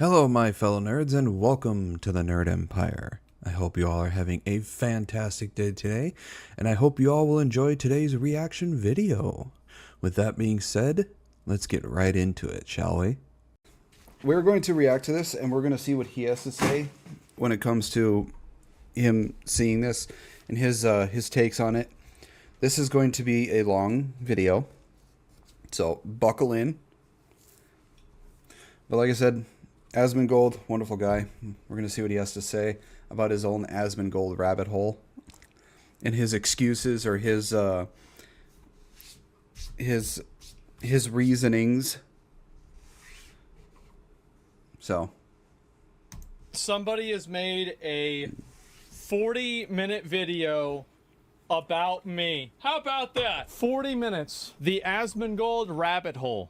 Hello, my fellow nerds, and welcome to the Nerd Empire. I hope you all are having a fantastic day today, and I hope you all will enjoy today's reaction video. With that being said, let's get right into it, shall we? We're going to react to this, and we're going to see what he has to say when it comes to him seeing this and his takes on it. This is going to be a long video, so buckle in. But like I said, Asmongold, wonderful guy. We're going to see what he has to say about his own Asmongold rabbit hole and his excuses or his reasonings. So, somebody has made a 40-minute video about me. How about that? 40 minutes. The Asmongold rabbit hole.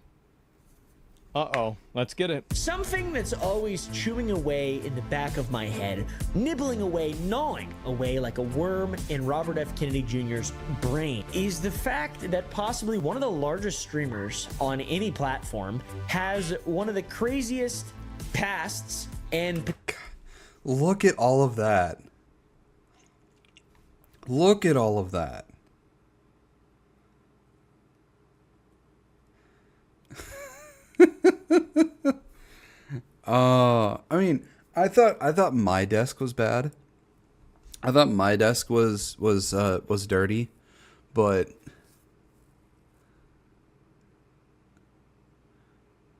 Uh-oh, let's get it. Something that's always chewing away in the back of my head, nibbling away, gnawing away like a worm in Robert F. Kennedy Jr.'s brain, is the fact that possibly one of the largest streamers on any platform has one of the craziest pasts and... Look at all of that. Look at all of that. I mean, I thought my desk was bad. I thought my desk was dirty, but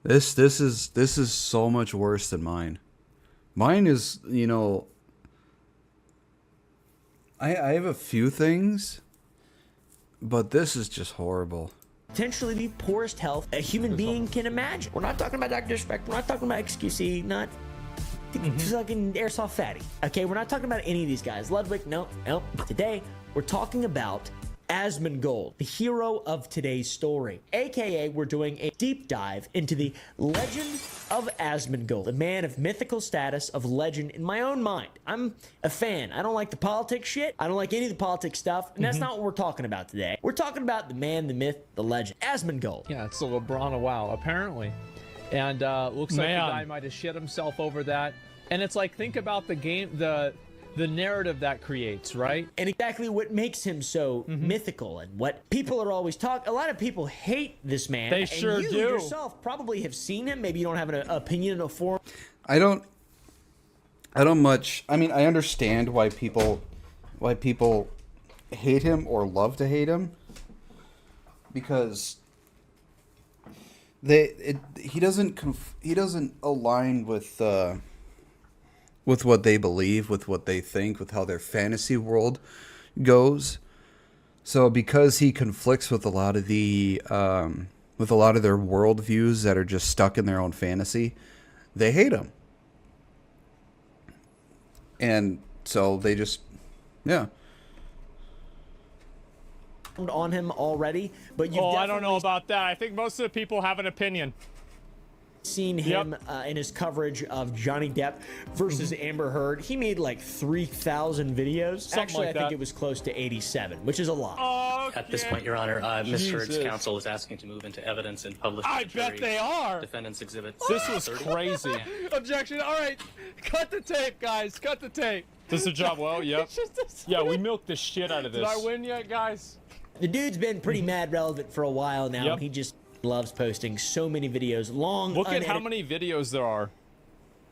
this is so much worse than mine. Mine is, you know, I have a few things, but this is just horrible. Potentially the poorest health a human being can imagine. We're not talking about Dr. Disrespect. We're not talking about XQC. Not fucking Airsoft Fatty. Okay, we're not talking about any of these guys. Ludwig, no. Today, we're talking about Asmongold, the hero of today's story. AKA, we're doing a deep dive into the legend of Asmongold, a man of mythical status, of legend in my own mind. I'm a fan. I don't like the politics shit. I don't like any of the politics stuff, and that's not what we're talking about today. We're talking about the man, the myth, the legend, Asmongold. Yeah, it's a LeBron wow, apparently. And looks like the guy might have shit himself over that. And it's like, think about the game, the narrative that creates, right? And exactly what makes him so mythical and what people are always talking. A lot of people hate this man. They sure and you do. yourself probably have seen him. Maybe you don't have an opinion or form. I don't much. I mean, I understand why people hate him or love to hate him, because he doesn't align with what they believe, with what they think, with how their fantasy world goes. So because he conflicts with a lot of the with a lot of their worldviews that are just stuck in their own fantasy, they hate him. And so they just, yeah. On him already, but you've I don't know about that. I think most of the people have an opinion. Seen him in his coverage of Johnny Depp versus Amber Heard. He made like 3,000 videos. Actually, I think it was close to 87, which is a lot. Okay. At this point, Your Honor, Ms. Heard's counsel is asking to move into evidence and publish. I bet they are. Defendant's exhibit. This was crazy. Objection. All right, cut the tape, guys. Cut the tape. Does the job well? Yep. Yeah, we milked the shit out of this. Did I win yet, guys? The dude's been pretty mad relevant for a while now. He just loves posting so many videos, long. Look at how many videos there are.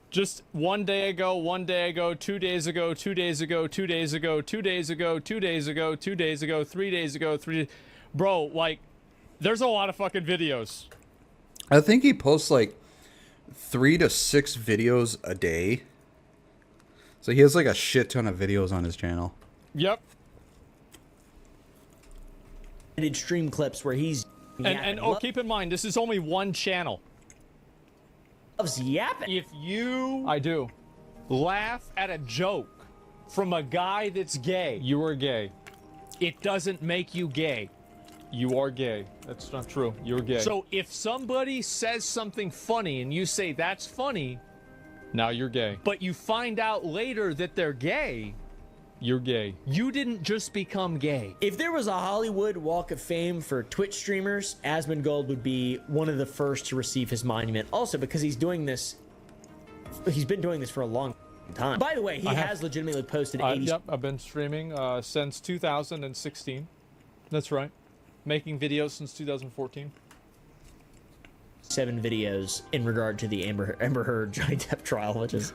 Just 1 day ago, 1 day ago, 2 days ago, 2 days ago, 2 days ago, 2 days ago, 2 days ago, 2 days ago, 3 days ago, 3. Bro, like, there's a lot of fucking videos. I think he posts like 3 to 6 videos a day. So he has like a shit ton of videos on his channel. Yep. I did stream clips where he's and keep in mind, this is only one channel. Loves yapping. If you laugh at a joke from a guy that's gay, you are gay. It doesn't make you gay. You are gay. That's not true. You're gay. So if somebody says something funny and you say that's funny, now you're gay. But you find out later that they're gay, you're gay. You didn't just become gay. If there was a Hollywood Walk of Fame for Twitch streamers, Asmongold would be one of the first to receive his monument. Also, because he's doing this He's been doing this for a long time. By the way, he has legitimately posted 80. Yep, I've been streaming since 2016. That's right. Making videos since 2014. 7 videos in regard to the Amber Heard Johnny Depp trial, which is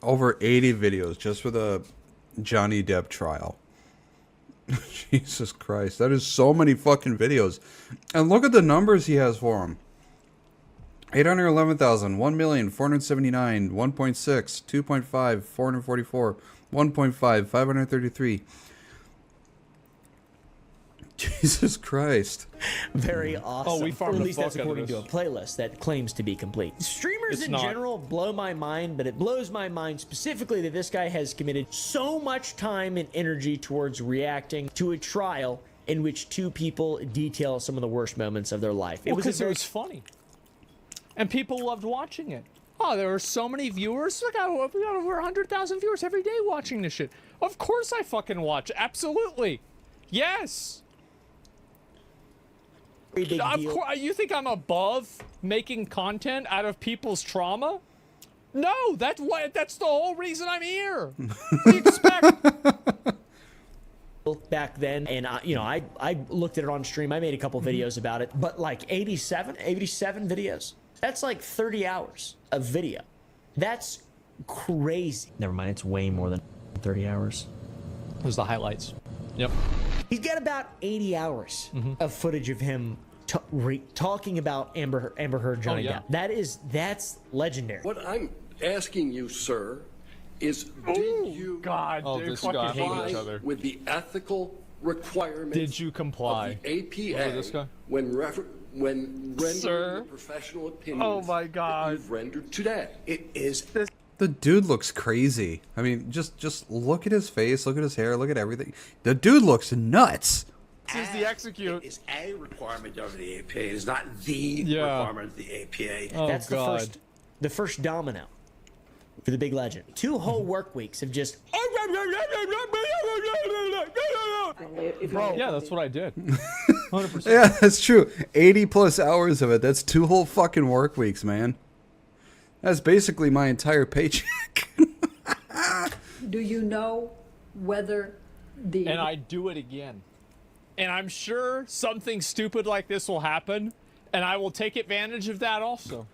Over 80 videos just for the Johnny Depp trial. Jesus Christ, that is so many fucking videos. And look at the numbers he has for him. 811,000, 1,479, 1.6, 2.5, 444, 1.5, 533. Jesus Christ. very awesome. Oh, we or farmed at the least that's fuck out of according to a this. playlist that claims to be complete. Streamers It's in not. general blow my mind, but it blows my mind specifically that this guy has committed so much time and energy towards reacting to a trial in which 2 people detail some of the worst moments of their life. Well, a because it very- was funny. And people loved watching it. Oh, there were so many viewers. Look, we got over 100,000 viewers every day watching this shit. Of course I fucking watch. Absolutely. Yes. very big Of deal. course. You think I'm above making content out of people's trauma? No, that's the whole reason I'm here. What do you expect? Back then, and I looked at it on stream. I made a couple videos about it, but like 87 videos. That's like 30 hours of video. That's crazy. Never mind, it's way more than 30 hours. Those are the highlights. Yep. He's got about 80 hours of footage of him talking about Amber Heard, Johnny yeah. Depp. That's legendary. What I'm asking you, sir, is did you God, Oh, dude, this fucking guy. hate each comply other. with the ethical requirements Did you comply? of the APA Look at this guy. when rendering Sir? the professional opinions Oh my God. that you've rendered today? It is The dude looks crazy. I mean, just look at his face, look at his hair, look at everything. The dude looks nuts. This is the execute. It is a requirement of the APA. It is not the Yeah. requirement of the APA. Oh, That's God. the first domino for the big legend. 2 whole work weeks of just. Bro, yeah, that's what I did. 100%. Yeah, that's true. 80 plus hours of it. That's 2 whole fucking work weeks, man. That's basically my entire paycheck. Do you know whether the And I do it again. And I'm sure something stupid like this will happen, and I will take advantage of that also.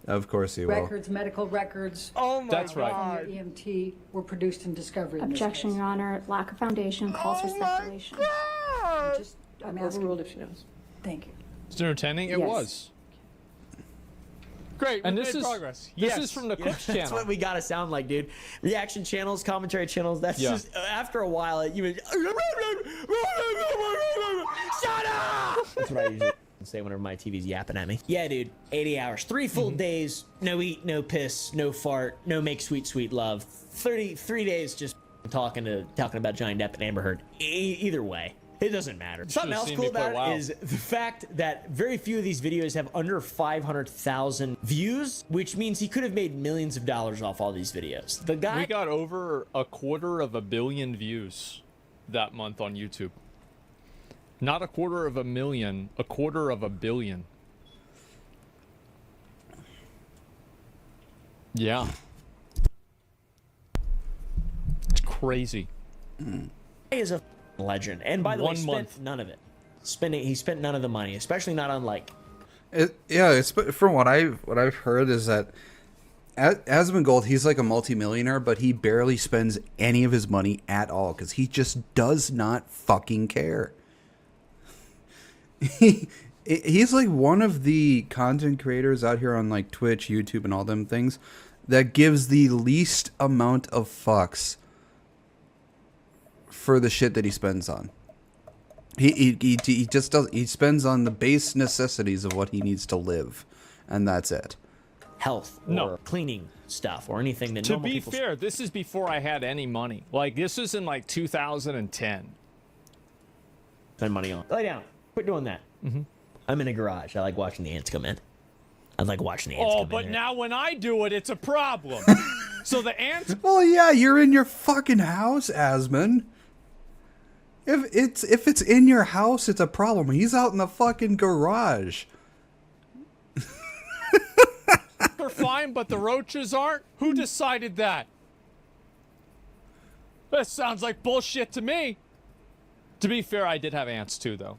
Of course he will. records, medical records Oh my That's right. from your EMT were produced in discovery? in this Objection, case? Your Honor. Lack of foundation calls for speculation. I'm asking. Overruled if she knows. Thank you. It's entertaining. It Yes. was. Great. And this is progress. This is from the Clips That's channel. what we gotta sound like, dude. Reaction channels, commentary channels. That's Yeah. just after a while. You shut up. That's what I usually say whenever my TV's yapping at me. Yeah, dude. 80 hours, 3 full days. No eat, no piss, no fart, no make sweet, sweet love. 33 days just talking about Johnny Depp and Amber Heard. Either way. It doesn't matter. Something else seen cool me play about WoW. it is the fact that very few of these videos have under 500,000 views, which means he could have made millions of dollars off all these videos. The guy We got over 250 million views that month on YouTube. Not 250,000, 250 million. Yeah. It's crazy. is a legend. And by the way, 1 spent month. none of it. He spent none of the money, especially not on like It's from what I've heard is that Asmongold, he's like a multimillionaire, but he barely spends any of his money at all because he just does not fucking care. He's like one of the content creators out here on like Twitch, YouTube, and all them things that gives the least amount of fucks for the shit that he spends on. He just does. He spends on the base necessities of what he needs to live, and that's it. health or No. cleaning stuff or anything that To normal be people fair, this is before I had any money. Like, this was in like 2010. spend money on. Lay down. Quit doing that. I'm in a garage. I like watching the ants come in. I like watching the ants Oh, come but in. now when I do it, it's a problem. So the ants. Well, yeah, you're in your fucking house, Asmon. If it's in your house, it's a problem. He's out in the fucking garage. fine, but the roaches aren't? Who decided that? That sounds like bullshit to me. To be fair, I did have ants too, though.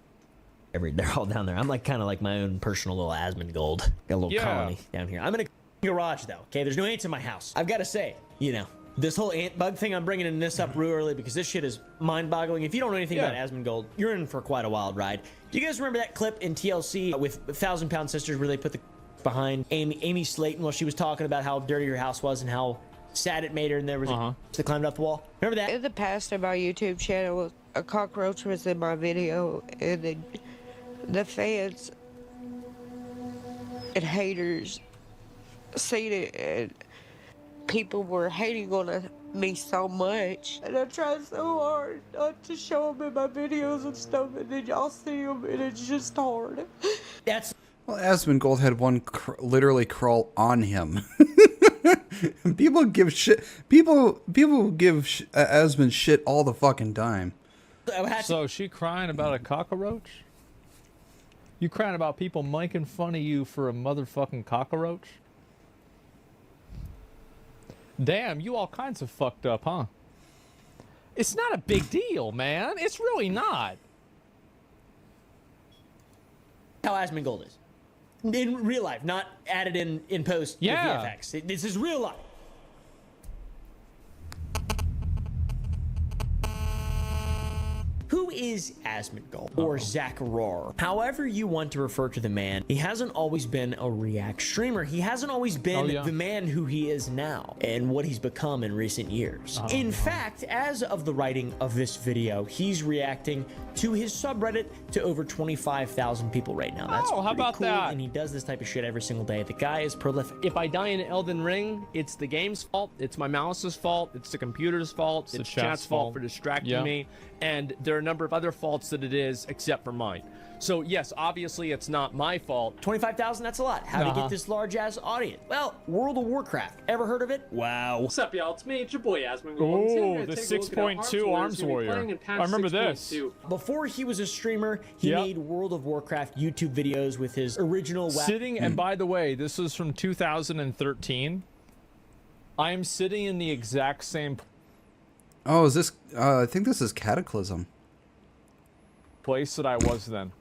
They're all down there. I'm like kind of like my own personal little Asmongold. Got a little colony down here. I'm in a garage though. Okay, there's no ants in my house. I've got to say, you know, this whole ant bug thing, I'm bringing this up real early because this shit is mind-boggling. If you don't know anything about Asmongold, you're in for quite a wild ride. Do you guys remember that clip in TLC with 1,000 Pound Sisters where they put the behind Amy Slayton while she was talking about how dirty her house was and how sad it made her, and there was they climbed up the wall? Remember that? In the past on my YouTube channel, a cockroach was in my video, and then the fans and haters seen it, and people were hating on me so much, and I tried so hard not to show them in my videos and stuff, and then y'all see them, and it's just hard. That's Well, Asmongold had one literally crawl on him. People give shit. People give Asmon shit all the fucking time. So is she crying about a cockroach? You crying about people making fun of you for a motherfucking cockroach? Damn, you all kinds of fucked up, huh? It's not a big deal, man. It's really not. how Asmongold is. In real life, not added in post with VFX. This is real life. Who is Asmongold, or Zach Roar? However you want to refer to the man, he hasn't always been a React streamer. He hasn't always been the man who he is now and what he's become in recent years. In fact, as of the writing of this video, he's reacting to his subreddit to over 25,000 people right now. That's how about cool, that? and he does this type of shit every single day. The guy is prolific. If I die in Elden Ring, it's the game's fault, it's my mouse's fault, it's the computer's fault, it's chat's fault for distracting me, and there are a number of other faults that it is, except for mine. So yes, obviously it's not my fault. 25,000, that's a lot. How to get this large ass audience? Well, World of Warcraft. Ever heard of it? Wow. What's up, y'all? It's me, it's your boy Asmongold. Oh, the 6.2 Arms Warrior. I remember this. Before he was a streamer, he made World of Warcraft YouTube videos with his original sitting, and by the way, this was from 2013. I am sitting in the exact same Oh, is this I think this is Cataclysm. place that I was then.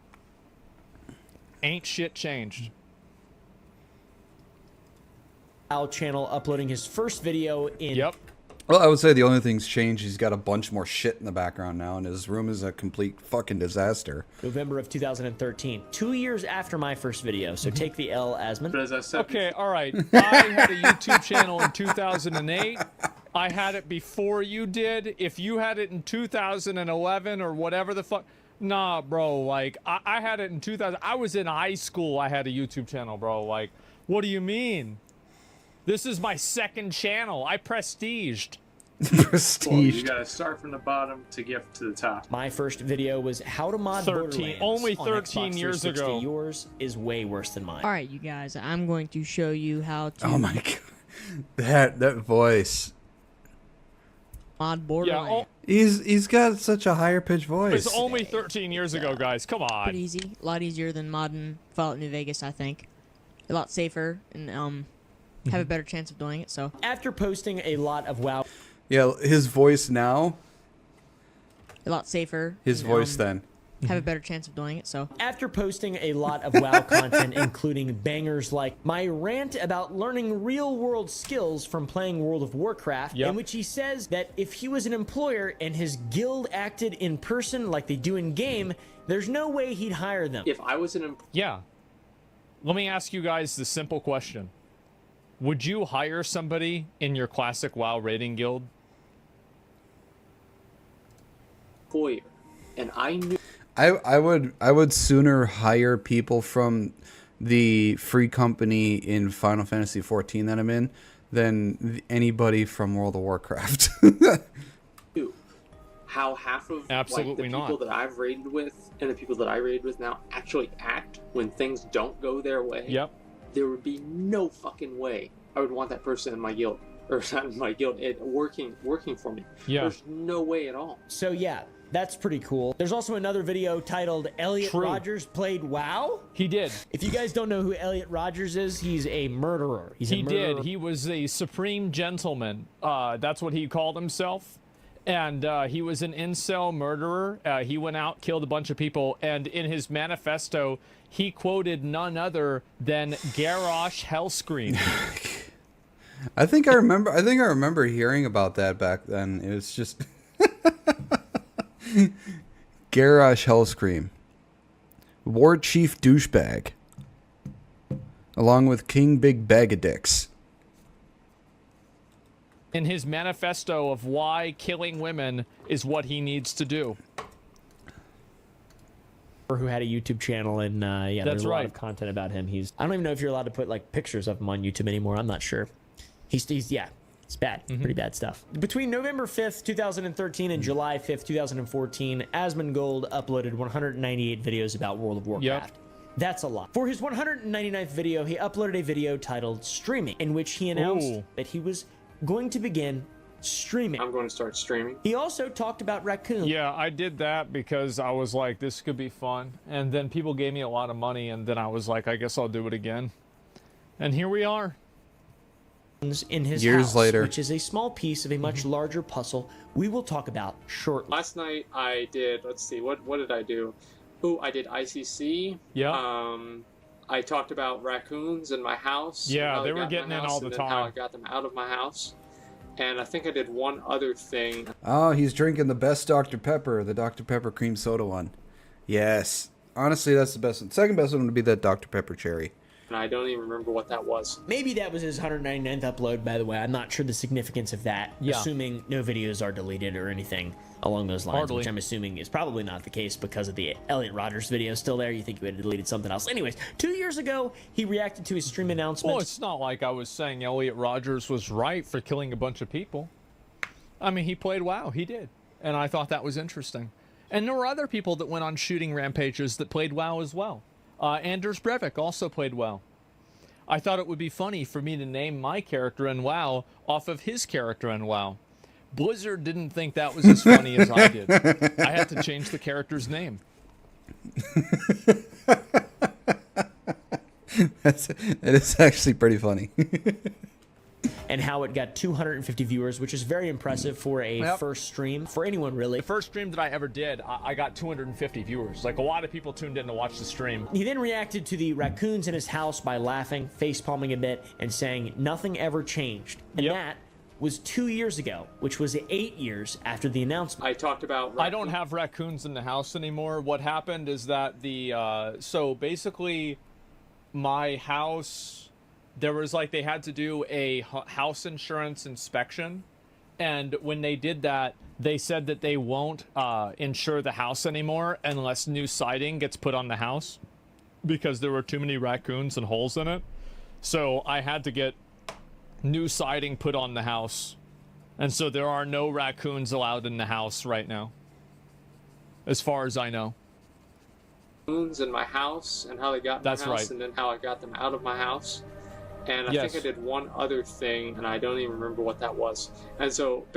Ain't shit changed. channel, uploading his first video in Well, I would say the only thing's changed, he's got a bunch more shit in the background now, and his room is a complete fucking disaster. November of 2013, 2 years after my first video. So take the L, Asmon. But as I said, Okay, all right. I had a YouTube channel in 2008. I had it before you did. If you had it in 2011 or whatever the fuck, nah, bro. Like I had it in 2000. I was in high school. I had a YouTube channel, bro. Like, what do you mean? This is my second channel. I prestiged. Prestige. well, you gotta start from the bottom to get to the top. My first video was how to mod 13, Borderlands only on 13 Xbox years 360. ago. Yours is way worse than mine. All right, you guys, I'm going to show you how to Oh my god. That voice. mod Borderlands. He's got such a higher pitched voice. It's only 13 years ago, guys. Come on. Pretty easy, a lot easier than modding Fallout New Vegas, I think. A lot safer and have a better chance of doing it. So after posting a lot of WoW, Yeah, his voice now. a lot safer. His and, voice then. have a better chance of doing it. So after posting a lot of WoW content, including bangers like my rant about learning real-world skills from playing World of Warcraft, in which he says that if he was an employer and his guild acted in person like they do in game, there's no way he'd hire them. If I was an Let me ask you guys the simple question. Would you hire somebody in your classic WoW raiding guild? employer, and I knew I would sooner hire people from the free company in Final Fantasy 14 that I'm in than anybody from World of Warcraft. how half of Absolutely the people that I've raided with and the people that I raided with now actually act when things don't go their way. There would be no fucking way I would want that person in my guild, or not in my guild, working for me. There's no way at all. So yeah, That's pretty cool. There's also another video titled Elliot Rogers Played WoW. He did. If you guys don't know who Elliot Rogers is, he's a murderer. He did. He was a supreme gentleman. That's what he called himself. And he was an incel murderer. He went out, killed a bunch of people, and in his manifesto, he quoted none other than Garrosh Hellscream. I think I remember hearing about that back then. It was just Garrosh Hellscream, War Chief Douchebag, along with King Big Bag of Dicks. In his manifesto of why killing women is what he needs to do. Who had a YouTube channel, and yeah, That's there's a lot right. of content about him. I don't even know if you're allowed to put like pictures of him on YouTube anymore. I'm not sure. He's yeah, it's bad. Pretty bad stuff. Between November 5th, 2013 and July 5th, 2014, Asmongold uploaded 198 videos about World of Warcraft. That's a lot. For his 199th video, he uploaded a video titled Streaming, in which he announced that he was going to begin streaming. I'm going to start streaming. He also talked about raccoons. Yeah, I did that because I was like, this could be fun. And then people gave me a lot of money, and then I was like, I guess I'll do it again. And here we are. In his Years house, later. which is a small piece of a much larger puzzle we will talk about shortly. Last night I did, let's see, what did I do? Oh, I did ICC. Yeah. I talked about raccoons in my house. Yeah, how they got were in getting my in house, all the and then how I time. got them out of my house. And I think I did one other thing. Oh, he's drinking the best Dr. Pepper, the Dr. Pepper cream soda one. Yes. Honestly, that's the best one. Second best one would be that Dr. Pepper cherry. And I don't even remember what that was. Maybe that was his 199th upload, by the way. I'm not sure the significance of that, assuming no videos are deleted or anything along those lines, which I'm assuming is probably not the case because of the Elliot Rogers video still there. You think he would have deleted something else. Anyways, 2 years ago, he reacted to his stream announcement. Well, it's not like I was saying Elliot Rogers was right for killing a bunch of people. I mean, he played WoW. He did. And I thought that was interesting. And there were other people that went on shooting rampages that played WoW as well. Anders Breivik also played WoW. I thought it would be funny for me to name my character in WoW off of his character in WoW. Blizzard didn't think that was as funny as I did. I had to change the character's name. It is actually pretty funny. And how it got 250 viewers, which is very impressive for a first stream, for anyone really. The first stream that I ever did, I got 250 viewers. Like, a lot of people tuned in to watch the stream. He then reacted to the raccoons in his house by laughing, face-palming a bit, and saying nothing ever changed. And that was 2 years ago, which was 8 years after the announcement. I talked about I don't have raccoons in the house anymore. What happened is that so basically my house, there was like, they had to do a house insurance inspection. And when they did that, they said that they won't insure the house anymore unless new siding gets put on the house because there were too many raccoons and holes in it. So I had to get new siding put on the house. And so there are no raccoons allowed in the house right now, as far as I know. Raccoons in my house and how they got in my house, right. and then how I got them out of my house. And I think I did one other thing, and I don't even remember what that was. And so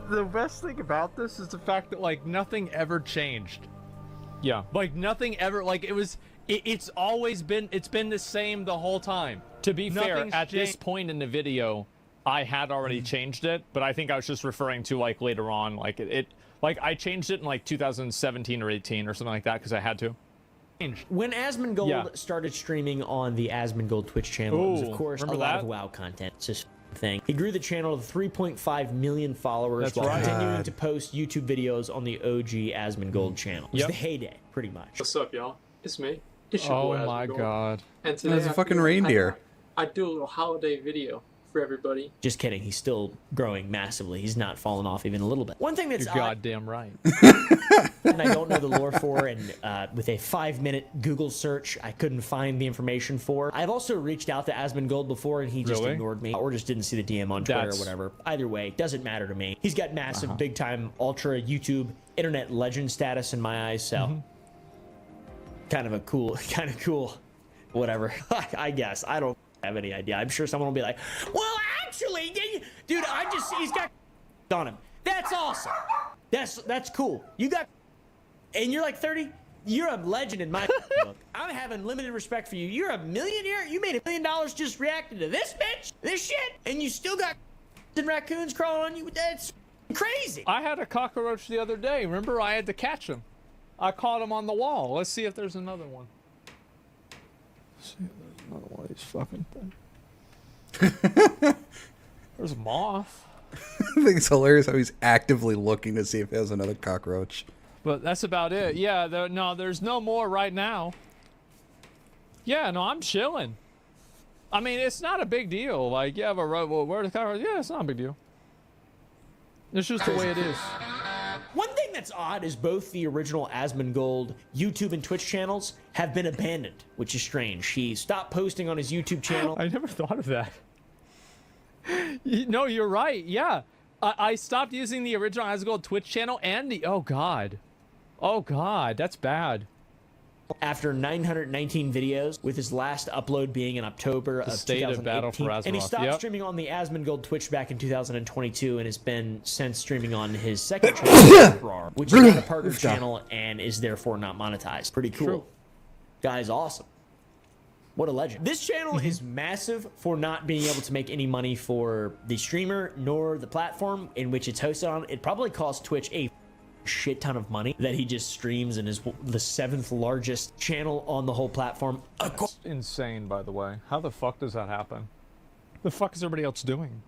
the best thing about this is the fact that, like, nothing ever changed. Yeah. Like, nothing ever, like, it's always been, it's been the same the whole time. To be fair, at this point in the video, I had already changed it, but I think I was just referring to, like, later on, like, like, I changed it in, like, 2017 or 18 or something like that, because I had to. When Asmongold started streaming on the Asmongold Twitch channel, it was, of course, a lot of WoW content. It's just a thing. He grew the channel to 3.5 million followers while continuing to post YouTube videos on the OG Asmongold channel. It was the heyday, pretty much. what's up, y'all? It's me. It's your boy, Oh my Asmongold. god. And today That's a fucking reindeer. I do a little holiday video for everybody. Just kidding. He's still growing massively. He's not fallen off even a little bit. One thing that's You're goddamn right. and I don't know the lore for, and with a 5-minute Google search, I couldn't find the information for. I've also reached out to Asmongold before, and he just ignored me, or just didn't see the DM on Twitter or whatever. Either way, doesn't matter to me. He's got massive, big-time, ultra YouTube internet legend status in my eyes, so kind of cool, whatever. I guess. I don't have any idea. I'm sure someone will be like, well, actually, dude, he's got on him. That's awesome. That's cool. You got, and you're like 30. You're a legend in my book. I'm having limited respect for you. You're a millionaire. You made $1 million just reacting to this bitch, this shit, and you still got raccoons crawling on you. That's crazy. I had a cockroach the other day. Remember, I had to catch him. I caught him on the wall. Let's see if there's another one. Let's see if there's another one of these fucking things. There's a moth. I think it's hilarious how he's actively looking to see if he has another cockroach. But that's about it. Yeah, there's no more right now. Yeah, no, I'm chilling. I mean, it's not a big deal. Like, yeah, but where the cockroach? Yeah, it's not a big deal. It's just the way it is. One thing that's odd is both the original Asmongold YouTube and Twitch channels have been abandoned, which is strange. He stopped posting on his YouTube channel. I never thought of that. No, you're right. Yeah. I stopped using the original Asmongold Twitch channel and the... Oh, God. Oh, God. That's bad. After 919 videos, with his last upload being in October of 2018. Battle for Azeroth. And he stopped streaming on the Asmongold Twitch back in 2022 and has been since streaming on his second channel, which is not a partner channel and is therefore not monetized. Pretty cool. True. Guy's awesome. What a legend. This channel is massive for not being able to make any money for the streamer nor the platform in which it's hosted on. It probably costs Twitch a shit ton of money that he just streams and is the 7th largest channel on the whole platform. That's insane, by the way. How the fuck does that happen? The fuck is everybody else doing?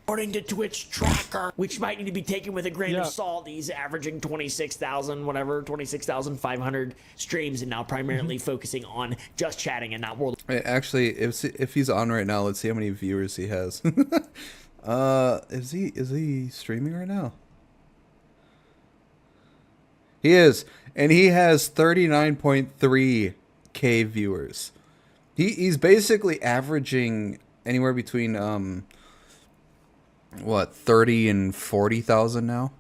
According to Twitch tracker, which might need to be taken with a grain of salt, he's averaging 26,500 streams and now primarily focusing on just chatting and not World. Actually, if he's on right now, let's see how many viewers he has. Is he streaming right now? He is, and he has 39.3K viewers. He's basically averaging anywhere between what, 30 and 40,000 now.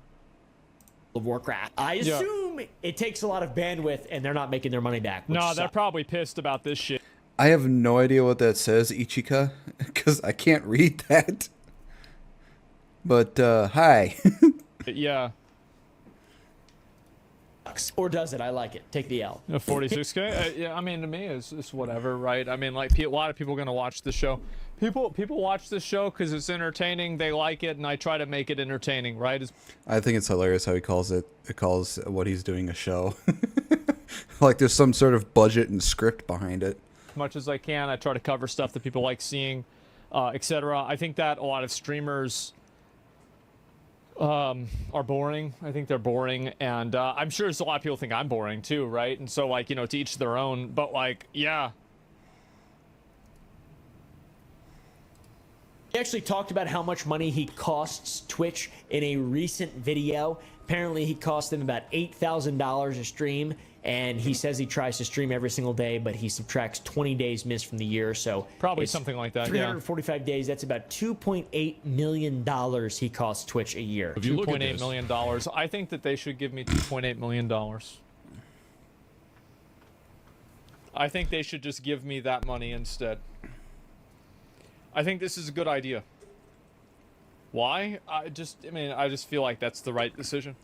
Of Warcraft. I assume it takes a lot of bandwidth, and they're not making their money back. No, they're probably pissed about this shit. I have no idea what that says, Ichika, because I can't read that. But hi. Yeah. Or does it? I like it. Take the L. 46K? Yeah, I mean, to me, it's whatever, right? I mean, like, a lot of people are going to watch the show. People watch this show because it's entertaining. They like it, and I try to make it entertaining, right? I think it's hilarious how he calls what he's doing a show. Like there's some sort of budget and script behind it. As much as I can, I try to cover stuff that people like seeing, etc. I think that a lot of streamers are boring. I think they're boring, and I'm sure there's a lot of people think I'm boring too, right? And so, like, you know, to each their own. But like, yeah. He actually talked about how much money he costs Twitch in a recent video. Apparently, he cost them about $8,000 a stream, and he says he tries to stream every single day, but he subtracts 20 days missed from the year, so probably something like that. 345 days. That's about $2.8 million he costs Twitch a year. $2.8 million. I think that they should give me $2.8 million. I think they should just give me that money instead. I think this is a good idea. Why? I just feel like that's the right decision.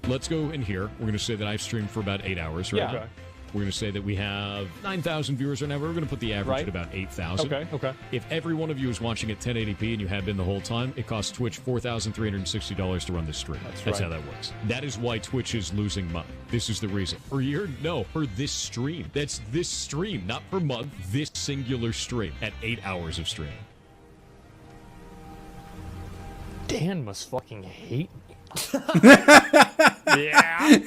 Let's go in here. We're going to say that I've streamed for about 8 hours, right? Yeah. Okay. We're going to say that we have 9,000 viewers right now. We're going to put the average at about 8,000. Okay. If every one of you is watching at 1080p and you have been the whole time, it costs Twitch $4,360 to run this stream. That's how that works. That is why Twitch is losing money. This is the reason. Per year? No, for this stream. That's this stream, not per month. This singular stream at 8 hours of streaming. Dan must fucking hate me. Yeah.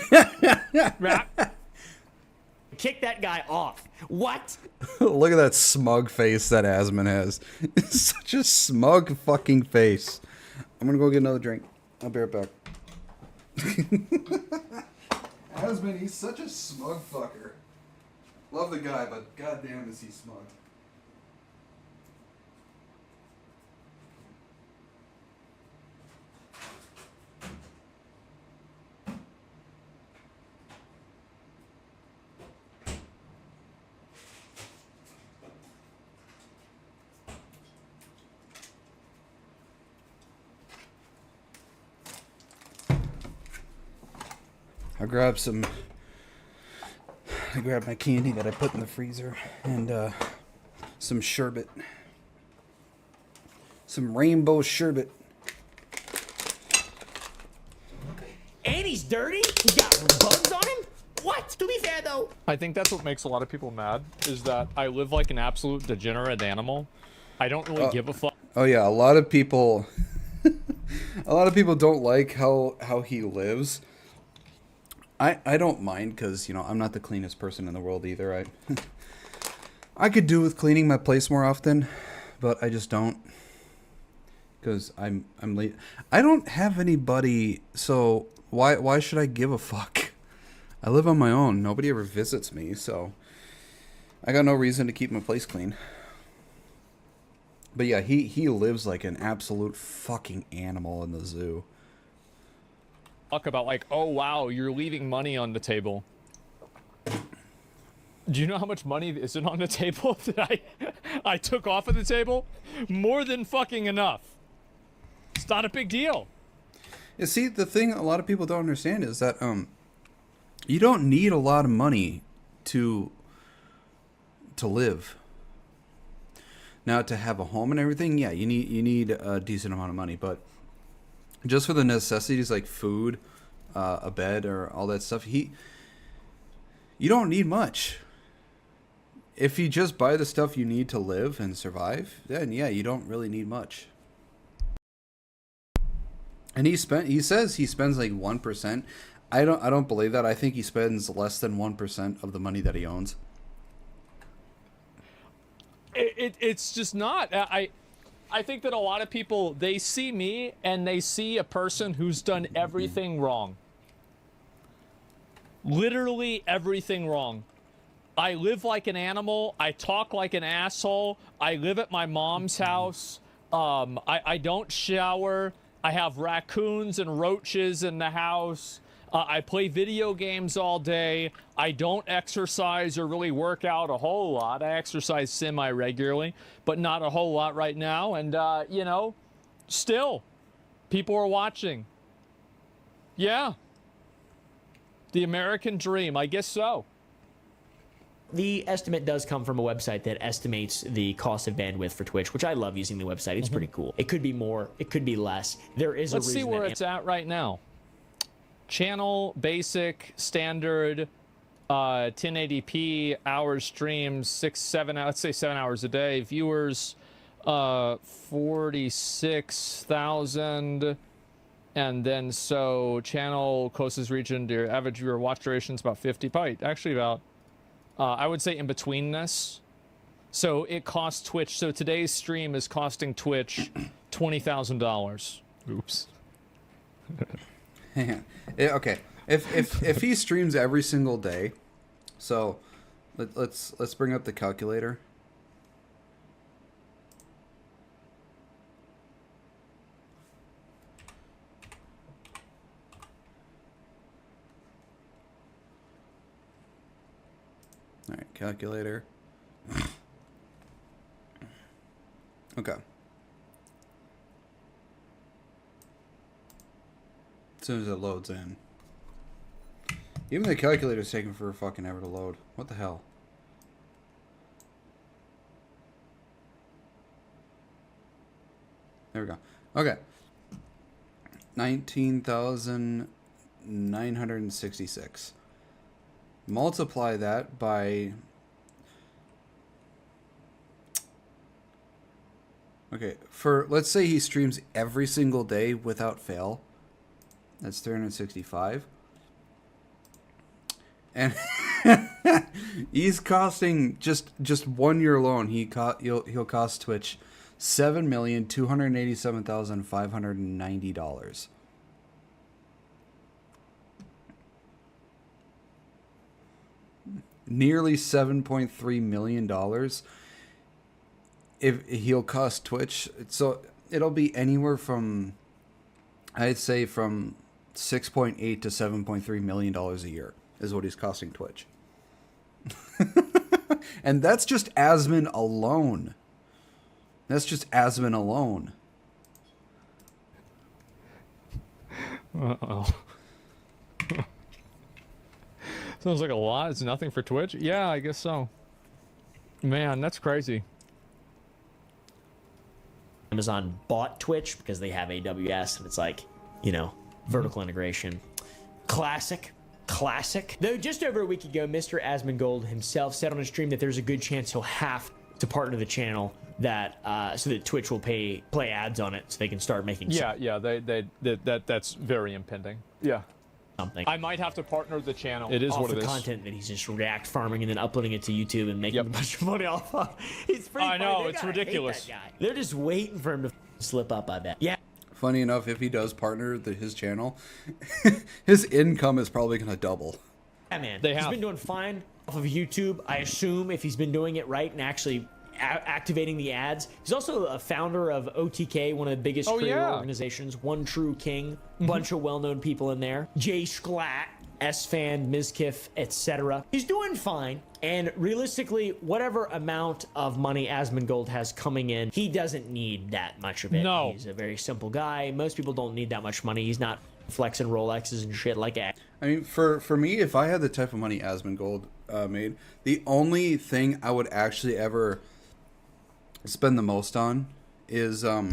Kick that guy off. What? Look at that smug face that Asmon has. It's such a smug fucking face. I'm gonna go get another drink. I'll be right back. Asmon, he's such a smug fucker. Love the guy, but goddamn is he smug. I grabbed my candy that I put in the freezer and some sherbet. Some rainbow sherbet. And he's dirty? He got bugs on him? What? To be fair, though. I think that's what makes a lot of people mad, is that I live like an absolute degenerate animal. I don't really give a fuck. Oh yeah, a lot of people don't like how he lives. I don't mind because, you know, I'm not the cleanest person in the world either. I could do with cleaning my place more often, but I just don't. Because I'm late. I don't have anybody, so why should I give a fuck? I live on my own. Nobody ever visits me, so I got no reason to keep my place clean. But yeah, he lives like an absolute fucking animal in the zoo. Talk about like, oh wow, you're leaving money on the table. Do you know how much money isn't on the table that I took off of the table? More than fucking enough. It's not a big deal. You see, the thing a lot of people don't understand is that you don't need a lot of money to live. Now, to have a home and everything, yeah, you need a decent amount of money, but just for the necessities like food, a bed, or all that stuff, you don't need much. If you just buy the stuff you need to live and survive, then yeah, you don't really need much. And he says he spends like 1%. I don't believe that. I think he spends less than 1% of the money that he owns. It's just not. I think that a lot of people, they see me and they see a person who's done everything wrong. Literally everything wrong. I live like an animal. I talk like an asshole. I live at my mom's house. I don't shower. I have raccoons and roaches in the house. I play video games all day. I don't exercise or really work out a whole lot. I exercise semi-regularly, but not a whole lot right now. And, you know, still, people are watching. Yeah. The American dream, I guess so. The estimate does come from a website that estimates the cost of bandwidth for Twitch, which I love using the website. It's pretty cool. It could be more. It could be less. There is Let's a reason see where it's at right now. Channel, basic, standard, 1080p, hours streamed, 6, 7, let's say 7 hours a day. Viewers, 46,000. And then so channel, closest region to your average viewer watch duration is about 50. Probably actually about, I would say in between this. So it costs Twitch. So today's stream is costing Twitch $20,000. Oops. Okay, if he streams every single day, so let's bring up the calculator. All right, calculator. Okay. As soon as it loads in. Even the calculator's taking for fucking ever to load. What the hell? There we go. Okay. 19,966. Multiply that by... Okay, let's say he streams every single day without fail. That's 365. And he's costing just 1 year alone. He'll cost Twitch $7,287,590. Nearly $7.3 million. If he'll cost Twitch, so it'll be anywhere from, I'd say, from 6.8 to $7.3 million a year is what he's costing Twitch. And that's just Asmon alone. That's just Asmon alone. Uh-oh. Sounds like a lot. It's nothing for Twitch. Yeah, I guess so. Man, that's crazy. Amazon bought Twitch because they have AWS, and it's like, you know, vertical integration. Classic. Though just over a week ago, Mr. Asmongold himself said on his stream that there's a good chance he'll have to partner the channel that so that Twitch will play ads on it so they can start making. Yeah, that's very impending. Yeah. Something. I might have to partner the channel. It is what it is. Content that he's just react farming and then uploading it to YouTube and making a bunch of money off of. It's pretty funny. I know, it's ridiculous. That guy. They're just waiting for him to slip up, I bet. Yeah. Funny enough, if he does partner his channel, his income is probably going to double. Yeah, man. He's been doing fine off of YouTube, I assume, if he's been doing it right and actually activating the ads. He's also a founder of OTK, one of the biggest creator organizations, One True King, bunch of well-known people in there. Jay Schlatt, S-Fan, Mizkif, etc. He's doing fine, and realistically, whatever amount of money Asmongold has coming in, he doesn't need that much of it. No. He's a very simple guy. Most people don't need that much money. He's not flexing Rolexes and shit like that. I mean, for me, if I had the type of money Asmongold made, the only thing I would actually ever spend the most on is I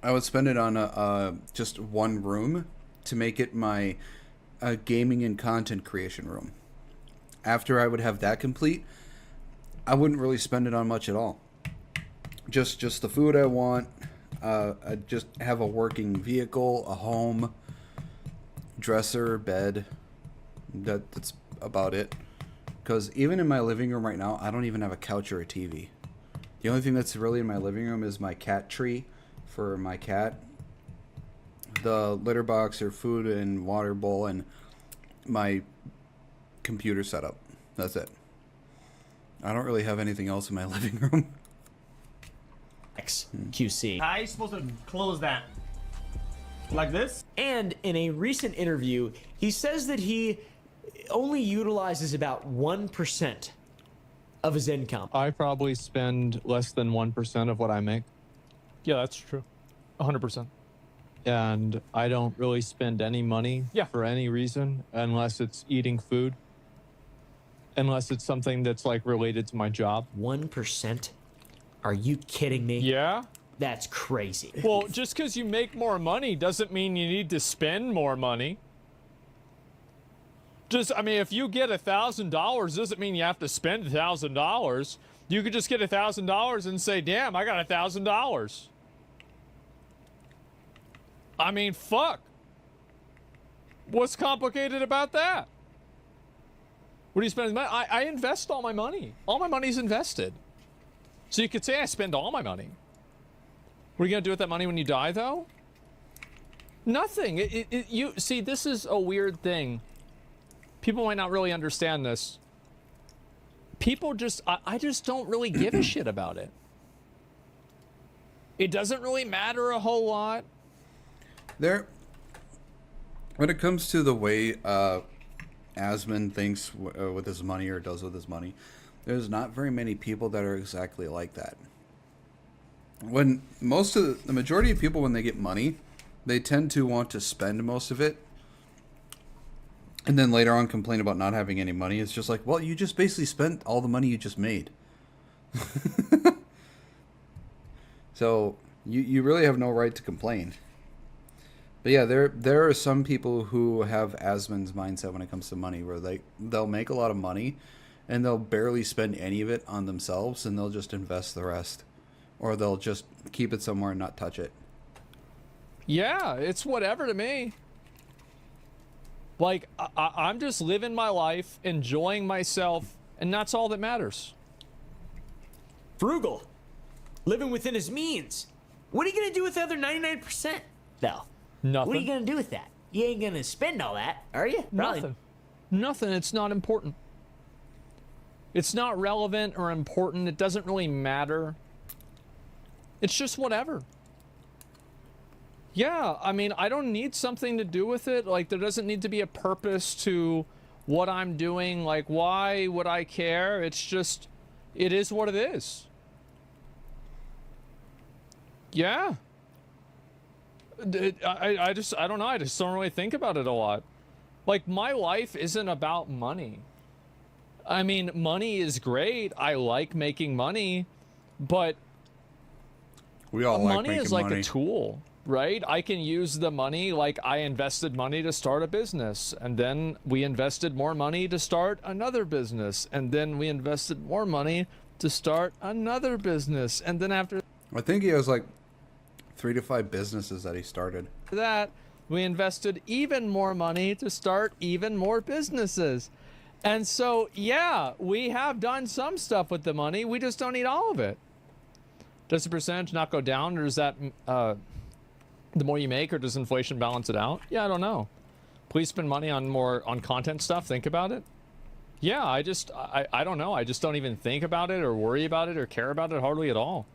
would spend it on just one room to make it my gaming and content creation room. After I would have that complete, I wouldn't really spend it on much at all. Just the food I want. I'd just have a working vehicle, a home, dresser, bed. That's about it. Because even in my living room right now, I don't even have a couch or a TV. The only thing that's really in my living room is my cat tree for my cat, the litter box or food and water bowl, and my computer setup. That's it. I don't really have anything else in my living room. XQC. How are you supposed to close that? Like this? And in a recent interview, he says that he only utilizes about 1% of his income. I probably spend less than 1% of what I make. Yeah, that's true. 100%. And I don't really spend any money for any reason unless it's eating food. Unless it's something that's like related to my job. 1%? Are you kidding me? Yeah. That's crazy. Well, just because you make more money doesn't mean you need to spend more money. I mean, if you get $1,000, doesn't mean you have to spend $1,000. You could just get $1,000 and say, damn, I got $1,000. I mean, fuck. What's complicated about that? What do you spend? I invest all my money. All my money's invested. So you could say I spend all my money. What are you going to do with that money when you die, though? Nothing. You see, this is a weird thing. People might not really understand this. People I just don't really give a shit about it. It doesn't really matter a whole lot. When it comes to the way Asmon thinks with his money or does with his money, there's not very many people that are exactly like that. When the majority of people, when they get money, they tend to want to spend most of it. And then later on complain about not having any money. It's just like, well, you just basically spent all the money you just made. So you really have no right to complain. But yeah, there are some people who have Asmon's mindset when it comes to money, where they'll make a lot of money and they'll barely spend any of it on themselves, and they'll just invest the rest. Or they'll just keep it somewhere and not touch it. Yeah, it's whatever to me. Like, I'm just living my life, enjoying myself, and that's all that matters. Frugal. Living within his means. What are you going to do with the other 99%? No. Nothing. What are you going to do with that? You ain't going to spend all that, are you? Nothing. Nothing. It's not important. It's not relevant or important. It doesn't really matter. It's just whatever. Yeah, I mean, I don't need something to do with it. Like, there doesn't need to be a purpose to what I'm doing. Like, why would I care? It's just, it is what it is. Yeah. I don't know. I just don't really think about it a lot. Like, my life isn't about money. I mean, money is great. I like making money, but we all like money is making like a tool, right? I can use the money, like I invested money to start a business, and then we invested more money to start another business, and then we invested more money to start another business, and then after I think he has like 3 to 5 businesses that he started. that, we invested even more money to start even more businesses. And so, yeah, we have done some stuff with the money. We just don't need all of it. Does the percentage not go down, or does that the more you make, or does inflation balance it out? Yeah, I don't know. Please spend money on more content stuff. Think about it. Yeah, I don't know. I just don't even think about it or worry about it or care about it hardly at all.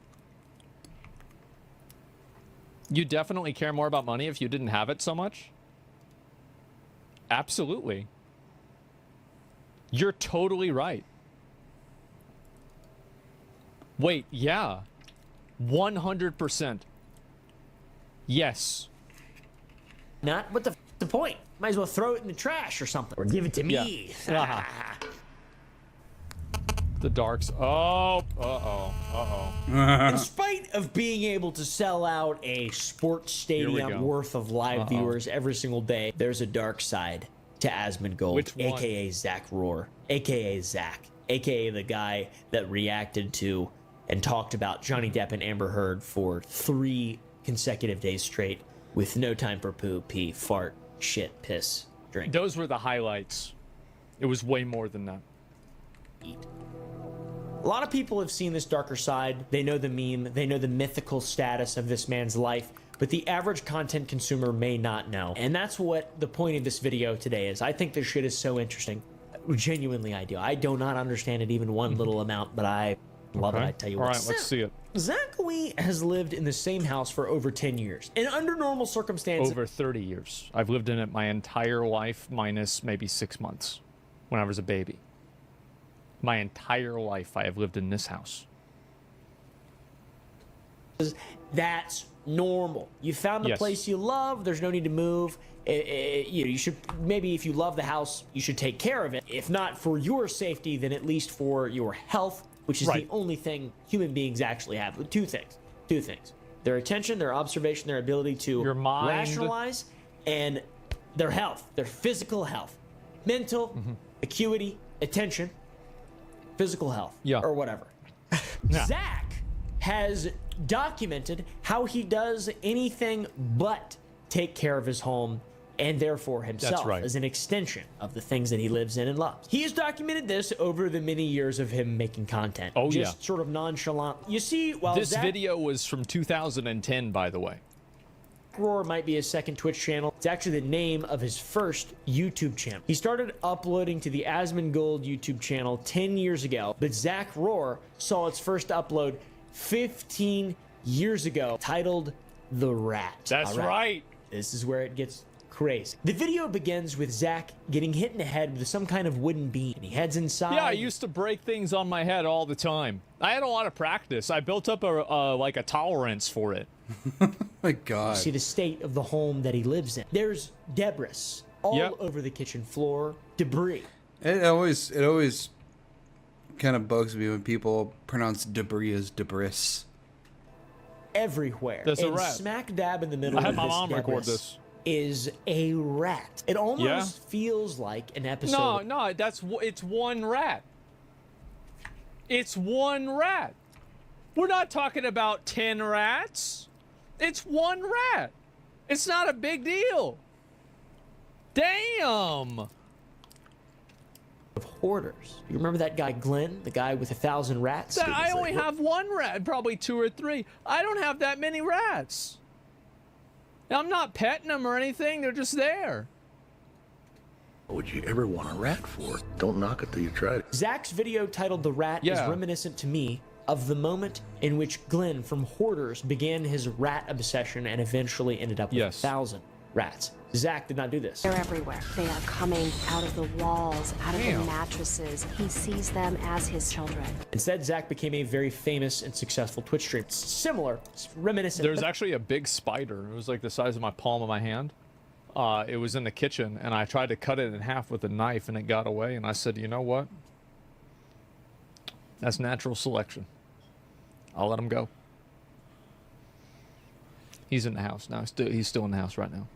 You definitely care more about money if you didn't have it so much? Absolutely. You're totally right. Wait, yeah. 100%. Yes. Not what the point? Might as well throw it in the trash or something, or give it to me. Yeah. The darks. Oh. In spite of being able to sell out a sports stadium worth of live viewers every single day, there's a dark side to Asmongold, aka Zach Roar, aka Zach, aka the guy that reacted to and talked about Johnny Depp and Amber Heard for 3 consecutive days straight with no time for poo, pee, fart, shit, piss, drink. Those were the highlights. It was way more than that. A lot of people have seen this darker side. They know the meme. They know the mythical status of this man's life. But the average content consumer may not know. And that's what the point of this video today is. I think this shit is so interesting. Genuinely, I do. I do not understand it even one little amount, but I love it. I tell you what. All right, let's see it. Zachary has lived in the same house for over 10 years. And under normal circumstances... Over 30 years. I've lived in it my entire life, minus maybe 6 months when I was a baby. My entire life, I have lived in this house. That's normal. You found a place you love. There's no need to move. You should, maybe if you love the house, you should take care of it. If not for your safety, then at least for your health, which is the only thing human beings actually have. Two things. Their attention, their observation, their ability to rationalize, and their health, their physical health. Mental, acuity, attention, physical health, or whatever. Zach has documented how he does anything but take care of his home and therefore himself as an extension of the things that he lives in and loves. He has documented this over the many years of him making content. Just sort of nonchalant. You see, while this video was from 2010, by the way. Roar might be his second Twitch channel. It's actually the name of his first YouTube channel. He started uploading to the Asmongold YouTube channel 10 years ago, but Zach Roar saw its first upload 15 years ago, titled The Rat. That's right. This is where it gets crazy. The video begins with Zach getting hit in the head with some kind of wooden beam, and he heads inside. Yeah, I used to break things on my head all the time. I had a lot of practice. I built up a tolerance for it. My God. You see the state of the home that he lives in. There's debris all over the kitchen floor, debris. It always kind of bugs me when people pronounce debris as debris. Everywhere. There's a rat. Smack dab in the middle I had of my this mom record debris this. Is a rat. It almost feels like an episode. No, it's one rat. It's one rat. We're not talking about 10 rats. It's one rat. It's not a big deal. Damn. Of hoarders. You remember that guy Glenn, the guy with 1,000 rats? I only have one rat, probably 2 or 3. I don't have that many rats. I'm not petting them or anything. They're just there. What would you ever want a rat for? Don't knock it till you try it. Zach's video titled The Rat is reminiscent to me of the moment in which Glenn from Hoarders began his rat obsession and eventually ended up with 1,000 rats. Zach did not do this. They're everywhere. They are coming out of the walls, out of the mattresses. He sees them as his children. Instead, Zach became a very famous and successful Twitch streamer. Similar, reminiscent. There's actually a big spider. It was like the size of my palm of my hand. It was in the kitchen, and I tried to cut it in half with a knife, and it got away. And I said, you know what? That's natural selection. I'll let him go. He's in the house now. He's still in the house right now.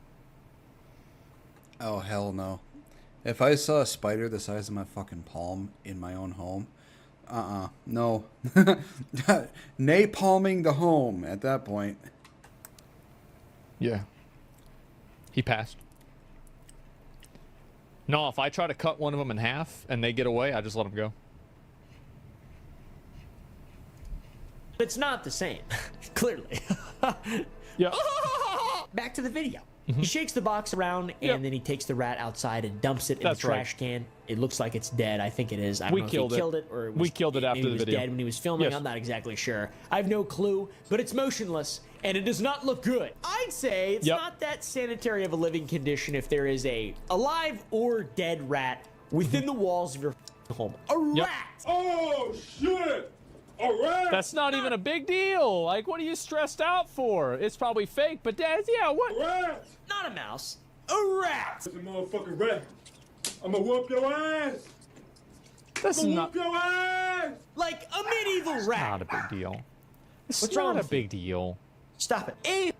Oh, hell no. If I saw a spider the size of my fucking palm in my own home, no. Napalming the home at that point. Yeah. He passed. No, if I try to cut one of them in half and they get away, I just let them go. It's not the same, clearly. Yeah. Back to the video. He shakes the box around, and then he takes the rat outside and dumps it in the trash can. It looks like it's dead. I think it is. I don't know if he killed it or we killed it after the video. Dead when he was filming. Yes. I'm not exactly sure. I have no clue, but it's motionless, and it does not look good. I'd say it's not that sanitary of a living condition if there is a alive or dead rat within the walls of your home. A rat! Oh, shit! That's not even a big deal. Like, what are you stressed out for? It's probably fake, but that's, yeah, what? Rat! Not a mouse. A rat! It's a motherfucking rat. I'ma whoop your ass. That's not. Whoop your ass. Like a medieval rat. Not a big deal. It's What's not wrong a with big deal. Stop it. A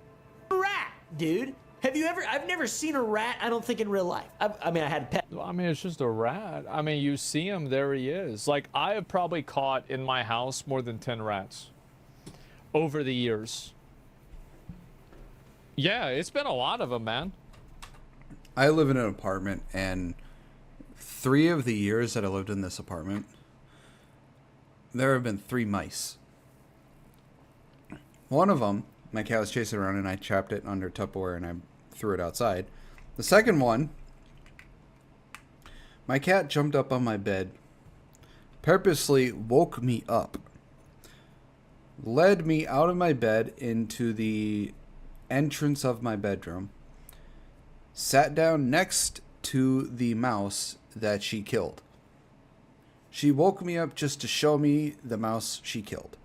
rat, dude. Have you ever? I've never seen a rat, I don't think, in real life. I mean, I had a pet. I mean, it's just a rat. I mean, you see him, there he is. Like, I have probably caught in my house more than 10 rats over the years. Yeah, it's been a lot of them, man. I live in an apartment, and 3 of the years that I lived in this apartment, there have been 3 mice. One of them, my cat was chasing around, and I trapped it under Tupperware, and I threw it outside. The second one, my cat jumped up on my bed, purposely woke me up, led me out of my bed into the entrance of my bedroom, sat down next to the mouse that she killed. She woke me up just to show me the mouse she killed.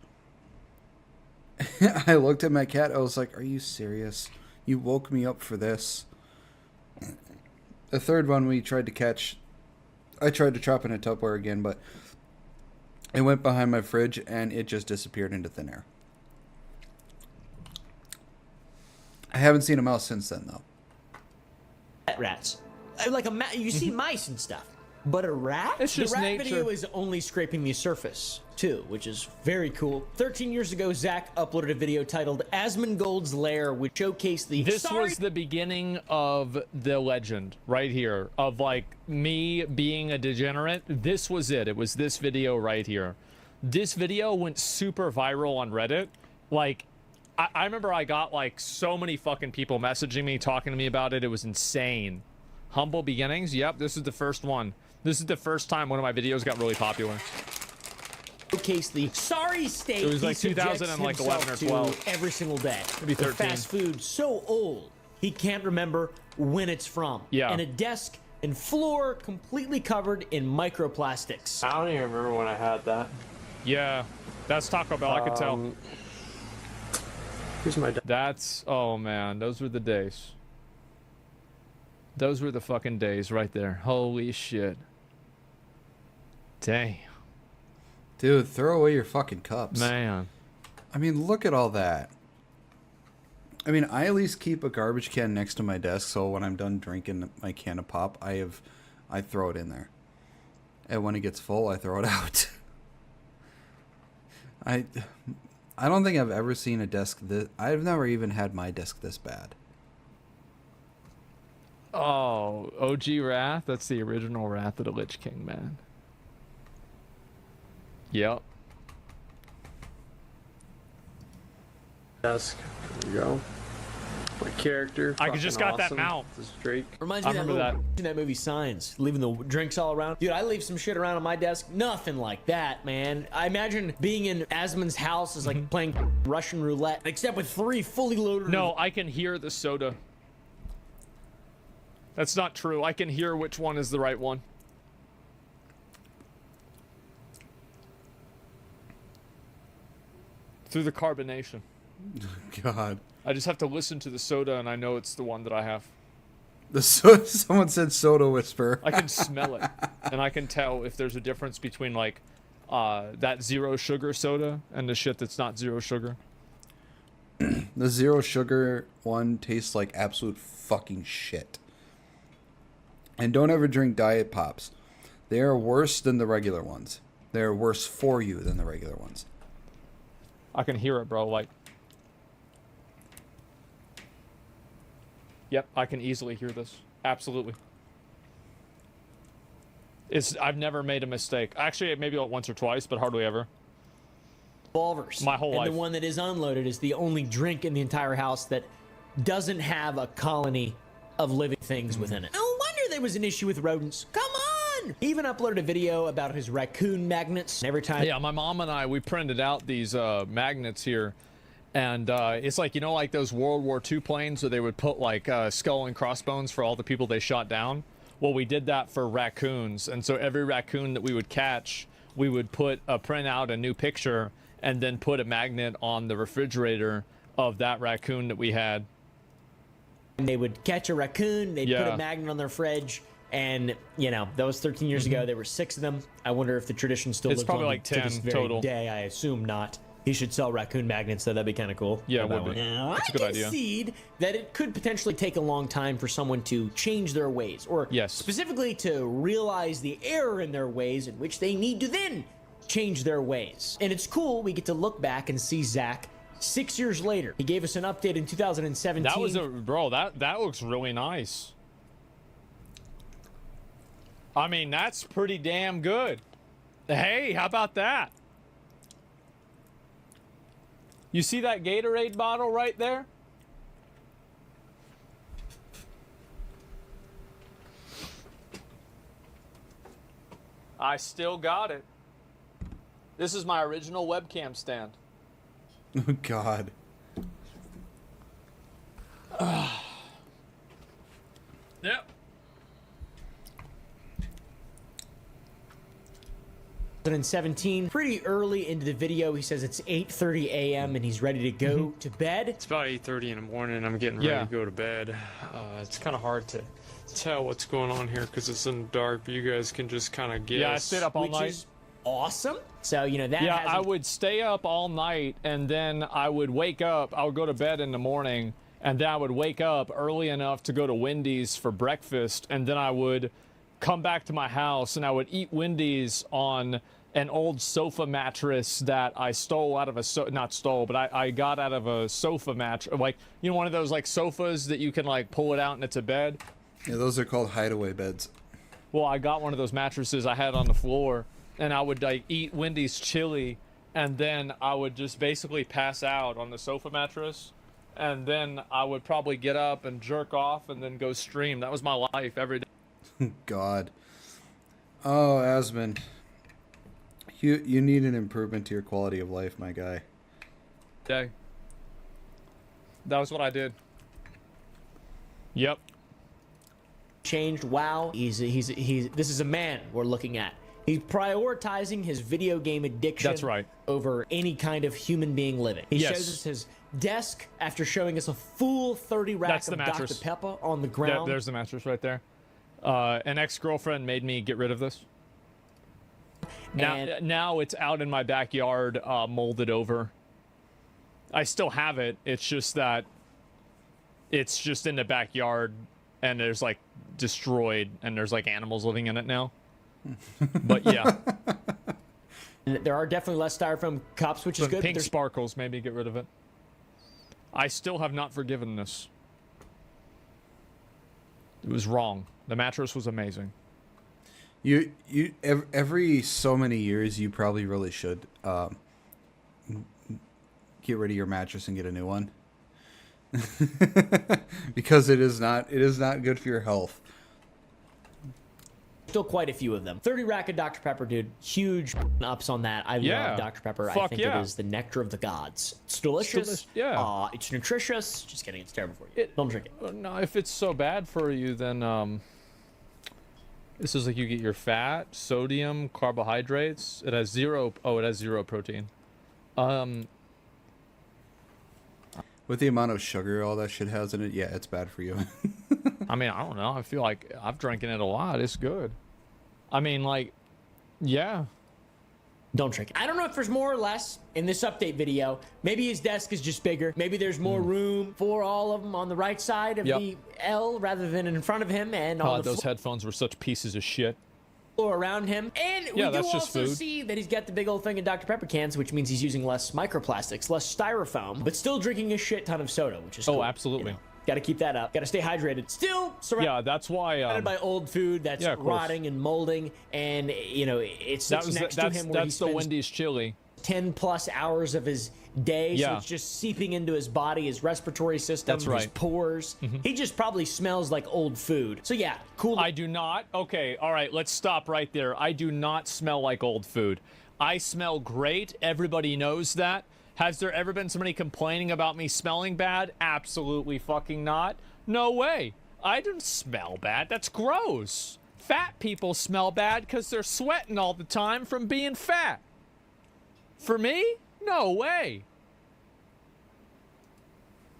I looked at my cat. I was like, are you serious? You woke me up for this? The third one we tried to catch, I tried to trap in a Tupperware again, but it went behind my fridge and it just disappeared into thin air. I haven't seen a mouse since then, though. Rats. Like you see mice and stuff. But a rat? It's just the rat nature. video is only scraping the surface, too, which is very cool. 13 years ago, Zach uploaded a video titled Asmongold's Lair, which showcased the... This was the beginning of the legend right here of, like, me being a degenerate. This was it. It was this video right here. This video went super viral on Reddit. Like, I remember I got, like, so many fucking people messaging me, talking to me about it. It was insane. Humble beginnings. Yep, this is the first one. This is the first time one of my videos got really popular. Showcase the sorry state. It was like he 2011 or 12. Every single day. Maybe 13. The fast food so old he can't remember when it's from. Yeah. And a desk and floor completely covered in microplastics. I don't even remember when I had that. Yeah, that's Taco Bell. I could tell. Here's my. That's, oh man, those were the days. Those were the fucking days right there. Holy shit. Dang. Dude, throw away your fucking cups. Man. I mean, look at all that. I mean, I at least keep a garbage can next to my desk, so when I'm done drinking my can of pop, I throw it in there. And when it gets full, I throw it out. I don't think I've ever seen a desk this... I've never even had my desk this bad. Oh, OG Wrath? That's the original Wrath of the Lich King, man. Yep. Desk. There you go. My character. I just got that mount. This Drake. Reminds me of that movie Signs, leaving the drinks all around. Dude, I leave some shit around on my desk. Nothing like that, man. I imagine being in Asmon's house is like playing Russian roulette, except with 3 fully loaded. No, I can hear the soda. That's not true. I can hear which one is the right one. Through the carbonation. God. I just have to listen to the soda and I know it's the one that I have. Someone said soda whisper. I can smell it, and I can tell if there's a difference between like that zero sugar soda and the shit that's not zero sugar. The zero sugar one tastes like absolute fucking shit. And don't ever drink diet pops. They are worse than the regular ones. They are worse for you than the regular ones. I can hear it, bro. Like, yep, I can easily hear this. Absolutely. I've never made a mistake. Actually, maybe like once or twice, but hardly ever. Revolvers. My whole life. And the one that is unloaded is the only drink in the entire house that doesn't have a colony of living things within it. No wonder there was an issue with rodents. Come on! He even uploaded a video about his raccoon magnets. Every time. Yeah, my mom and I, we printed out these magnets here. And it's like, you know, like those World War II planes where they would put like skull and crossbones for all the people they shot down. Well, we did that for raccoons. And so every raccoon that we would catch, we would print out a new picture and then put a magnet on the refrigerator of that raccoon that we had. And they would catch a raccoon, they'd put a magnet on their fridge, and, you know, that was 13 years ago. There were 6 of them. I wonder if the tradition still lives probably on like to 10 this very total. day. I assume not. He should sell raccoon magnets, so that'd be kind of cool. Yeah, it would be. Now, That's I a good idea. concede that it could potentially take a long time for someone to change their ways, or specifically to realize the error in their ways in which they need to then change their ways. And it's cool, we get to look back and see Zach 6 years later. He gave us an update in 2017. That was bro, that looks really nice. I mean, that's pretty damn good. Hey, how about that? You see that Gatorade bottle right there? I still got it. This is my original webcam stand. Oh, God. Yep. 2017, pretty early into the video, he says it's 8:30 a.m. and he's ready to go to bed. It's about 8:30 in the morning. I'm getting ready to go to bed. It's kind of hard to tell what's going on here because it's in the dark, but you guys can just kind of guess. Yeah, I stayed up all Which night. is awesome. So, you know, that Yeah, hasn't- I would stay up all night, and then I would wake up. I would go to bed in the morning, and then I would wake up early enough to go to Wendy's for breakfast, and then I would come back to my house, and I would eat Wendy's on an old sofa mattress that I stole out of not stole, but I got out of a sofa mattress. Like, you know, one of those, like, sofas that you can, like, pull it out and it's a bed? Yeah, those are called hideaway beds. Well, I got one of those mattresses I had on the floor, and I would like eat Wendy's chili, and then I would just basically pass out on the sofa mattress, and then I would probably get up and jerk off and then go stream. That was my life every day. God. Oh, Asmon. You need an improvement to your quality of life, my guy. Day. That was what I did. Yep. Changed. Wow. He's this is a man we're looking at. He's prioritizing his video game addiction. That's right. Over any kind of human being living. He shows us his desk after showing us a full 30 racks of Dr. Pepper on the ground. There's the mattress right there. An ex-girlfriend made me get rid of this. Now it's out in my backyard, molded over. I still have it. It's just that it's just in the backyard, and there's like destroyed, and there's like animals living in it now. But yeah. And there are definitely less styrofoam cups, which is good. Pink sparkles made me get rid of it. I still have not forgiven this. It was wrong. The mattress was amazing. Every so many years, you probably really should get rid of your mattress and get a new one. Because it is not good for your health. Still quite a few of them. 30 rack of Dr. Pepper, dude. Huge ups on that. I love Dr. Pepper. I think it is the nectar of the gods. It's delicious. It's nutritious. Just kidding. It's terrible for you. Don't drink it. No, if it's so bad for you, then this is like you get your fat, sodium, carbohydrates. It has zero. Oh, it has zero protein. With the amount of sugar all that shit has in it, yeah, it's bad for you. I mean, I don't know. I feel like I've drinking it a lot. It's good. I mean, like, yeah. Don't drink it. I don't know if there's more or less in this update video. Maybe his desk is just bigger. Maybe there's more room for all of them on the right side of the L rather than in front of him and on the those headphones were such pieces of shit. Floor around him. And we do also see that he's got the big old thing of Dr. Pepper cans, which means he's using less microplastics, less styrofoam, but still drinking a shit ton of soda, which is cool. Absolutely. You know? Got to keep that up. Got to stay hydrated. Still surrounded. That's why. Surrounded by old food that's rotting and molding, and you know it sits next to him. Where that's the Wendy's chili. 10+ hours of his day, so it's just seeping into his body, his respiratory system, his pores. He just probably smells like old food. So yeah, cool. I do not. Okay, all right, let's stop right there. I do not smell like old food. I smell great. Everybody knows that. Has there ever been somebody complaining about me smelling bad? Absolutely fucking not. No way. I don't smell bad. That's gross. Fat people smell bad because they're sweating all the time from being fat. For me? No way.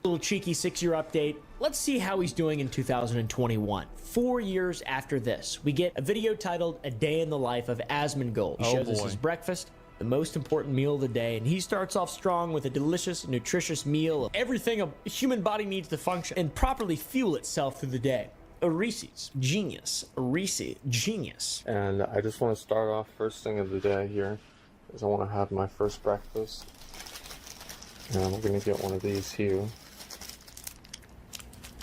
Little cheeky 6-year update. Let's see how he's doing in 2021. 4 years after this, we get a video titled "A Day in the Life of Asmongold." He shows us his breakfast, the most important meal of the day, and he starts off strong with a delicious, nutritious meal of everything a human body needs to function and properly fuel itself through the day. A Reese's genius. A Reese's genius. And I just want to start off first thing of the day here, is I want to have my first breakfast. And we're going to get one of these here.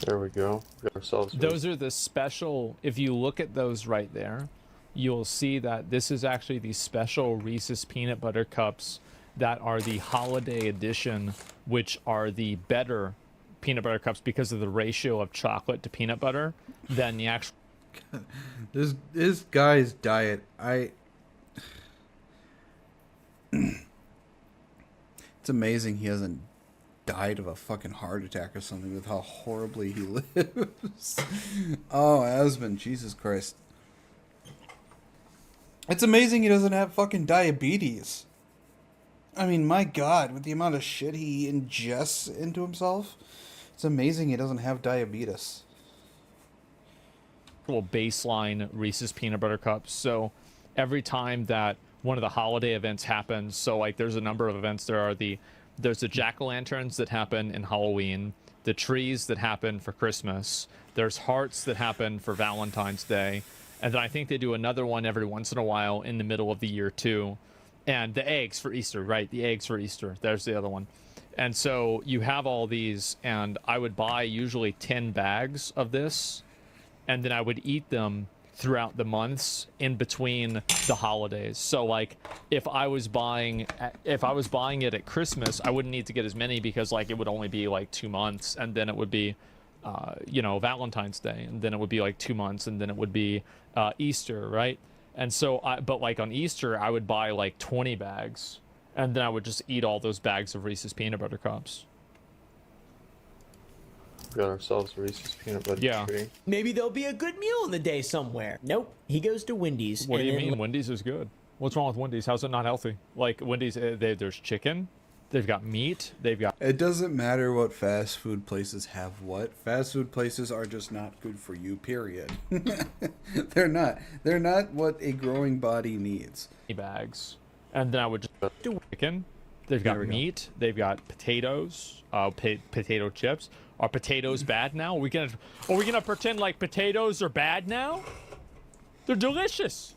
There we go. We got ourselves. Those are the special, if you look at those right there, you'll see that this is actually the special Reese's peanut butter cups that are the holiday edition, which are the better peanut butter cups because of the ratio of chocolate to peanut butter than the actual. This guy's diet, it's amazing he hasn't died of a fucking heart attack or something with how horribly he lives. Oh, Asmon, Jesus Christ. It's amazing he doesn't have fucking diabetes. I mean, my God, with the amount of shit he ingests into himself, it's amazing he doesn't have diabetes. Little baseline Reese's peanut butter cups. So every time that one of the holiday events happens, so like there's a number of events. There's the jack-o'-lanterns that happen in Halloween, the trees that happen for Christmas, there's hearts that happen for Valentine's Day, and then I think they do another one every once in a while in the middle of the year too. And the eggs for Easter, right? The eggs for Easter. There's the other one. And so you have all these, and I would buy usually 10 bags of this, and then I would eat them throughout the months in between the holidays. So like if I was buying it at Christmas, I wouldn't need to get as many because like it would only be like 2 months, and then it would be Valentine's Day, and then it would be like 2 months, and then it would be Easter, right? And so but like on Easter I would buy like 20 bags, and then I would just eat all those bags of Reese's peanut butter cups. Got ourselves a Reese's peanut butter treat. Maybe there'll be a good meal in the day somewhere. Nope. He goes to Wendy's. What do you mean? Wendy's is good. What's wrong with Wendy's? How's it not healthy? Like Wendy's, there's chicken, they've got meat, they've got. It doesn't matter what fast food places have what. Fast food places are just not good for you, period. They're not. They're not what a growing body needs. Bags. And then I would just do chicken. They've got meat, they've got potatoes, potato chips. Are potatoes bad now? Are we gonna pretend like potatoes are bad now? They're delicious.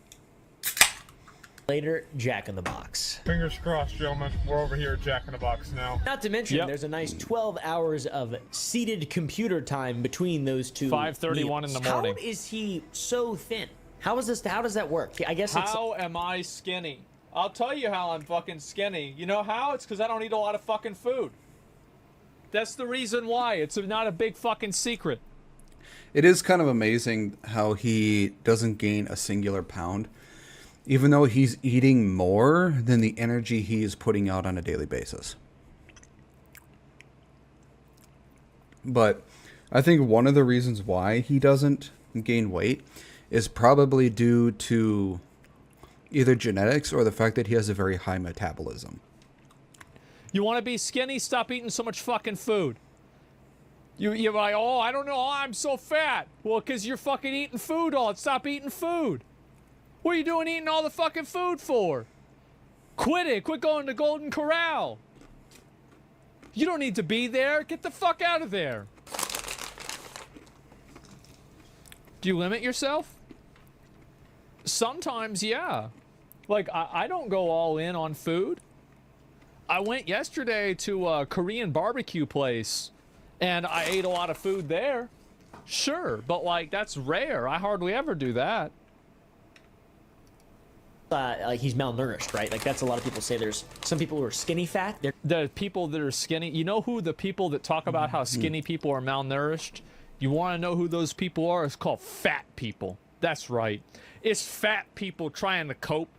Later, Jack in the Box. Fingers crossed, gentlemen. We're over here at Jack in the Box now. Not to mention, there's a nice 12 hours of seated computer time between those two. 5:31 in the morning. How is he so thin? How is this? How does that work? I guess it's. How am I skinny? I'll tell you how I'm fucking skinny. You know how? It's because I don't eat a lot of fucking food. That's the reason why. It's not a big fucking secret. It is kind of amazing how he doesn't gain a singular pound, even though he's eating more than the energy he is putting out on a daily basis. But I think one of the reasons why he doesn't gain weight is probably due to either genetics or the fact that he has a very high metabolism. You want to be skinny? Stop eating so much fucking food. You're like, oh, I don't know, oh, I'm so fat. Well, because you're fucking eating food all. Stop eating food. What are you doing eating all the fucking food for? Quit it. Quit going to Golden Corral. You don't need to be there. Get the fuck out of there. Do you limit yourself? Sometimes, yeah. Like, I don't go all in on food. I went yesterday to a Korean barbecue place, and I ate a lot of food there. Sure, but, like, that's rare. I hardly ever do that. Like, he's malnourished, right? Like, that's a lot of people say. There's some people who are skinny fat. The people that are skinny, you know who the people that talk about how skinny people are malnourished? You want to know who those people are? It's called fat people. That's right. It's fat people trying to cope,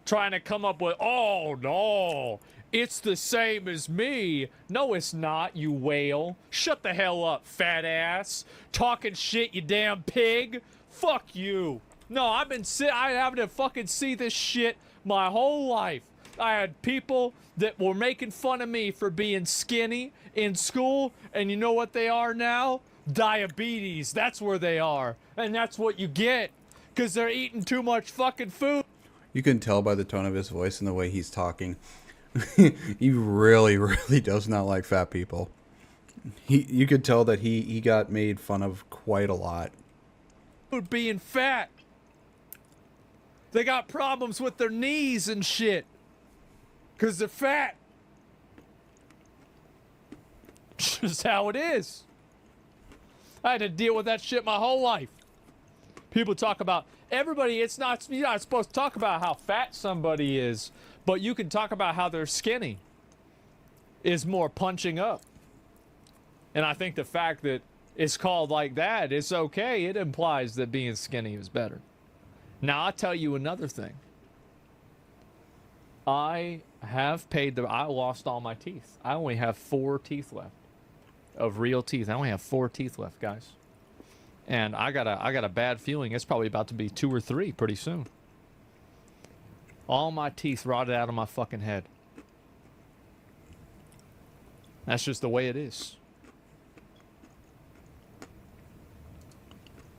trying to come up with, oh, no, it's the same as me. No, it's not, you whale. Shut the hell up, fat ass. Talking shit, you damn pig. Fuck you. No, I having to fucking see this shit my whole life. I had people that were making fun of me for being skinny in school, and you know what they are now? Diabetes. That's where they are. And that's what you get, because they're eating too much fucking food. You can tell by the tone of his voice and the way he's talking. He really, really does not like fat people. You could tell that he got made fun of quite a lot. Being fat. They got problems with their knees and shit, because they're fat. Just how it is. I had to deal with that shit my whole life. People talk about everybody. You're not supposed to talk about how fat somebody is, but you can talk about how they're skinny is more punching up. And I think the fact that it's called like that, it's okay. It implies that being skinny is better. Now, I'll tell you another thing. I lost all my teeth. I only have 4 teeth left of real teeth. I only have 4 teeth left, guys. And I got a bad feeling it's probably about to be 2 or 3 pretty soon. All my teeth rotted out of my fucking head. That's just the way it is.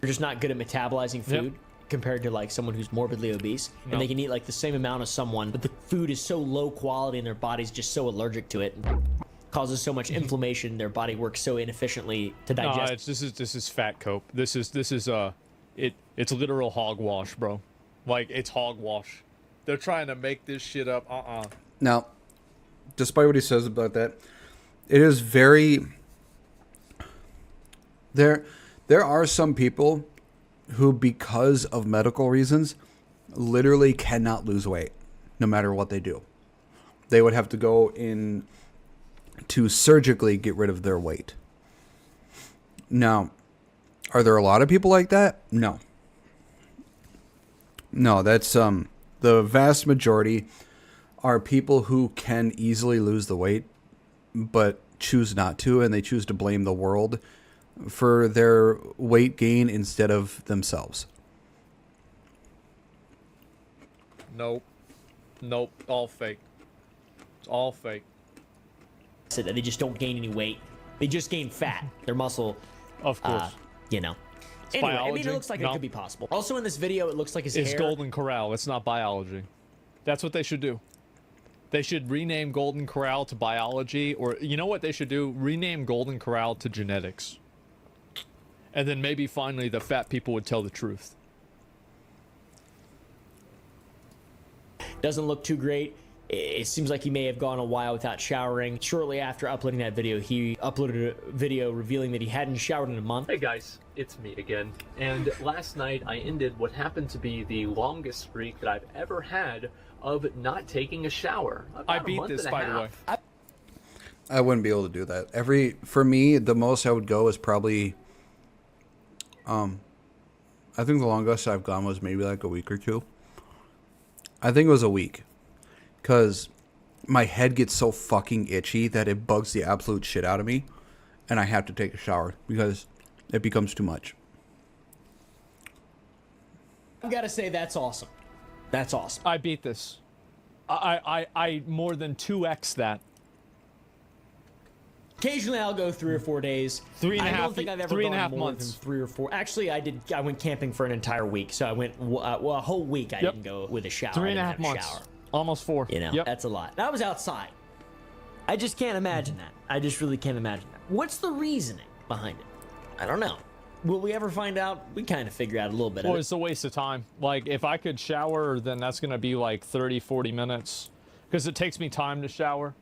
You're just not good at metabolizing food. Yep. Compared to like someone who's morbidly obese, and they can eat like the same amount as someone, but the food is so low quality and their body's just so allergic to it, and causes so much inflammation. Their body works so inefficiently to digest. No, this is fat cope. This is it's literal hogwash, bro. Like, it's hogwash. They're trying to make this shit up. Now, despite what he says about that, it is very. There are some people who, because of medical reasons, literally cannot lose weight, no matter what they do. They would have to go in to surgically get rid of their weight. Now, are there a lot of people like that? No. No, that's the vast majority are people who can easily lose the weight, but choose not to, and they choose to blame the world for their weight gain instead of themselves. Nope. All fake. It's all fake. So that they just don't gain any weight. They just gain fat. Their muscle. Of course. You know. It's anyway, biology. I mean, it looks like it could be possible. Also, in this video, it looks like his hair. It's Golden Corral. It's not biology. That's what they should do. They should rename Golden Corral to biology, or you know what they should do? Rename Golden Corral to genetics. And then maybe finally the fat people would tell the truth. Doesn't look too great. It seems like he may have gone a while without showering. Shortly after uploading that video, he uploaded a video revealing that he hadn't showered in a month. Hey guys, it's me again. And last night I ended what happened to be the longest streak that I've ever had of not taking a shower. I beat this, by the way. I wouldn't be able to do that. For me, the most I would go is probably... I think the longest I've gone was maybe like a week or 2. I think it was a week. Because my head gets so fucking itchy that it bugs the absolute shit out of me. And I have to take a shower because it becomes too much. I've got to say, that's awesome. That's awesome. I beat this. I more than 2x that. Occasionally, I'll go 3 or 4 days. I don't think I've ever gone more than 3 or 4. Actually, I went camping for an entire week, so I went a whole week. I didn't go with a shower. 3.5 months. Shower. Almost 4. You know, that's a lot. And I was outside. I just can't imagine that. I just really can't imagine that. What's the reasoning behind it? I don't know. Will we ever find out? We kind of figure out a little bit of it. Well, it's a waste of time. Like, if I could shower, then that's going to be like 30, 40 minutes. Because it takes me time to shower.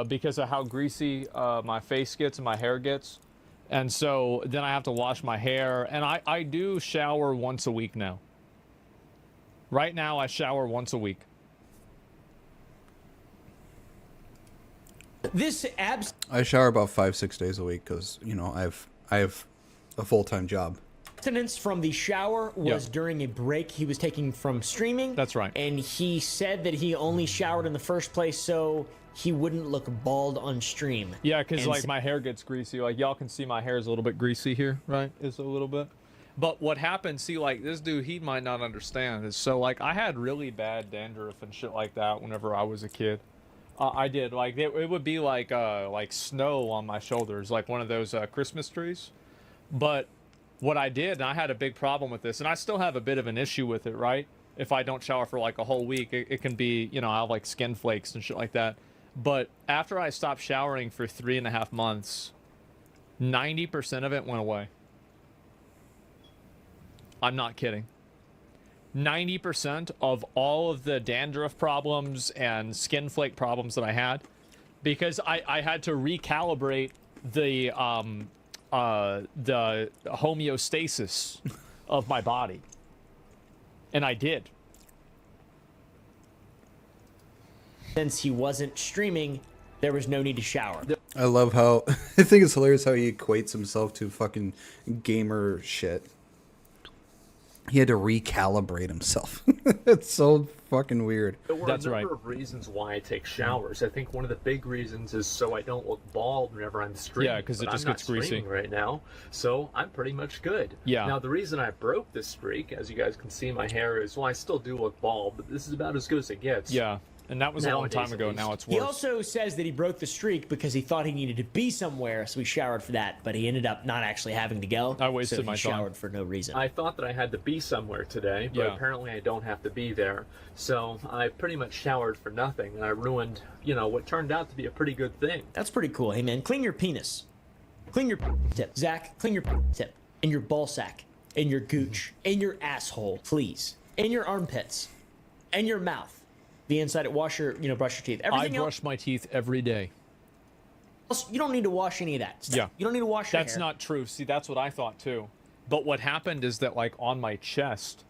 Because of how greasy my face gets and my hair gets. And so then I have to wash my hair. And I do shower once a week now. Right now, I shower once a week. I shower about 5-6 days a week because, you know, I have a full-time job. Abstinence from the shower was during a break he was taking from streaming. That's right. And he said that he only showered in the first place so he wouldn't look bald on stream. Yeah, because like my hair gets greasy. Like y'all can see my hair is a little bit greasy here, right? It's a little bit. But what happened, see, like this dude, he might not understand. Is so like I had really bad dandruff and shit like that whenever I was a kid. I did. Like it would be like snow on my shoulders, like one of those Christmas trees. But what I did, and I had a big problem with this, and I still have a bit of an issue with it, right? If I don't shower for like a whole week, it can be, you know, I have like skin flakes and shit like that. But after I stopped showering for 3.5 months, 90% of it went away. I'm not kidding. 90% of all of the dandruff problems and skin flake problems that I had, because I had to recalibrate the homeostasis of my body. And I did. Since he wasn't streaming, there was no need to shower. I love how I think it's hilarious how he equates himself to fucking gamer shit. He had to recalibrate himself. It's so fucking weird. There were a number of reasons why I take showers. I think one of the big reasons is so I don't look bald whenever I'm streaming. Yeah, because it just I'm gets not greasy streaming right now, so I'm pretty much good. Yeah. Now the reason I broke this streak, as you guys can see, my hair is, well, I still do look bald, but this is about as good as it gets. Yeah. And that was a long time ago. Now it's worse. He also says that he broke the streak because he thought he needed to be somewhere, so he showered for that. But he ended up not actually having to go. I wasted so my he showered for no reason. I thought that I had to be somewhere today, but apparently I don't have to be there. So I pretty much showered for nothing, and I ruined, you know, what turned out to be a pretty good thing. That's pretty cool. Hey, man, clean your penis. Clean your tip. Zach, clean your tip. And your ball sack. And your gooch. And your asshole, please. And your armpits. And your mouth. The inside, wash your, brush your teeth. Everything I brush my teeth every day. Else, you don't need to wash any of that stuff. Yeah. You don't need to wash your hair. That's not true. See, that's what I thought too. But what happened is that, like, on my chest,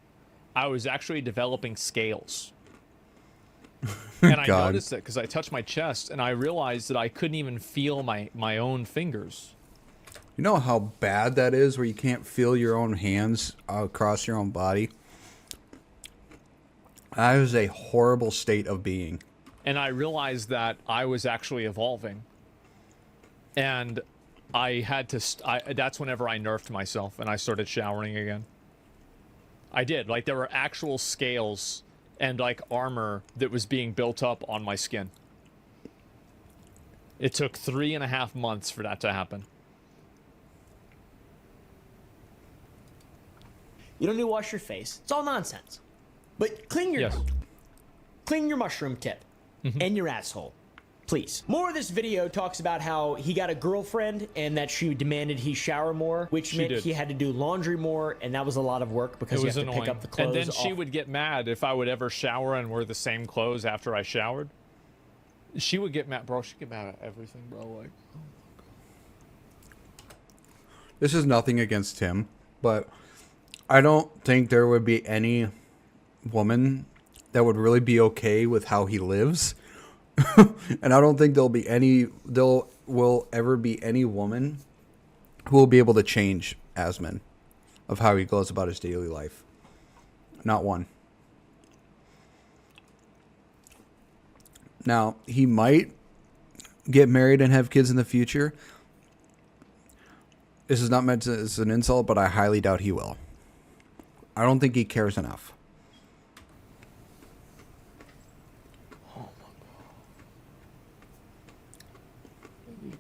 I was actually developing scales. And I noticed it because I touched my chest, and I realized that I couldn't even feel my own fingers. You know how bad that is, where you can't feel your own hands across your own body? That is a horrible state of being. And I realized that I was actually evolving. And I had to... that's whenever I nerfed myself and I started showering again. I did. Like, there were actual scales and, like, armor that was being built up on my skin. It took 3.5 months for that to happen. You don't need to wash your face. It's all nonsense. But clean your mushroom tip and your asshole, please. More of this video talks about how he got a girlfriend and that she demanded he shower more, which meant he had to do laundry more, and that was a lot of work because you have to pick up the clothes. And then she would get mad if I would ever shower and wear the same clothes after I showered. She would get mad, bro. She'd get mad at everything, bro. Like, oh my God. This is nothing against him, but I don't think there would be any woman that would really be okay with how he lives. And I don't think will ever be any woman who will be able to change Asmon of how he goes about his daily life. Not one. Now, he might get married and have kids in the future. This is not meant as an insult, but I highly doubt he will. I don't think he cares enough.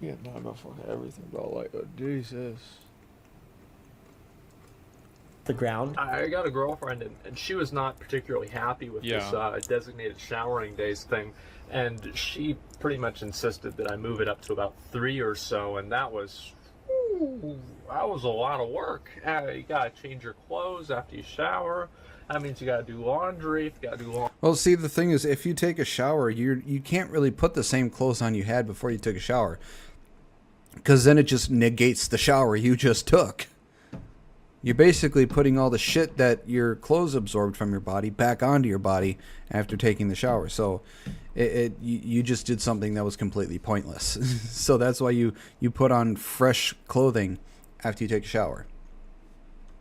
getting time about fucking everything, bro. Like, Jesus. The ground. I got a girlfriend, and she was not particularly happy with this designated showering days thing, and she pretty much insisted that I move it up to about 3 or so, and that was a lot of work. You gotta change your clothes after you shower. That means you gotta do laundry. If you gotta do laundry. Well, see, the thing is, if you take a shower, you can't really put the same clothes on you had before you took a shower, because then it just negates the shower you just took. You're basically putting all the shit that your clothes absorbed from your body back onto your body after taking the shower. So you just did something that was completely pointless. So that's why you put on fresh clothing after you take a shower.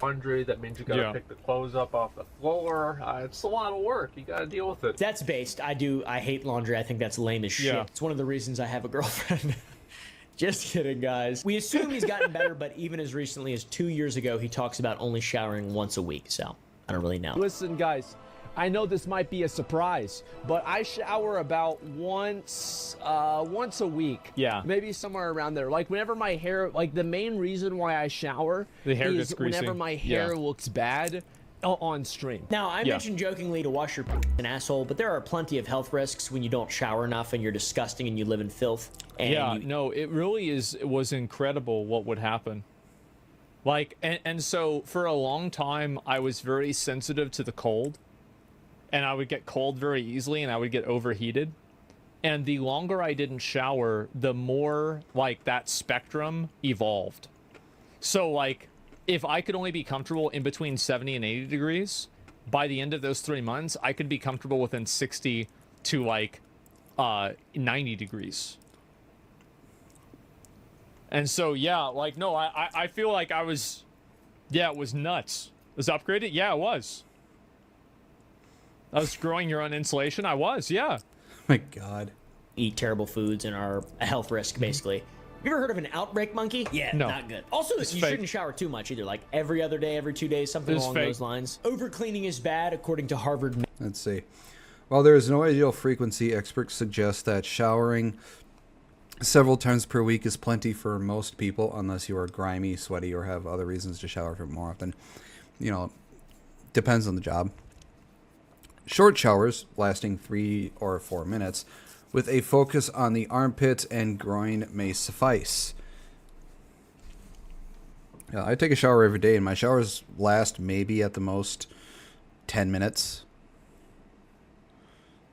Laundry, that means you gotta pick the clothes up off the floor. It's a lot of work. You gotta deal with it. That's based. I hate laundry. I think that's lame as shit. It's one of the reasons I have a girlfriend. Just kidding, guys. We assume he's gotten better, but even as recently as 2 years ago, he talks about only showering once a week, so I don't really know. Listen, guys, I know this might be a surprise, but I shower about once a week. Yeah. Maybe somewhere around there. Like, whenever my hair, like, the main reason why I shower the hair is gets greasy. whenever my hair looks bad on stream. Now, I mentioned jokingly to wash your an asshole, but there are plenty of health risks when you don't shower enough and you're disgusting and you live in filth. And no, it really was incredible what would happen. Like, and so for a long time, I was very sensitive to the cold, and I would get cold very easily, and I would get overheated. And the longer I didn't shower, the more, like, that spectrum evolved. So, like, if I could only be comfortable in between 70 and 80 degrees, by the end of those 3 months, I could be comfortable within 60 to, like, 90 degrees. And so, yeah, like, no, I feel like I was, it was nuts. Was upgraded? Yeah, it was. I was growing your own insulation? I was, yeah. My God. Eat terrible foods and are a health risk, basically. You ever heard of an outbreak monkey? Yeah, No. not good. Also, you shouldn't shower too much either, like every other day, every 2 days, something along those lines. Overcleaning is bad, according to Harvard. Let's see. While there is no ideal frequency, experts suggest that showering several times per week is plenty for most people, unless you are grimy, sweaty, or have other reasons to shower for more often. You know, depends on the job. Short showers, lasting 3 or 4 minutes, with a focus on the armpits and groin may suffice. Yeah, I take a shower every day, and my showers last maybe at the most 10 minutes.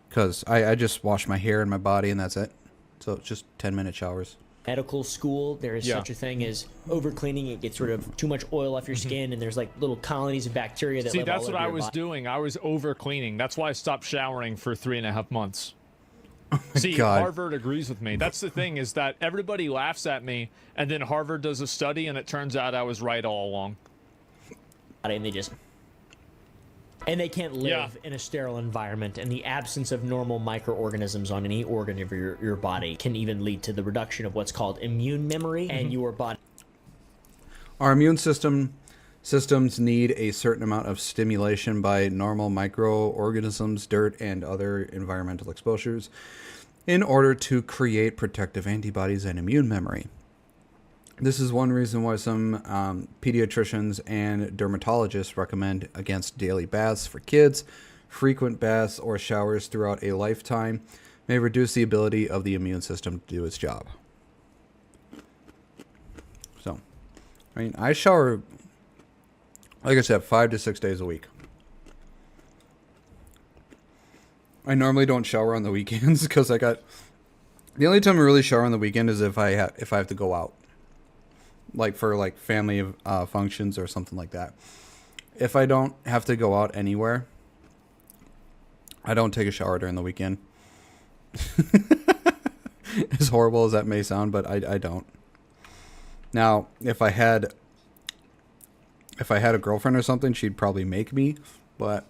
Because I just wash my hair and my body, and that's it. So it's just 10-minute showers. Medical school, there is such a thing as overcleaning. It gets rid of too much oil off your skin, and there's like little colonies of bacteria that See, live that's all what over I your was body. doing. I was over cleaning. That's why I stopped showering for 3.5 months. See, God. Harvard agrees with me. That's the thing, is that everybody laughs at me, and then Harvard does a study, and it turns out I was right all along. And they can't live in a sterile environment, and the absence of normal microorganisms on any organ of your body can even lead to the reduction of what's called immune memory, and your body. Our immune systems need a certain amount of stimulation by normal microorganisms, dirt, and other environmental exposures in order to create protective antibodies and immune memory. This is one reason why some pediatricians and dermatologists recommend against daily baths for kids. Frequent baths or showers throughout a lifetime may reduce the ability of the immune system to do its job. So, I mean, I shower, like I said, 5 to 6 days a week. I normally don't shower on the weekends because the only time I really shower on the weekend is if I have to go out. Like for like family functions or something like that. If I don't have to go out anywhere, I don't take a shower during the weekend. As horrible as that may sound, but I don't. Now, if I had a girlfriend or something, she'd probably make me, but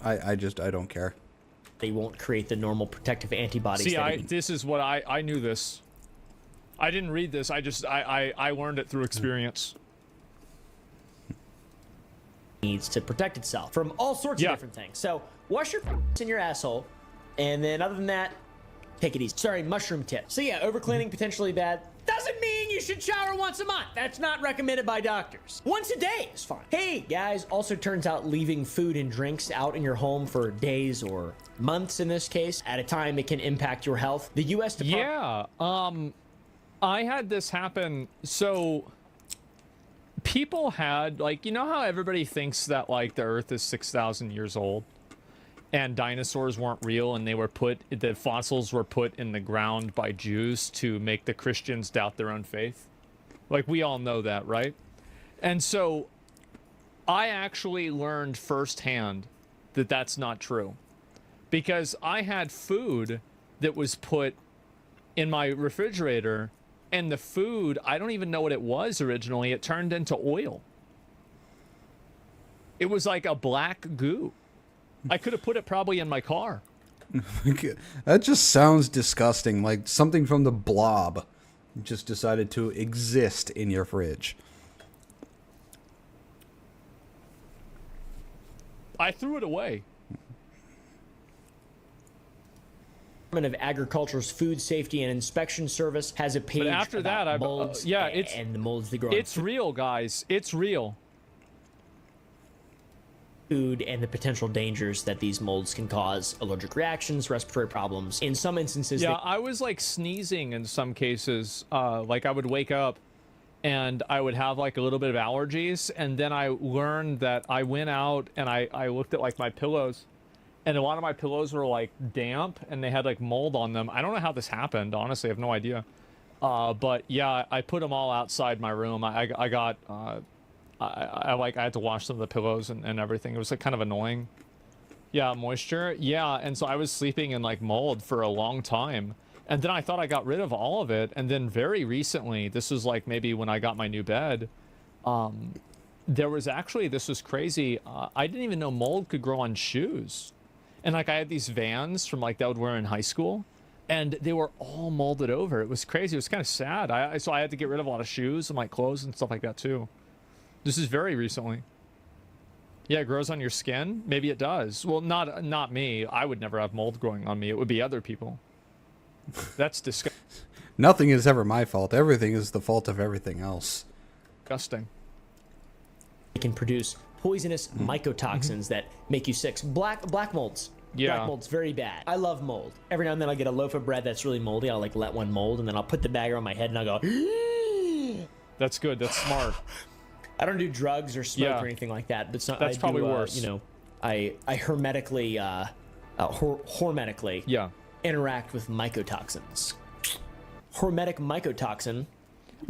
I don't care. They won't create the normal protective antibodies. See, this is what I knew this. I didn't read this. I learned it through experience. Needs to protect itself from all sorts of different things. So wash your in your asshole, and then other than that, Take it easy. Sorry, mushroom tip. So yeah, overcleaning potentially bad. Doesn't mean you should shower once a month. That's not recommended by doctors. Once a day is fine. Hey guys, also turns out leaving food and drinks out in your home for days or months in this case at a time, it can impact your health. The U.S. Department. Yeah, I had this happen. So people had, like, you know how everybody thinks that like the Earth is 6,000 years old? And dinosaurs weren't real, and the fossils were put in the ground by Jews to make the Christians doubt their own faith. Like, we all know that, right? And so I actually learned firsthand that that's not true. Because I had food that was put in my refrigerator, and the food, I don't even know what it was originally, it turned into oil. It was like a black goo. I could have put it probably in my car. That just sounds disgusting. Like something from the Blob just decided to exist in your fridge. I threw it away. Department of Agriculture's Food Safety and Inspection Service has a page but after about that, molds and the molds that grow. It's real, guys. It's real. Food and the potential dangers that these molds can cause, allergic reactions, respiratory problems. In some instances, yeah, I was like sneezing in some cases. Like I would wake up and I would have like a little bit of allergies, and then I learned that I went out and I looked at like my pillows, and a lot of my pillows were like damp and they had like mold on them. I don't know how this happened, honestly. I have no idea. But yeah, I put them all outside my room. I had to wash some of the pillows and everything. It was like kind of annoying. Yeah, moisture. Yeah, and so I was sleeping in like mold for a long time. And then I thought I got rid of all of it. And then very recently, this was like maybe when I got my new bed, there was actually, this was crazy. I didn't even know mold could grow on shoes. And like I had these Vans from like that I would wear in high school, and they were all molded over. It was crazy. It was kind of sad. So I had to get rid of a lot of shoes and like clothes and stuff like that too. This is very recently. Yeah, it grows on your skin. Maybe it does. Well, not me. I would never have mold growing on me. It would be other people. That's disgusting. Nothing is ever my fault. Everything is the fault of everything else. Disgusting. It can produce poisonous mycotoxins that make you sick. Black molds. Yeah. Black mold's very bad. I love mold. Every now and then I'll get a loaf of bread that's really moldy. I'll like let one mold, and then I'll put the bagger on my head and I'll go. That's good. That's smart. I don't do drugs or smoke or anything like that, but it's not. That's probably worse. You know, I hermetically, hormetically, interact with mycotoxins. Hormetic mycotoxin.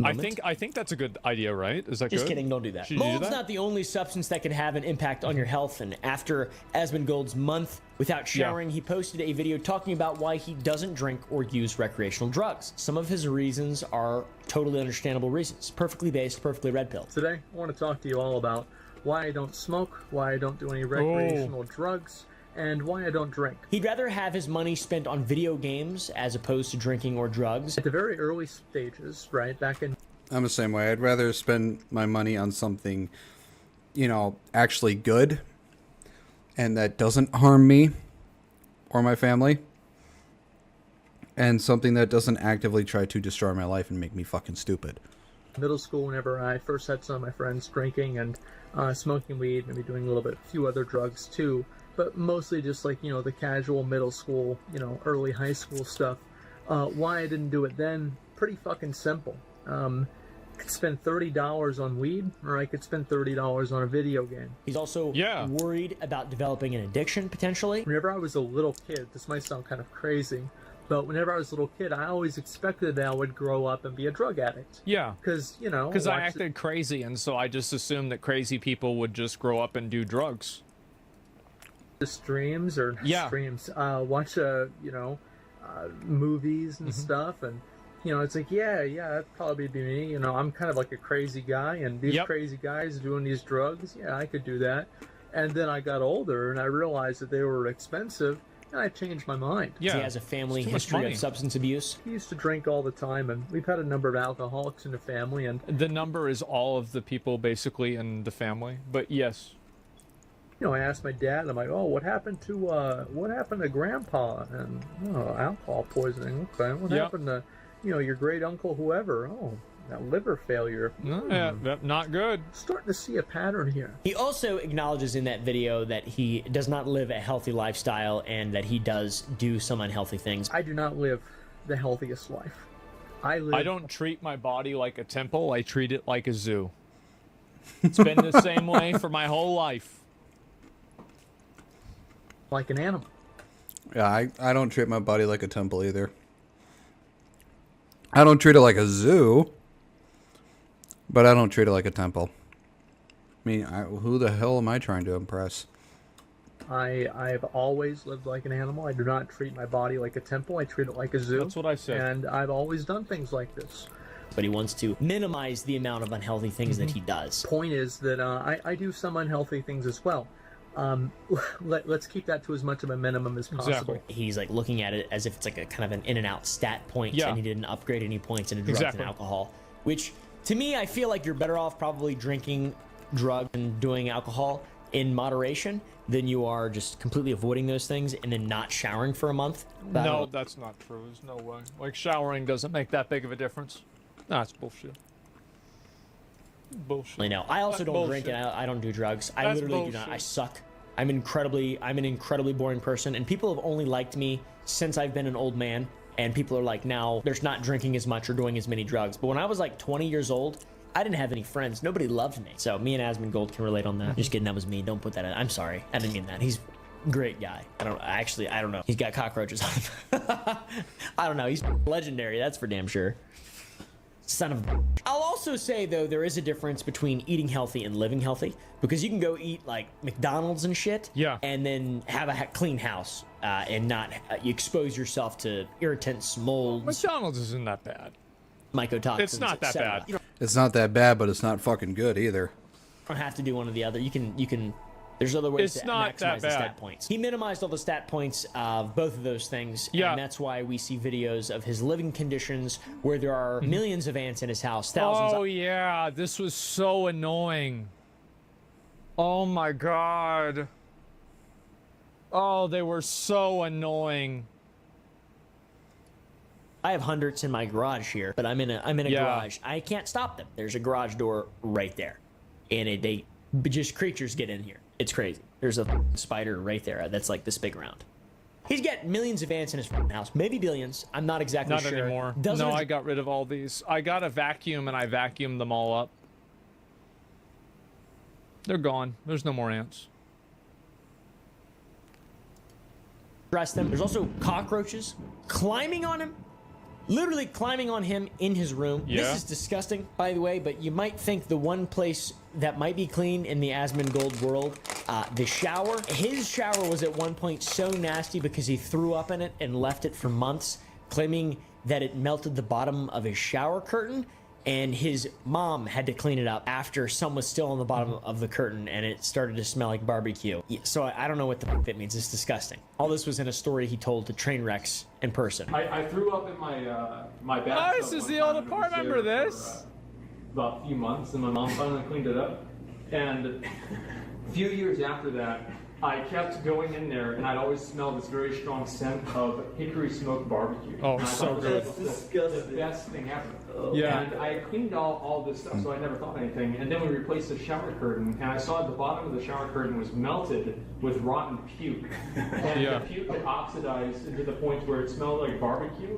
I think that's a good idea, right? Is that Just good? kidding, don't do that. Should you do Mold's that? not the only substance that can have an impact on your health, and after Asmongold's month without showering, he posted a video talking about why he doesn't drink or use recreational drugs. Some of his reasons are totally understandable reasons. Perfectly based, perfectly red pill. Today, I want to talk to you all about why I don't smoke, why I don't do any recreational drugs, and why I don't drink. He'd rather have his money spent on video games as opposed to drinking or drugs. At the very early stages, right, back in... I'm the same way. I'd rather spend my money on something, you know, actually good and that doesn't harm me or my family, and something that doesn't actively try to destroy my life and make me fucking stupid. Middle school, whenever I first had some of my friends drinking and smoking weed, maybe doing a few other drugs too, but mostly just like, you know, the casual middle school, you know, early high school stuff. Why I didn't do it then, pretty fucking simple. I could spend $30 on weed, or I could spend $30 on a video game. He's also worried about developing an addiction, potentially. Whenever I was a little kid, this might sound kind of crazy, but whenever I was a little kid, I always expected that I would grow up and be a drug addict. Yeah. Because, you know... Because I acted crazy, and so I just assumed that crazy people would just grow up and do drugs. The streams, or streams, watch, you know, movies and stuff, and, you know, it's like, yeah, that'd probably be me. You know, I'm kind of like a crazy guy, and these crazy guys doing these drugs, yeah, I could do that. And then I got older, and I realized that they were expensive, and I changed my mind. Yeah. He has a family history of substance abuse. He used to drink all the time, and we've had a number of alcoholics in the family, and... The number is all of the people, basically, in the family, but yes. You know, I asked my dad, I'm like, oh, what happened to Grandpa? And, oh, alcohol poisoning. Okay. What happened to, you know, your great uncle, whoever? Oh, that liver failure. Yeah, not good. Starting to see a pattern here. He also acknowledges in that video that he does not live a healthy lifestyle and that he does do some unhealthy things. I do not live the healthiest life. I don't treat my body like a temple. I treat it like a zoo. It's been the same way for my whole life. Like an animal. Yeah, I don't treat my body like a temple either. I don't treat it like a zoo, but I don't treat it like a temple. I mean, who the hell am I trying to impress? I've always lived like an animal. I do not treat my body like a temple. I treat it like a zoo. That's what I said. And I've always done things like this. But he wants to minimize the amount of unhealthy things that he does. Point is that I do some unhealthy things as well. Let's keep that to as much of a minimum as possible. Exactly. He's like looking at it as if it's like a kind of an in and out stat points, and he didn't upgrade any points into drugs and alcohol. Which, to me, I feel like you're better off probably drinking drugs and doing alcohol in moderation than you are just completely avoiding those things and then not showering for a month. No, that's not true. There's no way. Like, showering doesn't make that big of a difference. Nah, it's bullshit. Bullshit. I know. I also don't drink and I don't do drugs. I literally do not. I suck. I'm an incredibly boring person, and people have only liked me since I've been an old man, and people are like, now there's not drinking as much or doing as many drugs. But when I was like 20 years old, I didn't have any friends. Nobody loved me. So me and Asmongold can relate on that. Just kidding, that was me. Don't put that in. I'm sorry. I didn't mean that. He's a great guy. I don't know. He's got cockroaches on him. I don't know. He's legendary. That's for damn sure. Son of a... I'll also say, though, there is a difference between eating healthy and living healthy, because you can go eat like McDonald's and shit, and then have a clean house and not you expose yourself to irritants, molds. McDonald's isn't that bad. Mycotoxins. It's not that bad. It's not that bad, but it's not fucking good either. You don't have to do one or the other. You can. There's other ways to maximize the stat points. He minimized all the stat points of both of those things, and that's why we see videos of his living conditions where there are millions of ants in his house, thousands. Oh yeah, this was so annoying. Oh my god. Oh, they were so annoying. I have hundreds in my garage here, but I'm in a garage. I can't stop them. There's a garage door right there, and just creatures get in here. It's crazy. There's a spider right there that's like this big around. He's got millions of ants in his house, maybe billions. I'm not exactly sure. Not anymore. No, I got rid of all these. I got a vacuum and I vacuumed them all up. They're gone. There's no more ants. Dress them. There's also cockroaches climbing on him. Literally climbing on him in his room. This is disgusting, by the way, but you might think the one place that might be clean in the Asmongold world, the shower. His shower was at one point so nasty because he threw up in it and left it for months, claiming that it melted the bottom of his shower curtain, and his mom had to clean it up after some was still on the bottom of the curtain and it started to smell like barbecue. So I don't know what the f it means. It's disgusting. All this was in a story he told to Trainwrecks in person. I threw up in my bathtub. Oh, this is the old apartment. Remember this? About a few months, and my mom finally cleaned it up. And a few years after that, I kept going in there, and I'd always smell this very strong scent of hickory smoked barbecue. Oh, so good. That's the best thing ever. Yeah. And I cleaned all this stuff, so I never thought anything. And then we replaced the shower curtain, and I saw at the bottom of the shower curtain was melted with rotten puke. And the puke had oxidized into the point where it smelled like barbecue.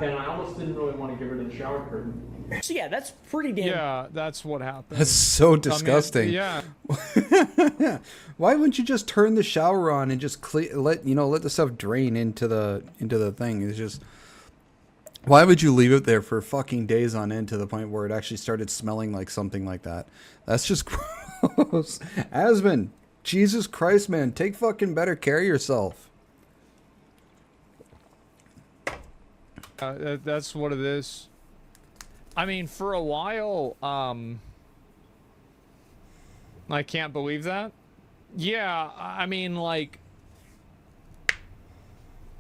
And I almost didn't really want to get rid of the shower curtain. So yeah, that's pretty damn... Yeah, that's what happened. That's so disgusting. I mean, yeah. Why wouldn't you just turn the shower on and just let the stuff drain into the thing? It's just... Why would you leave it there for fucking days on end to the point where it actually started smelling like something like that? That's just gross. Asmon, Jesus Christ, man, take fucking better care of yourself. That's what it is. I mean, for a while, I can't believe that. Yeah, I mean, like,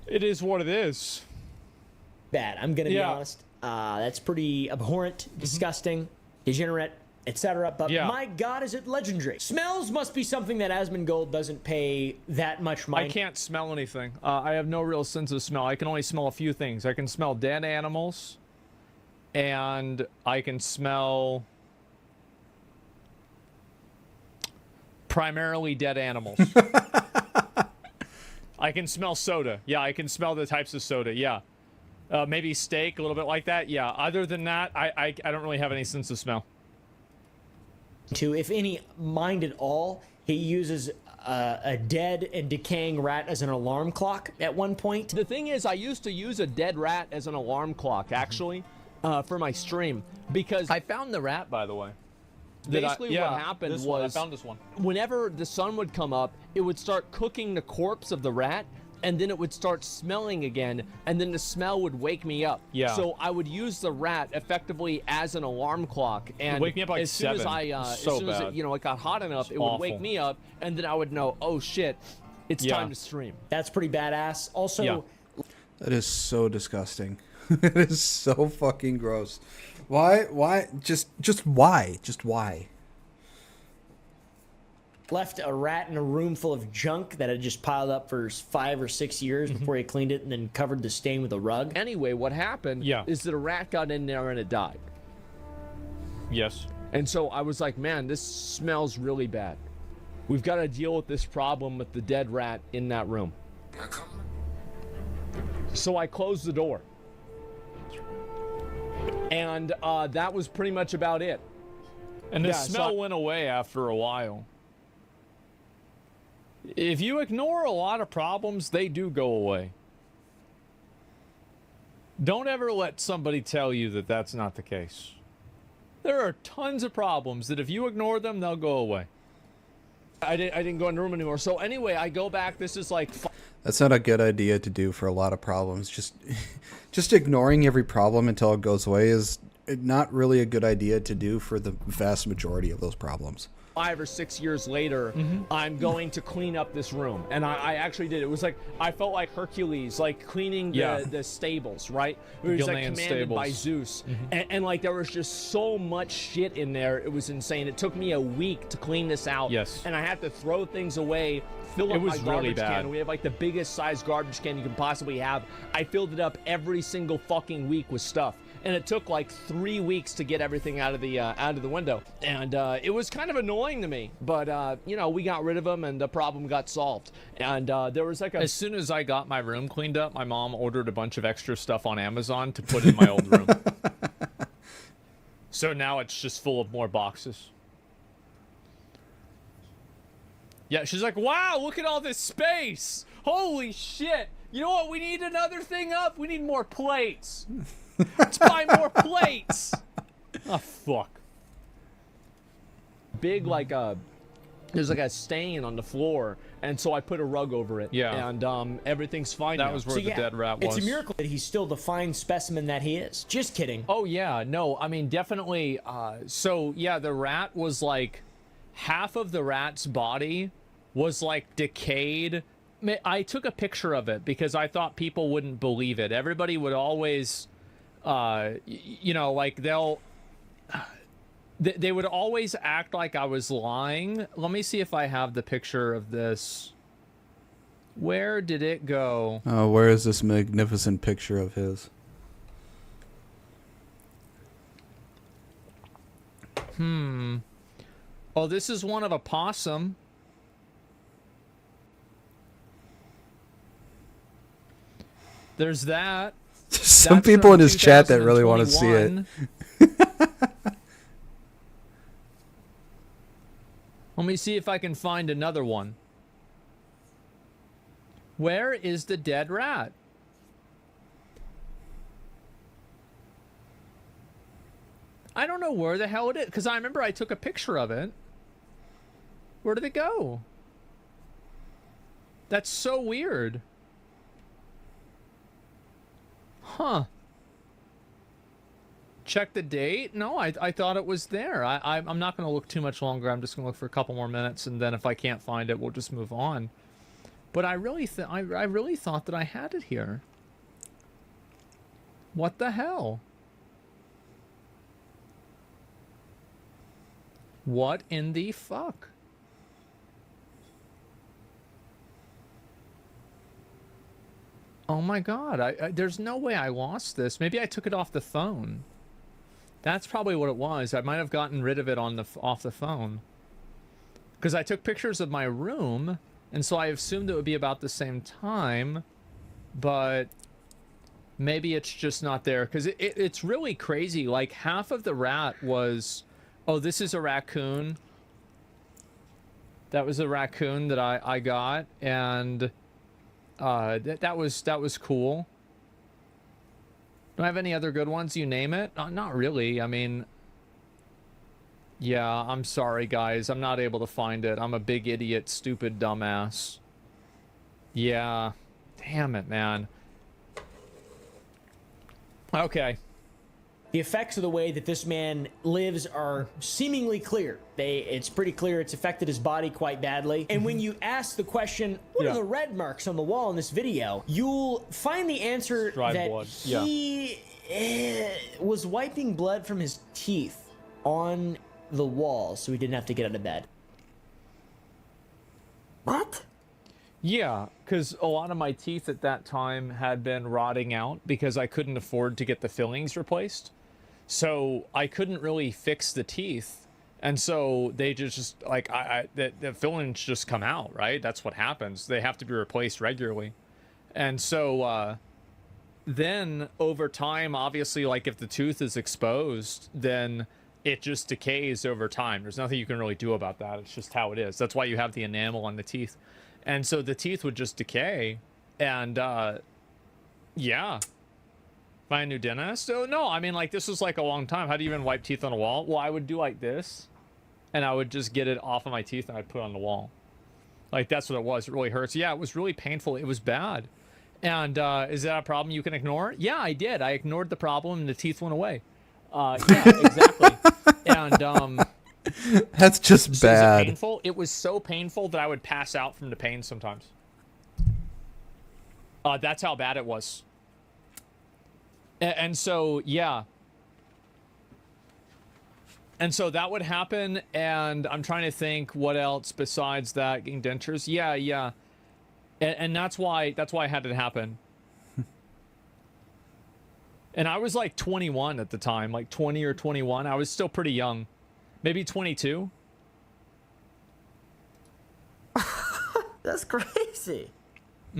it is what it is. Bad. I'm gonna be honest. That's pretty abhorrent, disgusting, degenerate, etc. But my God, is it legendary. Smells must be something that Asmongold doesn't pay that much mind. I can't smell anything. I have no real sense of smell. I can only smell a few things. I can smell dead animals, and I can smell primarily dead animals. I can smell soda. Yeah, I can smell the types of soda. Yeah. Maybe steak, a little bit like that. Yeah. Other than that, I don't really have any sense of smell. If any mind at all, he uses a dead and decaying rat as an alarm clock at one point. The thing is, I used to use a dead rat as an alarm clock, actually, for my stream, because I found the rat, by the way. Basically, what happened was, I found this one. Whenever the sun would come up, it would start cooking the corpse of the rat, and then it would start smelling again, and then the smell would wake me up. Yeah. So I would use the rat effectively as an alarm clock, and wake me up like as soon 7. As it, it got hot enough, it would wake me up, and then I would know, oh shit, it's time to stream. That's pretty badass. Also, that is so disgusting. It is so fucking gross. Why? Just why? Just why? Left a rat in a room full of junk that had just piled up for 5 or 6 years before he cleaned it and then covered the stain with a rug. Anyway, what happened is that a rat got in there and it died. Yes. And so I was like, man, this smells really bad. We've got to deal with this problem with the dead rat in that room. So I closed the door. And that was pretty much about it. And the smell went away after a while. If you ignore a lot of problems, they do go away. Don't ever let somebody tell you that that's not the case. There are tons of problems that if you ignore them, they'll go away. I didn't go in the room anymore. So anyway, I go back. This is like... That's not a good idea to do for a lot of problems. Just ignoring every problem until it goes away is not really a good idea to do for the vast majority of those problems. 5 or 6 years later, I'm going to clean up this room. And I actually did. It was like, I felt like Hercules, like cleaning the stables, right? It was like commanded by Zeus. And like there was just so much shit in there. It was insane. It took me a week to clean this out. Yes. And I had to throw things away, fill up my garbage can. We have like the biggest size garbage can you can possibly have. I filled it up every single fucking week with stuff. And it took like 3 weeks to get everything out of the window, and it was kind of annoying to me. But we got rid of them, and the problem got solved. And there was like as soon as I got my room cleaned up, my mom ordered a bunch of extra stuff on Amazon to put in my old room. So now it's just full of more boxes. Yeah, she's like, "Wow, look at all this space! Holy shit! You know what? We need another thing up. We need more plates." Let's buy more plates. Oh, fuck. Big, like, there's like a stain on the floor, and so I put a rug over it. Yeah. And everything fine. That was where the dead rat was. It's a miracle that he's still the fine specimen that he is. Just kidding. Oh, yeah. No, I mean, definitely. So, yeah, the rat was like, half of the rat's body was like decayed. I took a picture of it because I thought people wouldn't believe it. Everybody would always... like they would always act like I was lying. Let me see if I have the picture of this. Where did it go? Oh, where is this magnificent picture of his? Oh, this is one of a possum. There's that. Some people in his chat that really want to see it. Let me see if I can find another one. Where is the dead rat? I don't know where the hell it is, because I remember I took a picture of it. Where did it go? That's so weird. Huh. Check the date? No, I thought it was there. I'm not going to look too much longer. I'm just going to look for a couple more minutes, and then if I can't find it, we'll just move on. But I really thought that I had it here. What the hell? What in the fuck? Oh my god, there's no way I lost this. Maybe I took it off the phone. That's probably what it was. I might have gotten rid of it off the phone. Because I took pictures of my room, and so I assumed it would be about the same time, but maybe it's just not there. Because it's really crazy. Like, half of the rat was... Oh, this is a raccoon. That was a raccoon that I got, and that was cool. Do I have any other good ones? You name it? Not really. I mean, yeah, I'm sorry, guys. I'm not able to find it. I'm a big idiot, stupid dumbass. Yeah. Damn it, man. Okay. The effects of the way that this man lives are seemingly clear. It's pretty clear it's affected his body quite badly. And when you ask the question, what are the red marks on the wall in this video, you'll find the answer that blood. he was wiping blood from his teeth on the wall so he didn't have to get out of bed. What? Yeah, because a lot of my teeth at that time had been rotting out because I couldn't afford to get the fillings replaced. So I couldn't really fix the teeth. And so they just like, the fillings just come out, right? That's what happens. They have to be replaced regularly. And so then over time, obviously, like if the tooth is exposed, then it just decays over time. There's nothing you can really do about that. It's just how it is. That's why you have the enamel on the teeth. And so the teeth would just decay. And yeah. Find a new dentist? So no, I mean, like, this was like a long time. How do you even wipe teeth on a wall? Well, I would do like this, and I would just get it off of my teeth and I'd put it on the wall. Like, that's what it was. It really hurts. Yeah, it was really painful. It was bad. And is that a problem you can ignore? Yeah, I did. I ignored the problem and the teeth went away. Yeah, exactly. And that's just bad. Is it painful? It was so painful that I would pass out from the pain sometimes. That's how bad it was. And so, yeah. And so that would happen, and I'm trying to think what else besides that, getting dentures. Yeah. And that's why I had it happen. And I was like 21 at the time, like 20 or 21. I was still pretty young. Maybe 22. That's crazy.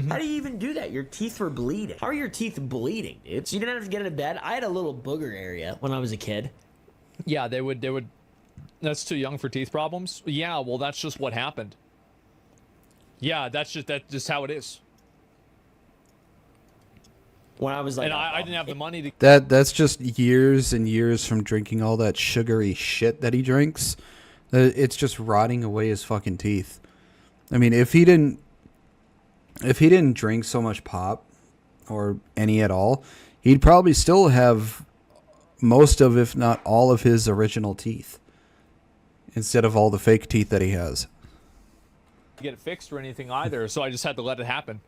How do you even do that? Your teeth were bleeding. How are your teeth bleeding, dude? So you didn't have to get out of bed? I had a little booger area when I was a kid. Yeah, they would. That's too young for teeth problems? Yeah, well, that's just what happened. Yeah, that's just how it is. When I was like... And I didn't have the money to... That's just years and years from drinking all that sugary shit that he drinks. It's just rotting away his fucking teeth. I mean, if he didn't drink so much pop or any at all, he'd probably still have most of, if not all of his original teeth instead of all the fake teeth that he has. Get it fixed or anything either, so I just had to let it happen.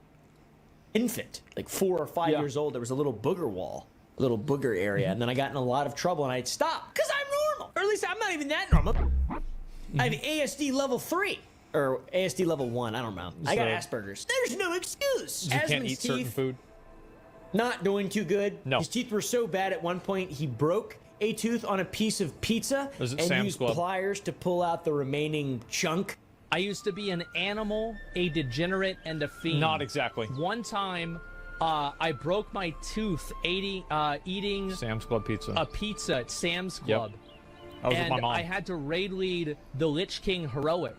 Infant, like 4 or 5 years old, there was a little booger wall, a little booger area, and then I got in a lot of trouble and I'd stop because I'm normal, or at least I'm not even that normal. I have ASD level 3. Or ASD level 1, I don't know. I got Asperger's. There's no excuse. You can't eat certain food? Not doing too good. No. His teeth were so bad at one point, he broke a tooth on a piece of pizza and used pliers to pull out the remaining chunk. I used to be an animal, a degenerate, and a fiend. Not exactly. One time, I broke my tooth eating Sam's Club pizza. A pizza at Sam's Club. Yep. I was with my mom. I had to raid lead the Lich King Heroic.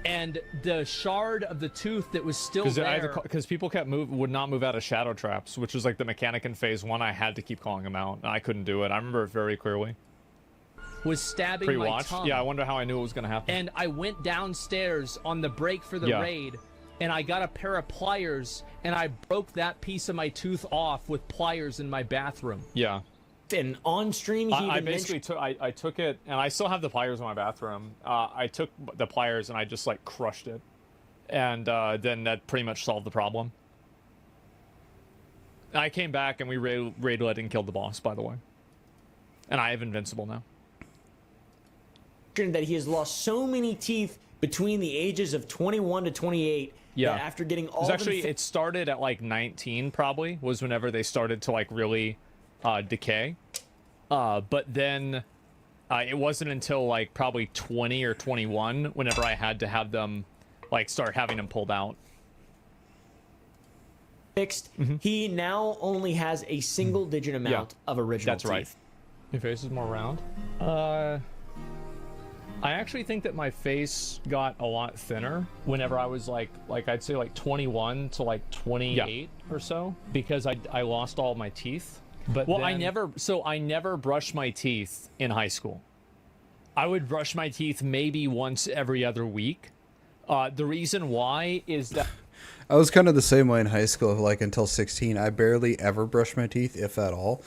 And the shard of the tooth that was still there... Because people would not move out of shadow traps, which was like the mechanic in phase 1. I had to keep calling them out. I couldn't do it. I remember it very clearly. Was stabbing my tongue. Yeah, I wonder how I knew it was going to happen. And I went downstairs on the break for the raid, and I got a pair of pliers, and I broke that piece of my tooth off with pliers in my bathroom. Yeah. And on stream, he I basically took it, and I still have the pliers in my bathroom. I took the pliers and I just like crushed it, and then that pretty much solved the problem. I came back and we raid-led and killed the boss, by the way. And I have Invincible now. that he has lost so many teeth between the ages of 21 to 28. Yeah. That after getting all it started at like 19 probably was whenever they started to like really decay. But then it wasn't until like probably 20 or 21 whenever I had to have them like start having them pulled out. Fixed. He now only has a single digit amount of original teeth. Right. Your face is more round. I actually think that my face got a lot thinner whenever I was like I'd say like 21 to like 28 or so, because I lost all my teeth. But I never brushed my teeth in high school. I would brush my teeth maybe once every other week. The reason why is that I was kind of the same way in high school, like until 16. I barely ever brushed my teeth, if at all.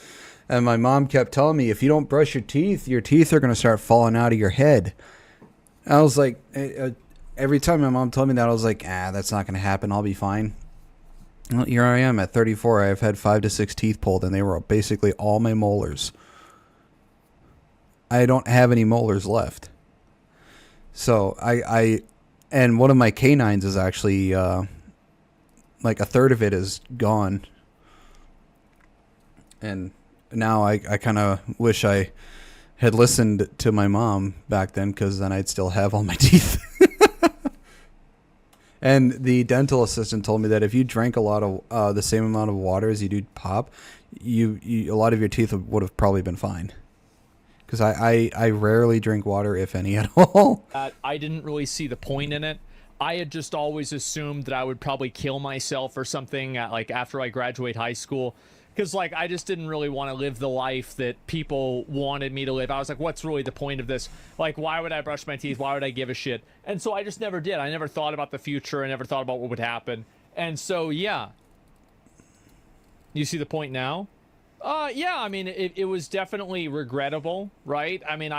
And my mom kept telling me, if you don't brush your teeth are going to start falling out of your head. I was like, every time my mom told me that, I was like, that's not going to happen. I'll be fine. Well, here I am at 34. I've had 5 to 6 teeth pulled, and they were basically all my molars. I don't have any molars left. So and one of my canines is actually, like a third of it is gone. And now I kind of wish I had listened to my mom back then, because then I'd still have all my teeth. And the dental assistant told me that if you drank a lot of the same amount of water as you do pop, a lot of your teeth would have probably been fine. Because I rarely drink water, if any at all. I didn't really see the point in it. I had just always assumed that I would probably kill myself or something like after I graduate high school. Because, like, I just didn't really want to live the life that people wanted me to live. I was like, what's really the point of this? Like, why would I brush my teeth? Why would I give a shit? And so I just never did. I never thought about the future. I never thought about what would happen. And so, yeah. You see the point now? Yeah, I mean, it was definitely regrettable, right? I mean,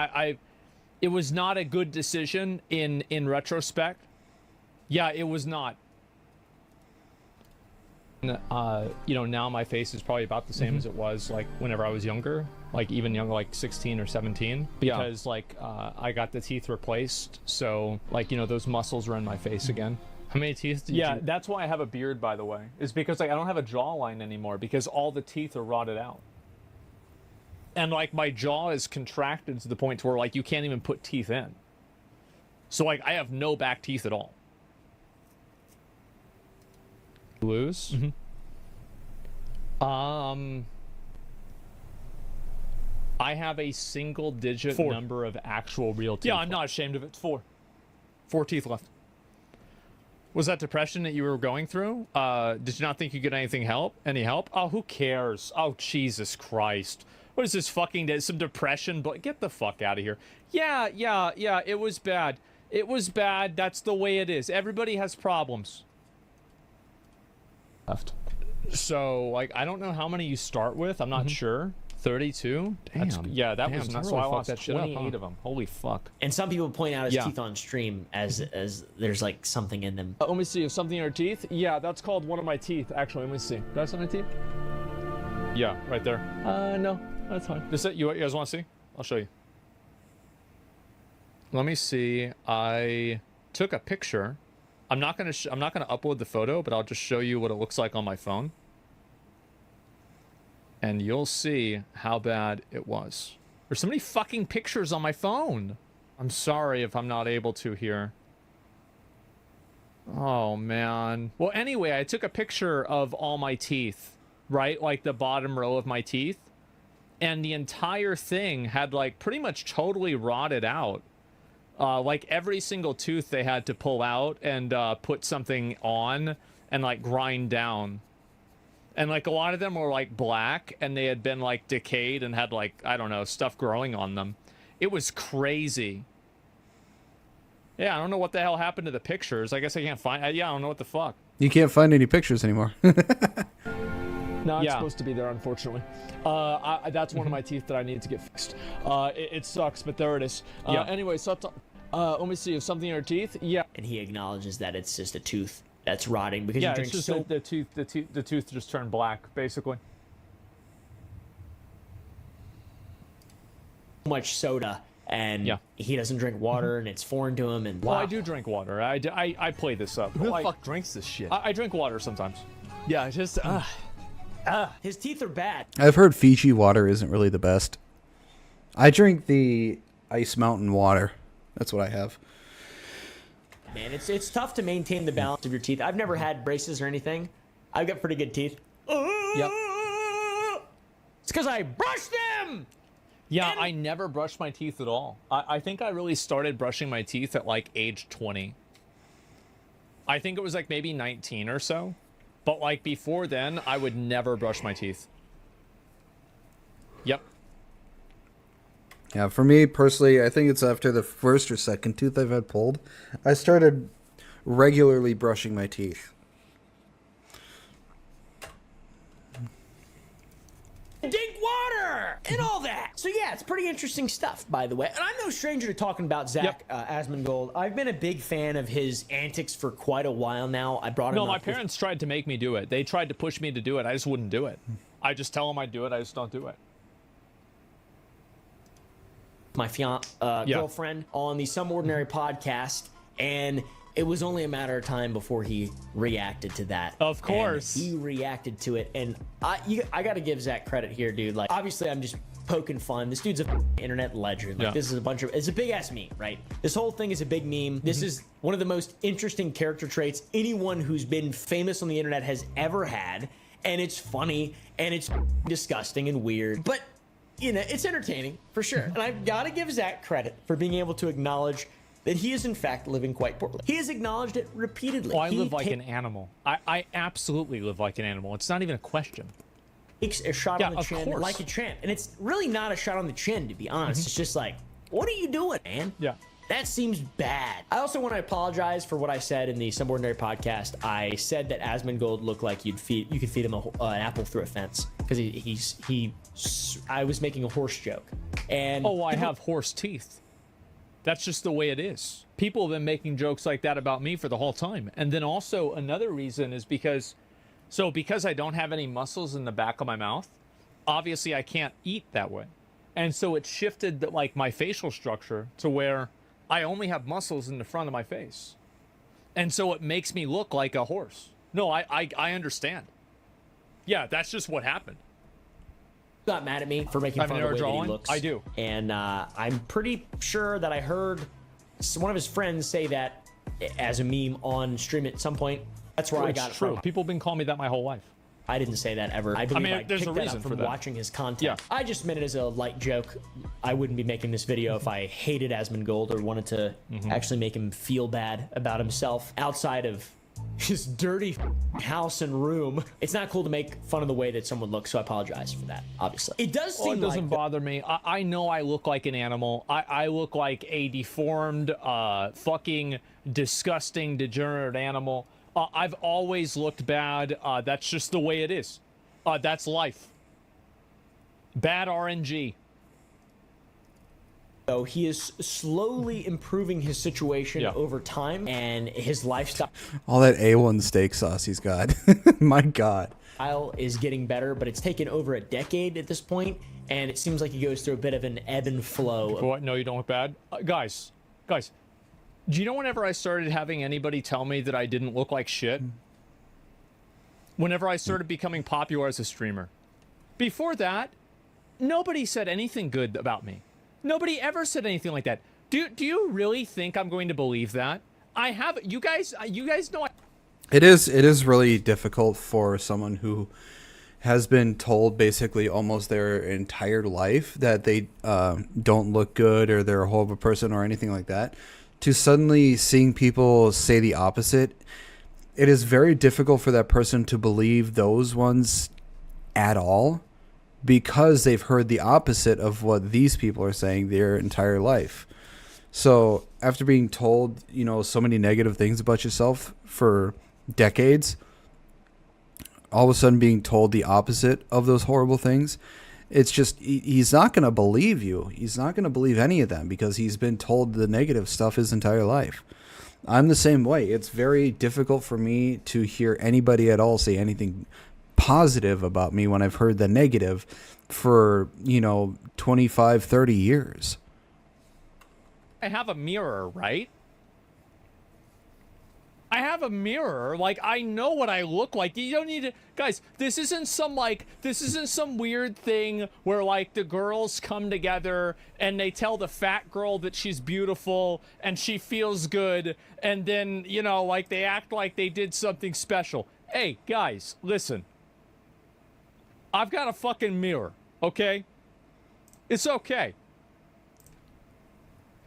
it was not a good decision in retrospect. Yeah, it was not. You know, now my face is probably about the same as it was like whenever I was younger, like even younger, like 16 or 17, because like I got the teeth replaced, so like, you know, those muscles are in my face again. How many teeth did you... Yeah, that's why I have a beard, by the way, is because like I don't have a jawline anymore because all the teeth are rotted out. And like my jaw is contracted to the point where like you can't even put teeth in. So like I have no back teeth at all. Lose? I have a single digit number of actual real teeth. Yeah, I'm not ashamed of it. 4 teeth left. Was that depression that you were going through? Did you not think you get any help? Oh, who cares? Oh, Jesus Christ. What is this fucking, some depression? But get the fuck out of here. Yeah, it was bad. It was bad. That's the way it is. Everybody has problems. Left. So, like, I don't know how many you start with. I'm not sure. 32? Damn. Yeah, that was that's so really I lost that shit up, 28 of them. Holy fuck. And some people point out his teeth on stream as there's like something in them. Let me see. If something in your teeth? Yeah, that's called one of my teeth. Actually, let me see. Do I have some in my teeth? Yeah, right there. No, that's fine. This it? You guys want to see? I'll show you. Let me see. I took a picture. I'm not gonna upload the photo, but I'll just show you what it looks like on my phone. And you'll see how bad it was. There's so many fucking pictures on my phone. I'm sorry if I'm not able to here. Oh, man. Well, anyway, I took a picture of all my teeth, right? Like the bottom row of my teeth. And the entire thing had like pretty much totally rotted out. Like every single tooth they had to pull out and put something on and like grind down. And like a lot of them were like black and they had been like decayed and had like, I don't know, stuff growing on them. It was crazy. Yeah, I don't know what the hell happened to the pictures. I guess I can't find, yeah, I don't know what the fuck. You can't find any pictures anymore. No, it's supposed to be there, unfortunately. That's one of my teeth that I need to get fixed. It sucks, but there it is. Anyway, so let me see if something in your teeth. Yeah. And he acknowledges that it's just a tooth that's rotting because you drink it's just so the tooth just turned black, basically. much soda and he doesn't drink water, and it's foreign to him. And well, I do drink water. I play this up. Who the fuck drinks this shit? I drink water sometimes. Yeah, just his teeth are bad. I've heard Fiji water isn't really the best. I drink the Ice Mountain water. That's what I have. Man, it's tough to maintain the balance of your teeth. I've never had braces or anything. I've got pretty good teeth. Yep. It's because I brush them. Yeah, I never brushed my teeth at all. I think I really started brushing my teeth at like age 20. I think it was like maybe 19 or so. But like before then, I would never brush my teeth. Yep. Yeah, for me personally, I think it's after the first or second tooth I've had pulled, I started regularly brushing my teeth. Drink water and all that. So yeah, it's pretty interesting stuff, by the way. And I'm no stranger to talking about Zach Asmongold. I've been a big fan of his antics for quite a while now. I brought him up. No, my parents tried to make me do it. They tried to push me to do it. I just wouldn't do it. I just tell them I'd do it. I just don't do it. My girlfriend on the Some Ordinary podcast, and it was only a matter of time before he reacted to that. Of course. And he reacted to it, and I got to give Zach credit here, dude. Like, obviously, I'm just poking fun. This dude's a internet legend. Like, this is it's a big ass meme, right? This whole thing is a big meme. This is one of the most interesting character traits anyone who's been famous on the internet has ever had, and it's funny, and it's disgusting and weird, but you know, it's entertaining for sure. And I've got to give Zach credit for being able to acknowledge that he is in fact living quite poorly. He has acknowledged it repeatedly. Oh, I live like an animal. I absolutely live like an animal. It's not even a question. Takes a shot on the chin like a tramp. And it's really not a shot on the chin, to be honest. It's just like, what are you doing, man? Yeah. That seems bad. I also want to apologize for what I said in the Some Ordinary podcast. I said that Asmongold looked like you could feed him an apple through a fence because I was making a horse joke. And I have horse teeth. That's just the way it is. People have been making jokes like that about me for the whole time. And then also another reason is because I don't have any muscles in the back of my mouth, obviously I can't eat that way. And so it shifted like my facial structure to where I only have muscles in the front of my face. And so it makes me look like a horse. No, I understand. Yeah, that's just what happened. Not mad at me for making fun of the way that he looks. I do. And I'm pretty sure that I heard one of his friends say that as a meme on stream at some point. That's where I got it from. People have been calling me that my whole life. I didn't say that ever. I believe I there's picked a that reason up for from that. watching his content. Yeah. I just meant it as a light joke. I wouldn't be making this video if I hated Asmongold or wanted to actually make him feel bad about himself outside of his dirty house and room. It's not cool to make fun of the way that someone looks, so I apologize for that, obviously. It does seem it doesn't bother me. I know I look like an animal. I look like a deformed, fucking disgusting, degenerate animal. I've always looked bad. That's just the way it is. That's life. Bad RNG. So he is slowly improving his situation over time and his lifestyle. All that A1 steak sauce he's got. My God. Is getting better, but it's taken over a decade at this point, and it seems like he goes through a bit of an ebb and flow. What? No, you don't look bad? Guys, do you know whenever I started having anybody tell me that I didn't look like shit? Whenever I started becoming popular as a streamer. Before that, nobody said anything good about me. Nobody ever said anything like that. Do you really think I'm going to believe that? I have. You guys know. It is really difficult for someone who has been told basically almost their entire life that they don't look good or they're a horrible person or anything like that, to suddenly seeing people say the opposite. It is very difficult for that person to believe those ones at all, because they've heard the opposite of what these people are saying their entire life. So after being told, so many negative things about yourself for decades, all of a sudden being told the opposite of those horrible things, it's just, he's not going to believe you. He's not going to believe any of them because he's been told the negative stuff his entire life. I'm the same way. It's very difficult for me to hear anybody at all say anything positive about me when I've heard the negative for 25-30 years. I have a mirror, right? I have a mirror. Like, I know what I look like. You don't need to... Guys, this isn't some weird thing where, like, the girls come together and they tell the fat girl that she's beautiful and she feels good, and then, you know, like, they act like they did something special. Hey, guys, listen. I've got a fucking mirror, okay? It's okay.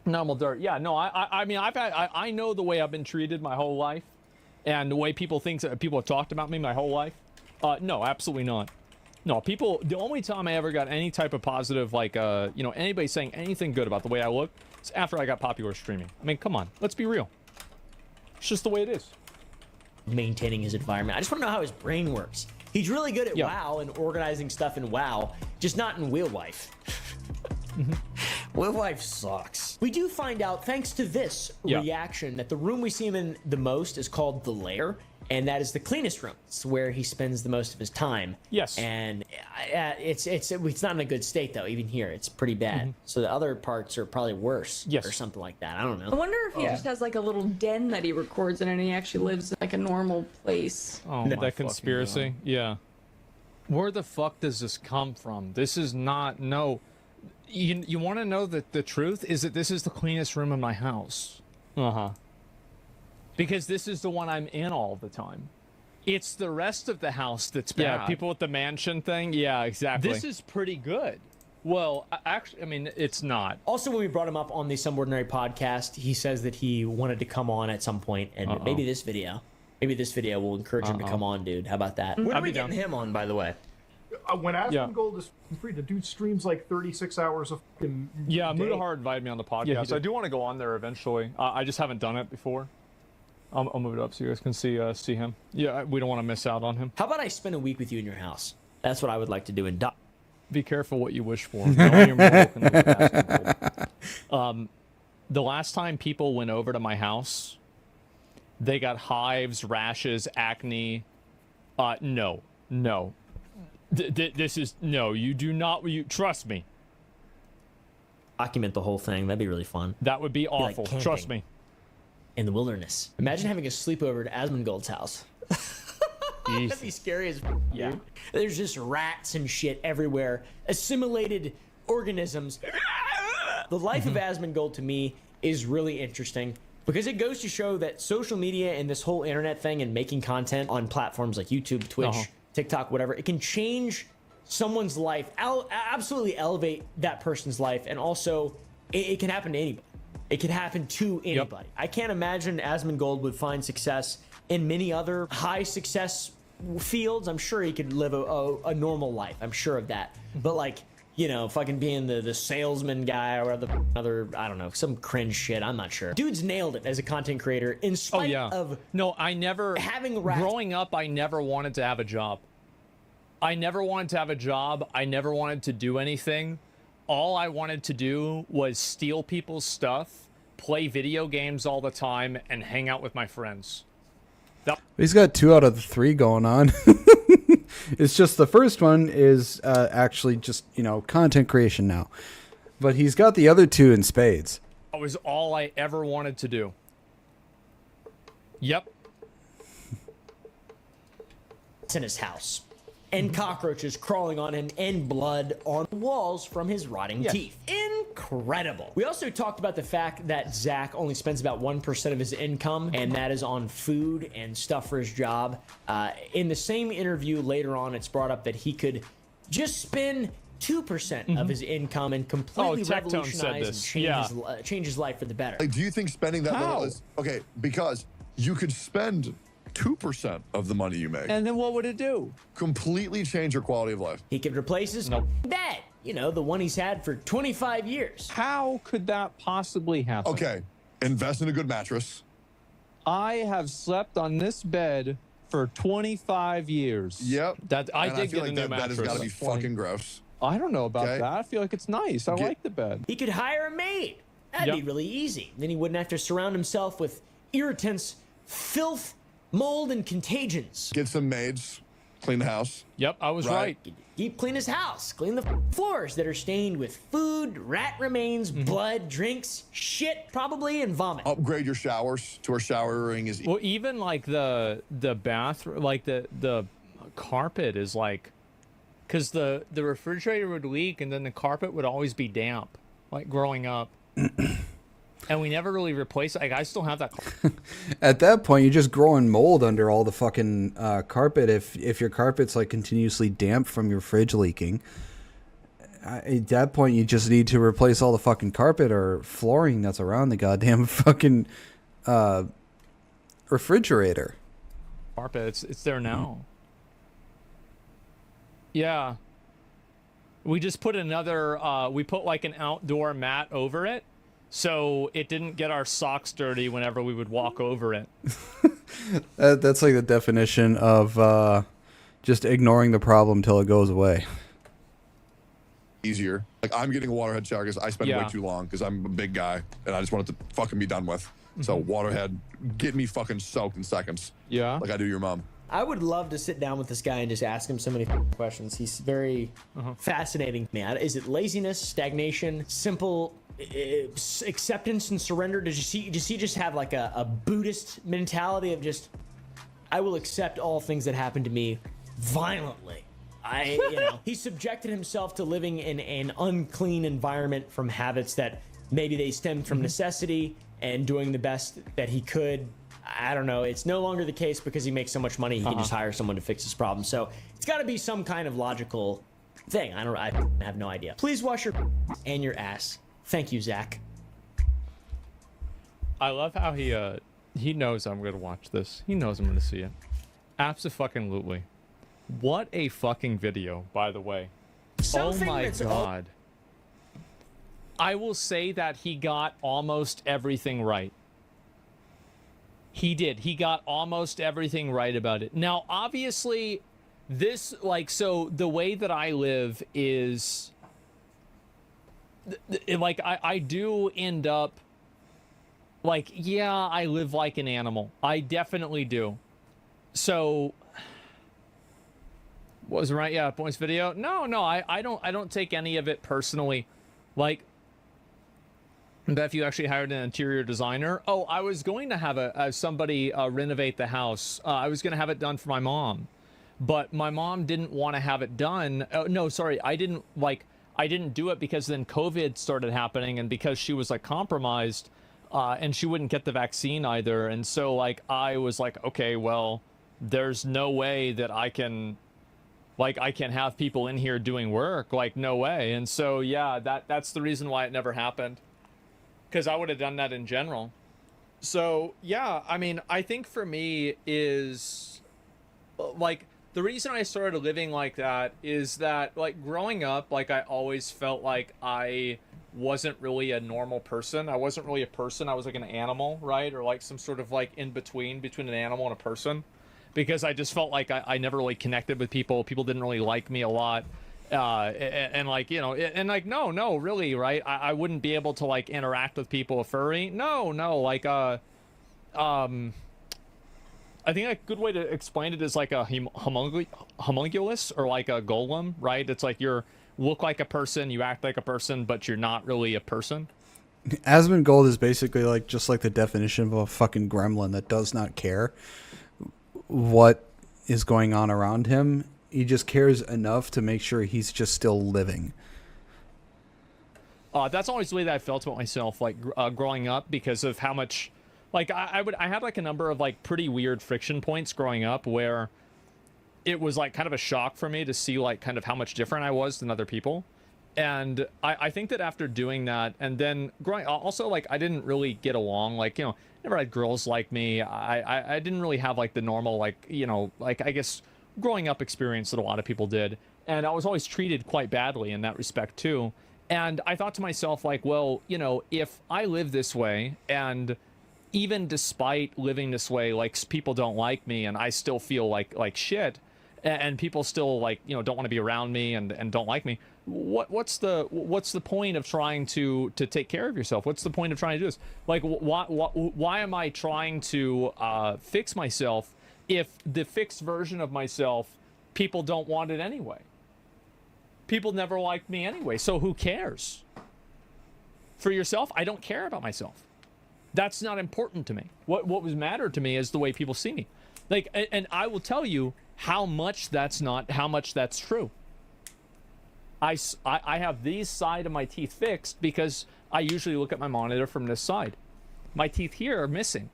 Normal dirt. Yeah, no, I mean, I know the way I've been treated my whole life, and the way people have talked about me my whole life. No, absolutely not. No, the only time I ever got any type of positive, like, you know, anybody saying anything good about the way I look is after I got popular streaming. I mean, come on, let's be real. It's just the way it is. Maintaining his environment. I just want to know how his brain works. He's really good at WoW and organizing stuff in WoW, just not in real life. Real life sucks. We do find out, thanks to this reaction, that the room we see him in the most is called the Lair, and that is the cleanest room. It's where he spends the most of his time. Yes. And it's not in a good state, though. Even here, it's pretty bad. So the other parts are probably worse. Yes. Or something like that. I don't know. I wonder if he just has like a little den that he records in and he actually lives in like a normal place. Oh, that conspiracy? Yeah. Where the fuck does this come from? This is not... No... You want to know the truth? Is that this is the cleanest room in my house. Because this is the one I'm in all the time. It's the rest of the house that's bad. Yeah, people with the mansion thing. Yeah, exactly. This is pretty good. Well, actually, I mean, it's not. Also, when we brought him up on the Some Ordinary podcast, he says that he wanted to come on at some point, and maybe this video will encourage him to come on, dude. How about that? When are we getting him on, by the way? When Asmongold is free, the dude streams like 36 hours of fucking Yeah, day. Mudahar invited me on the podcast. I do want to go on there eventually. I just haven't done it before. I'll move it up so you guys can see him. Yeah, we don't want to miss out on him. How about I spend a week with you in your house? That's what I would like to do. And be careful what you wish for. No one you're mortal can live with Asmongold. The last time people went over to my house, they got hives, rashes, acne. No. This is no. You do not. You trust me. Document the whole thing. That'd be really fun. That would be awful. Like trust me. In the wilderness. Imagine having a sleepover to Asmongold's house. That'd be scary as fuck, dude. There's just rats and shit everywhere. Assimilated organisms. The life of Asmongold to me is really interesting because it goes to show that social media and this whole internet thing and making content on platforms like YouTube, Twitch, TikTok, whatever, it can change someone's life, absolutely elevate that person's life, and also it can happen to anybody. It can happen to anybody. I can't imagine Asmongold would find success in many other high success fields. I'm sure he could live a normal life. I'm sure of that. But like, you know, fucking being the salesman guy or the other, I don't know, some cringe shit. I'm not sure. Dude's nailed it as a content creator in spite of growing up, I never wanted to have a job. I never wanted to do anything. All I wanted to do was steal people's stuff, play video games all the time, and hang out with my friends. He's got 2 out of the 3 going on. It's just the first one is actually just, you know, content creation now. But he's got the other 2 in spades. That was all I ever wanted to do. Yep. It's in his house. And cockroaches crawling on him and blood on the walls from his rotting teeth. Incredible. We also talked about the fact that Zach only spends about 1% of his income, and that is on food and stuff for his job. In the same interview later on, it's brought up that he could just spend 2% of his income and completely revolutionize and change his life for the better. Like, do you think spending that little is... Okay, because you could spend 2% of the money you make. And then what would it do? Completely change your quality of life. He could replace his bed. You know, the one he's had for 25 years. How could that possibly happen? Okay, invest in a good mattress. I have slept on this bed for 25 years. Yep. I did get a new mattress. That has got to be fucking gross. I don't know about that. I feel like it's nice. I like the bed. He could hire a maid. That'd be really easy. Then he wouldn't have to surround himself with irritants, filth, mold, and contagions. Get some maids Clean the house. Yep, I was right. Deep clean his house. Clean the floors that are stained with food, rat remains, blood, drinks, shit, probably, and vomit. Upgrade your showers to where showering is. Well, even like the bathroom, like the carpet is like, because the refrigerator would leak and then the carpet would always be damp, like growing up. And we never really replaced it. Like, I still have that. At that point, you're just growing mold under all the fucking carpet. If your carpet's like continuously damp from your fridge leaking, at that point, you just need to replace all the fucking carpet or flooring that's around the goddamn fucking refrigerator. Carpet, it's there now. Yeah. We just put another, we put like an outdoor mat over it, so it didn't get our socks dirty whenever we would walk over it. That's like the definition of just ignoring the problem till it goes away. Easier. Like, I'm getting a waterhead shower because I spend way too long because I'm a big guy and I just want it to fucking be done with. So waterhead, get me fucking soaked in seconds. Yeah. Like I do your mom. I would love to sit down with this guy and just ask him so many questions. He's very fascinating, man. Is it laziness, stagnation, simple acceptance and surrender? Does he just have like a Buddhist mentality of just, I will accept all things that happen to me violently? He subjected himself to living in an unclean environment from habits that maybe they stemmed from necessity and doing the best that he could. I don't know. It's no longer the case because he makes so much money, he can just hire someone to fix his problem. So it's got to be some kind of logical thing. I have no idea. Please wash your and your ass. Thank you, Zach. I love how he knows I'm going to watch this. He knows I'm going to see it. Abso-fucking-lutely. What a fucking video, by the way. Something oh my god. I will say that he got almost everything right. He did. He got almost everything right about it. Now, obviously, this, like, so the way that I live is, like, I do end up, like, yeah, I live like an animal. I definitely do. So, was it right? Yeah, points video. No, I don't take any of it personally. Like, but if you actually hired an interior designer, I was going to have somebody renovate the house. I was going to have it done for my mom, but my mom didn't want to have it done. No, sorry, I didn't do it because then COVID started happening, and because she was like compromised, and she wouldn't get the vaccine either, and so like I was like, okay, well, there's no way that I can have people in here doing work, like no way, and so yeah, that's the reason why it never happened. Because I would have done that in general. So, yeah, I mean, I think for me is, like, the reason I started living like that is that, like, growing up, like, I always felt like I wasn't really a normal person. I wasn't really a person. I was like an animal, right? Or, like, some sort of, like, between an animal and a person. Because I just felt like I never really connected with people. People didn't really like me a lot. And like, you know, and like, no, really, right? I wouldn't be able to like interact with people a furry. No, like, I think a good way to explain it is like a homunculus or like a golem, right? It's like you look like a person, you act like a person, but you're not really a person. Asmongold is basically like just like the definition of a fucking gremlin that does not care what is going on around him. He just cares enough to make sure he's just still living. That's always the way that I felt about myself, like growing up, because of how much, like I had like a number of like pretty weird friction points growing up where it was like kind of a shock for me to see like kind of how much different I was than other people. And I think that after doing that, and then growing, also like I didn't really get along, like, you know, never had girls like me. I didn't really have like the normal, like, you know, like I guess growing up experience that a lot of people did, and I was always treated quite badly in that respect too. And I thought to myself, like, well, you know, if I live this way, and even despite living this way, like, people don't like me and I still feel like shit, and people still, like, you know, don't want to be around me and don't like me, what's the point of trying to take care of yourself? What's the point of trying to do this? Like, why am I trying to fix myself if the fixed version of myself people don't want it anyway. People never liked me anyway, so who cares? For yourself, I don't care about myself. That's not important to me. What was mattered to me is the way people see me. Like, and I will tell you how much that's true. I have these side of my teeth fixed because I usually look at my monitor from this side. My teeth here are missing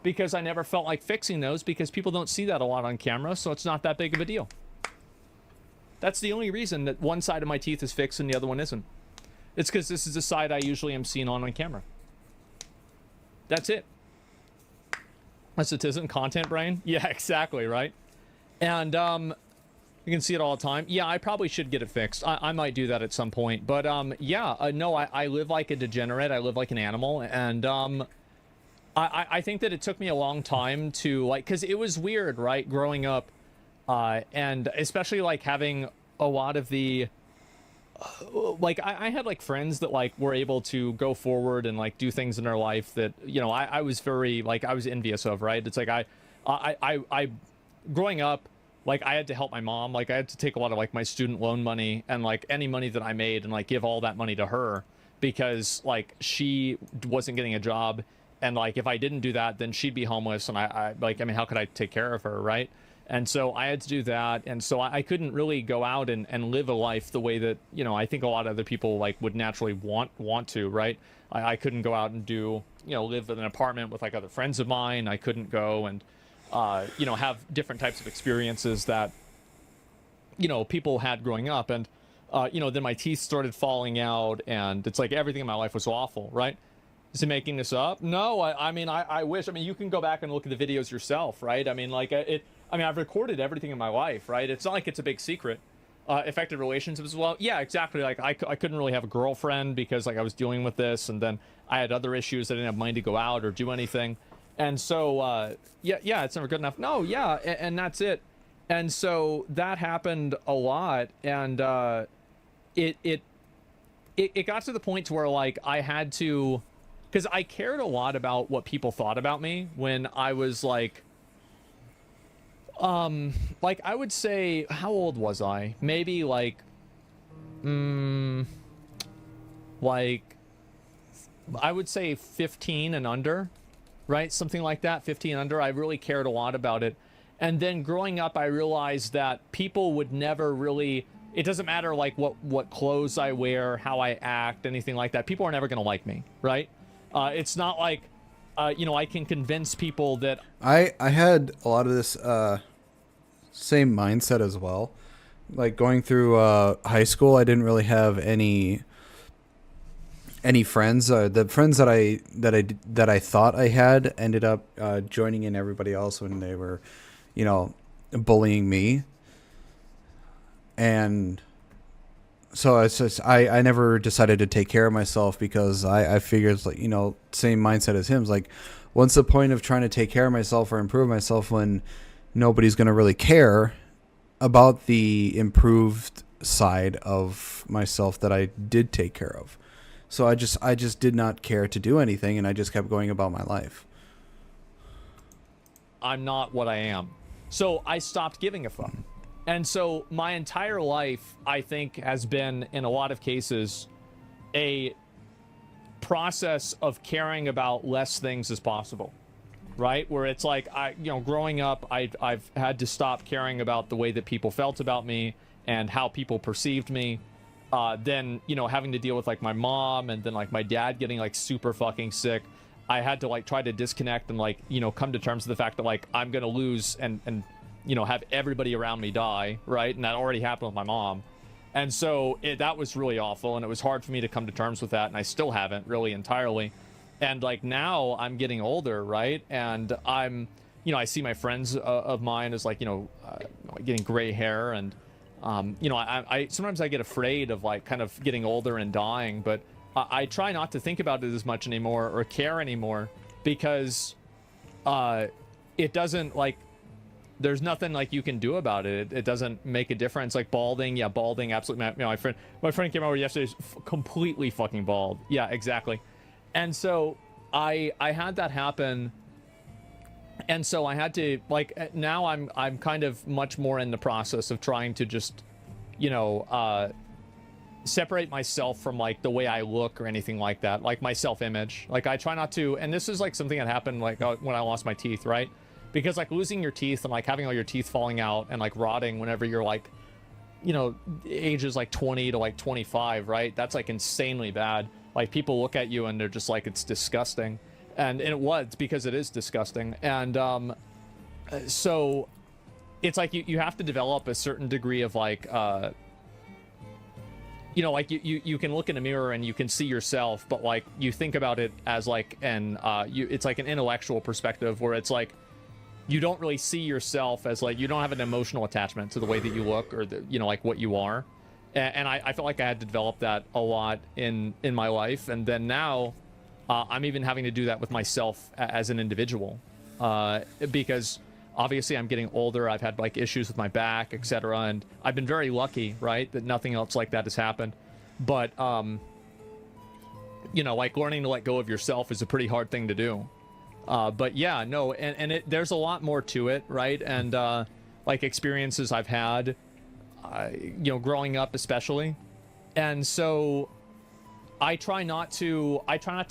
because I never felt like fixing those because people don't see that a lot on camera, so it's not that big of a deal. That's the only reason that one side of my teeth is fixed and the other one isn't. It's because this is the side I usually am seen on camera. That's it. Unless it isn't content, Brian. Yeah, exactly, right? And you can see it all the time. Yeah, I probably should get it fixed. I might do that at some point. But yeah, no, I live like a degenerate. I live like an animal. And I think that it took me a long time to, like, because it was weird, right, growing up. And especially, like, having a lot of the... like, I had, like, friends that, like, were able to go forward and, like, do things in their life that, you know, I was very, like, I was envious of, right? It's like, I growing up, like, I had to help my mom. Like, I had to take a lot of, like, my student loan money and, like, any money that I made and, like, give all that money to her because, like, she wasn't getting a job. And, like, if I didn't do that, then she'd be homeless. And I mean, how could I take care of her, right? And so I had to do that. And so I couldn't really go out and live a life the way that, you know, I think a lot of other people, like, would naturally want to, right? I couldn't go out and do, you know, live in an apartment with, like, other friends of mine. I couldn't go and, you know, have different types of experiences that, you know, people had growing up. And, you know, then my teeth started falling out and it's like everything in my life was awful, right? Is he making this up? No, I mean, I wish. I mean, you can go back and look at the videos yourself, right? I mean, like, I mean, I've recorded everything in my life, right? It's not like it's a big secret. Affected relationships as well. Yeah, exactly. Like, I couldn't really have a girlfriend because, like, I was dealing with this. And then I had other issues. I didn't have money to go out or do anything. And so, yeah, it's never good enough. No, yeah, and that's it. And so that happened a lot. And it got to the point to where, like, I had to... Because I cared a lot about what people thought about me when I was, like, I would say, how old was I? Maybe, like, like, I would say 15 and under, right? Something like that, 15 and under. I really cared a lot about it. And then growing up, I realized that people would never really... It doesn't matter, like, what clothes I wear, how I act, anything like that. People are never going to like me, right? It's not like, you know, I can convince people that... I had a lot of this same mindset as well. Like, going through high school, I didn't really have any friends. The friends that I thought I had ended up joining in everybody else when they were, you know, bullying me. And... So it's just, I never decided to take care of myself because I figured, it's like, you know, same mindset as him. It's like, what's the point of trying to take care of myself or improve myself when nobody's going to really care about the improved side of myself that I did take care of? So I just did not care to do anything, and I just kept going about my life. I'm not what I am. So I stopped giving a fuck. And so my entire life, I think, has been, in a lot of cases, a process of caring about less things as possible, right? Where it's like, you know, growing up, I've had to stop caring about the way that people felt about me and how people perceived me. Then, you know, having to deal with, like, my mom and then, like, my dad getting, like, super fucking sick. I had to, like, try to disconnect and, like, you know, come to terms with the fact that, like, I'm going to lose and you know, have everybody around me die, right? And that already happened with my mom. And so that was really awful, and it was hard for me to come to terms with that, and I still haven't really entirely. And, like, now I'm getting older, right? And I'm, you know, I see my friends of mine as, like, you know, getting gray hair, and, you know, I sometimes I get afraid of, like, kind of getting older and dying, but I try not to think about it as much anymore or care anymore because it doesn't, like, there's nothing, like, you can do about it. It doesn't make a difference. Like, balding, yeah, balding, absolutely. You know, my friend came over yesterday, completely fucking bald. Yeah, exactly. And so I had that happen, And so I had to, like, now I'm kind of much more in the process of trying to just, you know, separate myself from, like, the way I look or anything like that, like my self-image. Like, I try not to, and this is like something that happened, like, when I lost my teeth, right? Because, like, losing your teeth and, like, having all your teeth falling out and, like, rotting whenever you're, like, you know, ages like 20 to like 25, right? That's like insanely bad. Like, people look at you and they're just like, it's disgusting. And it was, because it is disgusting. And so it's like you have to develop a certain degree of, like, you know, like you can look in a mirror and you can see yourself, but, like, you think about it as, like, it's like an intellectual perspective where it's like you don't really see yourself as, like, you don't have an emotional attachment to the way that you look or the, you know, like, what you are. And I felt like I had to develop that a lot in my life. And then now I'm even having to do that with myself as an individual, because obviously I'm getting older. I've had, like, issues with my back, etc. And I've been very lucky, right, that nothing else like that has happened. But, you know, like, learning to let go of yourself is a pretty hard thing to do. But yeah, no, and there's a lot more to it, right? And, like, experiences I've had, you know, growing up especially. And so I try not to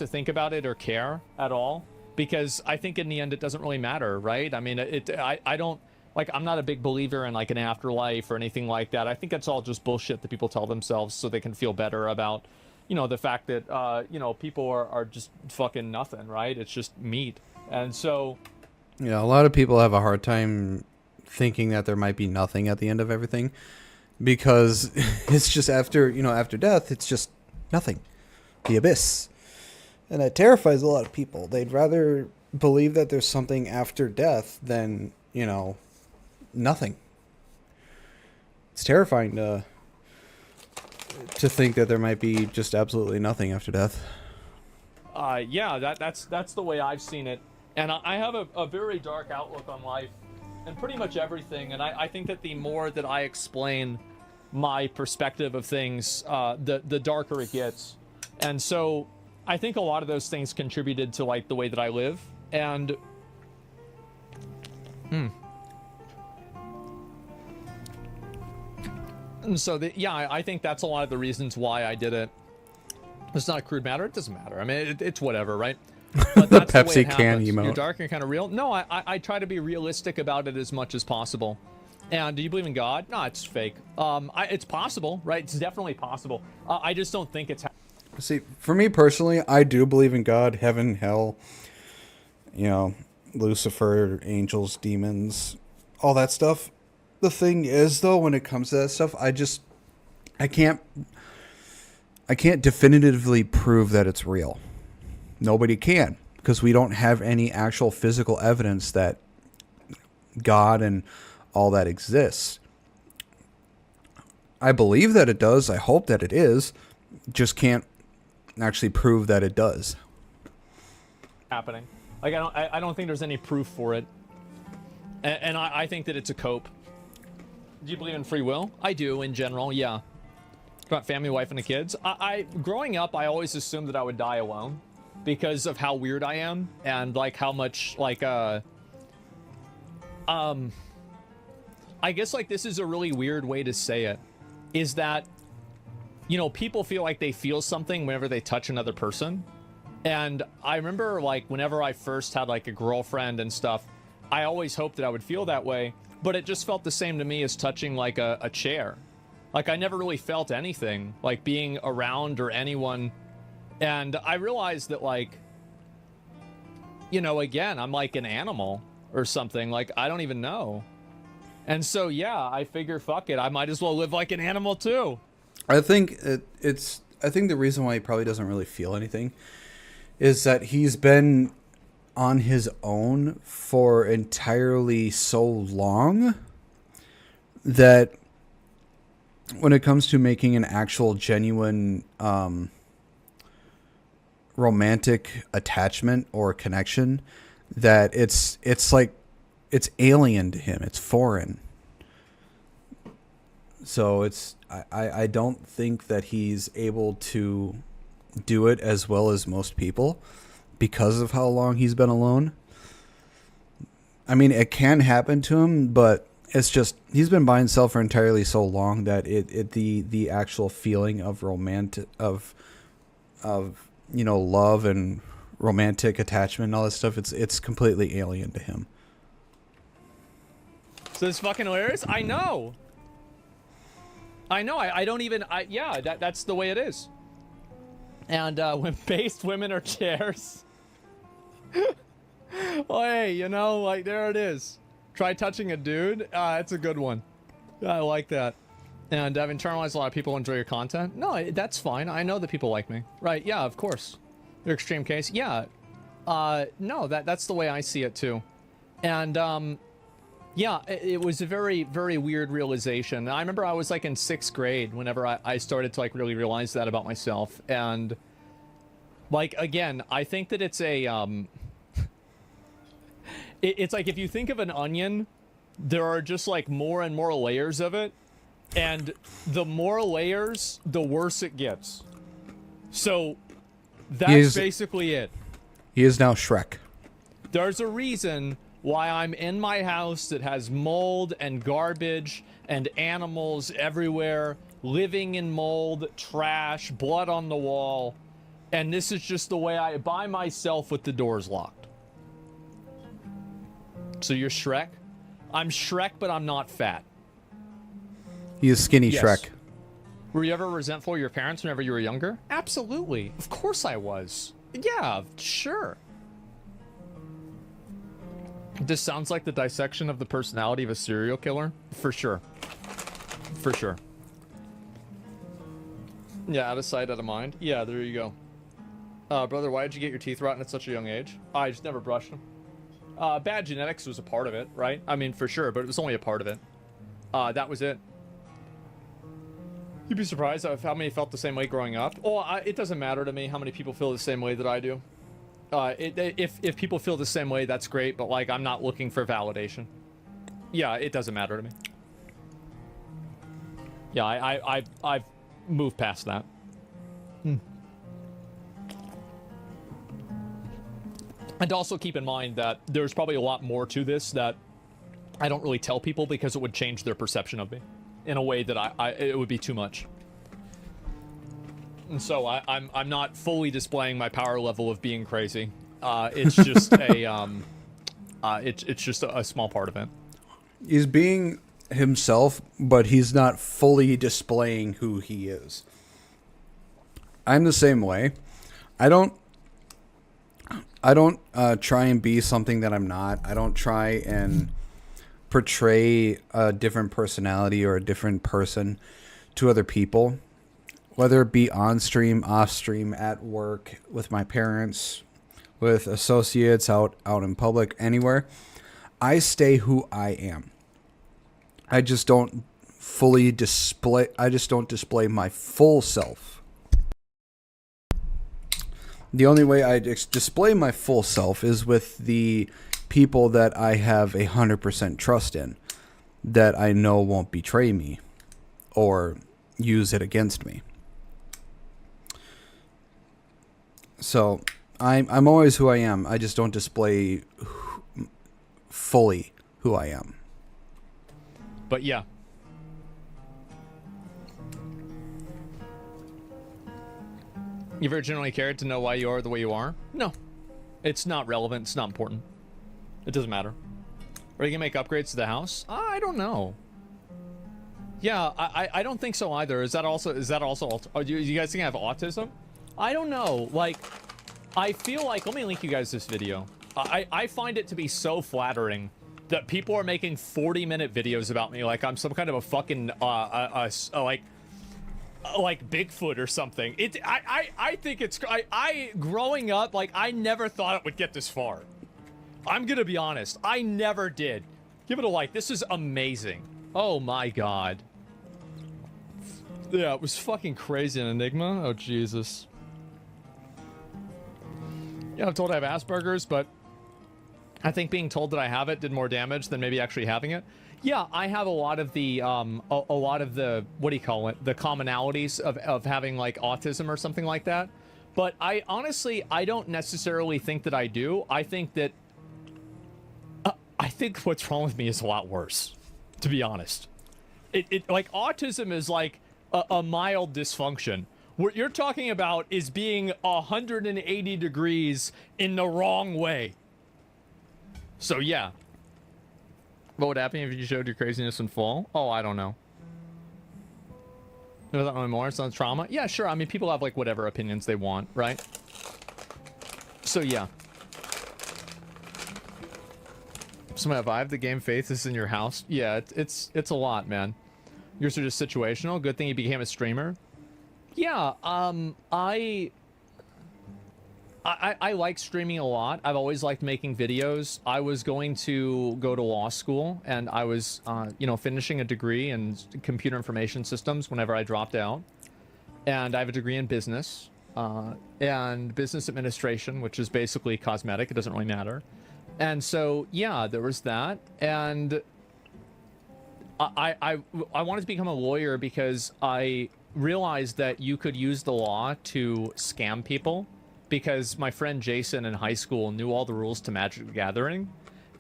think about it or care at all, because I think in the end it doesn't really matter, right? I mean, I don't, like, I'm not a big believer in, like, an afterlife or anything like that. I think that's all just bullshit that people tell themselves so they can feel better about, you know, the fact that, you know, people are just fucking nothing, right? It's just meat. And so, yeah, a lot of people have a hard time thinking that there might be nothing at the end of everything, because it's just after, you know, after death, it's just nothing, the abyss. And that terrifies a lot of people. They'd rather believe that there's something after death than, you know, nothing. It's terrifying to think that there might be just absolutely nothing after death. Yeah, that's the way I've seen it. And I have a very dark outlook on life and pretty much everything. And I think that the more that I explain my perspective of things, the darker it gets. And so I think a lot of those things contributed to, like, the way that I live. And so yeah, I think that's a lot of the reasons why I did it. It's not a crude matter. It doesn't matter. I mean, it's whatever, right? But the that's Pepsi the way it can happens. emote. You're dark and kind of real. No, I try to be realistic about it as much as possible. And do you believe in God? No, it's fake. It's possible, right? It's definitely possible. I just don't think it's. See, for me personally, I do believe in God, heaven, hell, you know, Lucifer, angels, demons, all that stuff. The thing is, though, when it comes to that stuff, I can't definitively prove that it's real. Nobody can, because we don't have any actual physical evidence that God and all that exists. I believe that it does. I hope that it is. Just can't actually prove that it does. Happening. Like, I don't think there's any proof for it. And I think that it's a cope. Do you believe in free will? I do, in general, yeah. About family, wife, and the kids. Growing up, I always assumed that I would die alone because of how weird I am and, like, how much, like, I guess, like, this is a really weird way to say it, is that, you know, people feel like they feel something whenever they touch another person. And I remember, like, whenever I first had, like, a girlfriend and stuff, I always hoped that I would feel that way, but it just felt the same to me as touching, like, a chair. Like, I never really felt anything, like, being around or anyone. And I realized that, like, you know, again, I'm like an animal or something. Like, I don't even know. And so, yeah, I figure, fuck it, I might as well live like an animal too. I think I think the reason why he probably doesn't really feel anything is that he's been on his own for entirely so long that when it comes to making an actual genuine romantic attachment or connection, that it's like it's alien to him, it's foreign. So I don't think that he's able to do it as well as most people because of how long he's been alone. I mean, it can happen to him, but it's just he's been by himself for entirely so long that the actual feeling of you know, love and romantic attachment and all that stuff, it's completely alien to him. So it's fucking hilarious. I know. I don't even. Yeah, that's the way it is. And when based women are chairs. Well, hey, you know, like there it is. Try touching a dude. It's a good one. I like that. And I've internalized a lot of people enjoy your content. No, that's fine. I know that people like me. Right? Yeah, of course. Your extreme case. Yeah. No, that's the way I see it too. And yeah, it was a very, very weird realization. I remember I was like in 6th grade whenever I started to like really realize that about myself. And like, again, I think that it's a, it's like if you think of an onion, there are just like more and more layers of it. And the more layers, the worse it gets. So that's basically it. He is now Shrek. There's a reason why I'm in my house that has mold and garbage and animals everywhere, living in mold, trash, blood on the wall. And this is just the way by myself with the doors locked. So you're Shrek? I'm Shrek, but I'm not fat. He is skinny Shrek. Were you ever resentful of your parents whenever you were younger? Absolutely. Of course I was. Yeah, sure. This sounds like the dissection of the personality of a serial killer. For sure. For sure. Yeah, out of sight, out of mind. Yeah, there you go. Brother, why did you get your teeth rotten at such a young age? I just never brushed them. Bad genetics was a part of it, right? I mean, for sure, but it was only a part of it. That was it. You'd be surprised of how many felt the same way growing up. Oh, it doesn't matter to me how many people feel the same way that I do. If people feel the same way, that's great, but like I'm not looking for validation. Yeah, it doesn't matter to me. Yeah, I've moved past that. And also keep in mind that there's probably a lot more to this that I don't really tell people because it would change their perception of me in a way that it would be too much. And so I'm not fully displaying my power level of being crazy. It's just it's just a small part of it. He's being himself, but he's not fully displaying who he is. I'm the same way. I don't try and be something that I'm not. I don't try and portray a different personality or a different person to other people, whether it be on stream, off stream, at work, with my parents, with associates, out in public, anywhere. I stay who I am. I just don't display my full self. The only way I display my full self is with the people that I have 100% trust in, that I know won't betray me or use it against me. So I'm always who I am. I just don't display fully who I am. But yeah. You ever generally cared to know why you are the way you are? No. It's not relevant. It's not important. It doesn't matter. Are you gonna make upgrades to the house? I don't know. Yeah, I don't think so either. Is that also do you guys think I have autism? I don't know. Like, I feel like, let me link you guys this video. I find it to be so flattering that people are making 40-minute videos about me like I'm some kind of a fucking like Bigfoot or something. I think it's growing up, like I never thought it would get this far. I'm gonna be honest, I never did. Give it a like. This is amazing. Oh my god. Yeah, it was fucking crazy. An enigma. Oh Jesus. Yeah, I'm told I have Asperger's, but I think being told that I have it did more damage than maybe actually having it. Yeah, I have a lot of the what do you call it? The commonalities of having like autism or something like that. But I honestly, I don't necessarily think that I do. I think think what's wrong with me is a lot worse, to be honest. It like autism is like a mild dysfunction. What you're talking about is being 180 degrees in the wrong way. So yeah. What would happen if you showed your craziness in full? Oh, I don't know. There's not really more. It's not trauma. Yeah, sure. I mean, people have like whatever opinions they want, right? So yeah. Somebody have I have the game Faith is in your house. Yeah, it's a lot, man. Yours are just situational. Good thing you became a streamer. Yeah, I like streaming a lot. I've always liked making videos. I was going to go to law school, and I was, you know, finishing a degree in computer information systems whenever I dropped out. And I have a degree in business, and business administration, which is basically cosmetic. It doesn't really matter. And so, yeah, there was that. And I wanted to become a lawyer because I realized that you could use the law to scam people, because my friend Jason in high school knew all the rules to Magic the Gathering,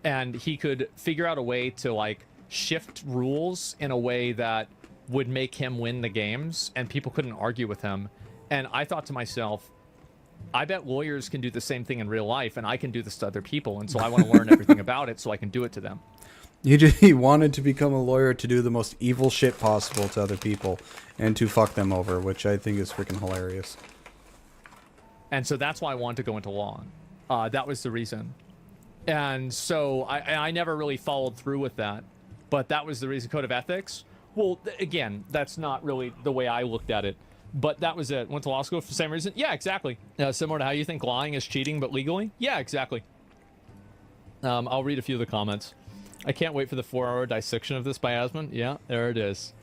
and he could figure out a way to like shift rules in a way that would make him win the games, and people couldn't argue with him. And I thought to myself, I bet lawyers can do the same thing in real life, and I can do this to other people, and so I want to learn everything about it so I can do it to them. He wanted to become a lawyer to do the most evil shit possible to other people and to fuck them over, which I think is freaking hilarious. And so that's why I wanted to go into law. That was the reason. And so I never really followed through with that. But that was the reason. Code of ethics? Well, again, that's not really the way I looked at it. But that was it. Went to law school for the same reason? Yeah, exactly. Similar to how you think lying is cheating, but legally? Yeah, exactly. I'll read a few of the comments. I can't wait for the 4-hour dissection of this by Asmon. Yeah, there it is.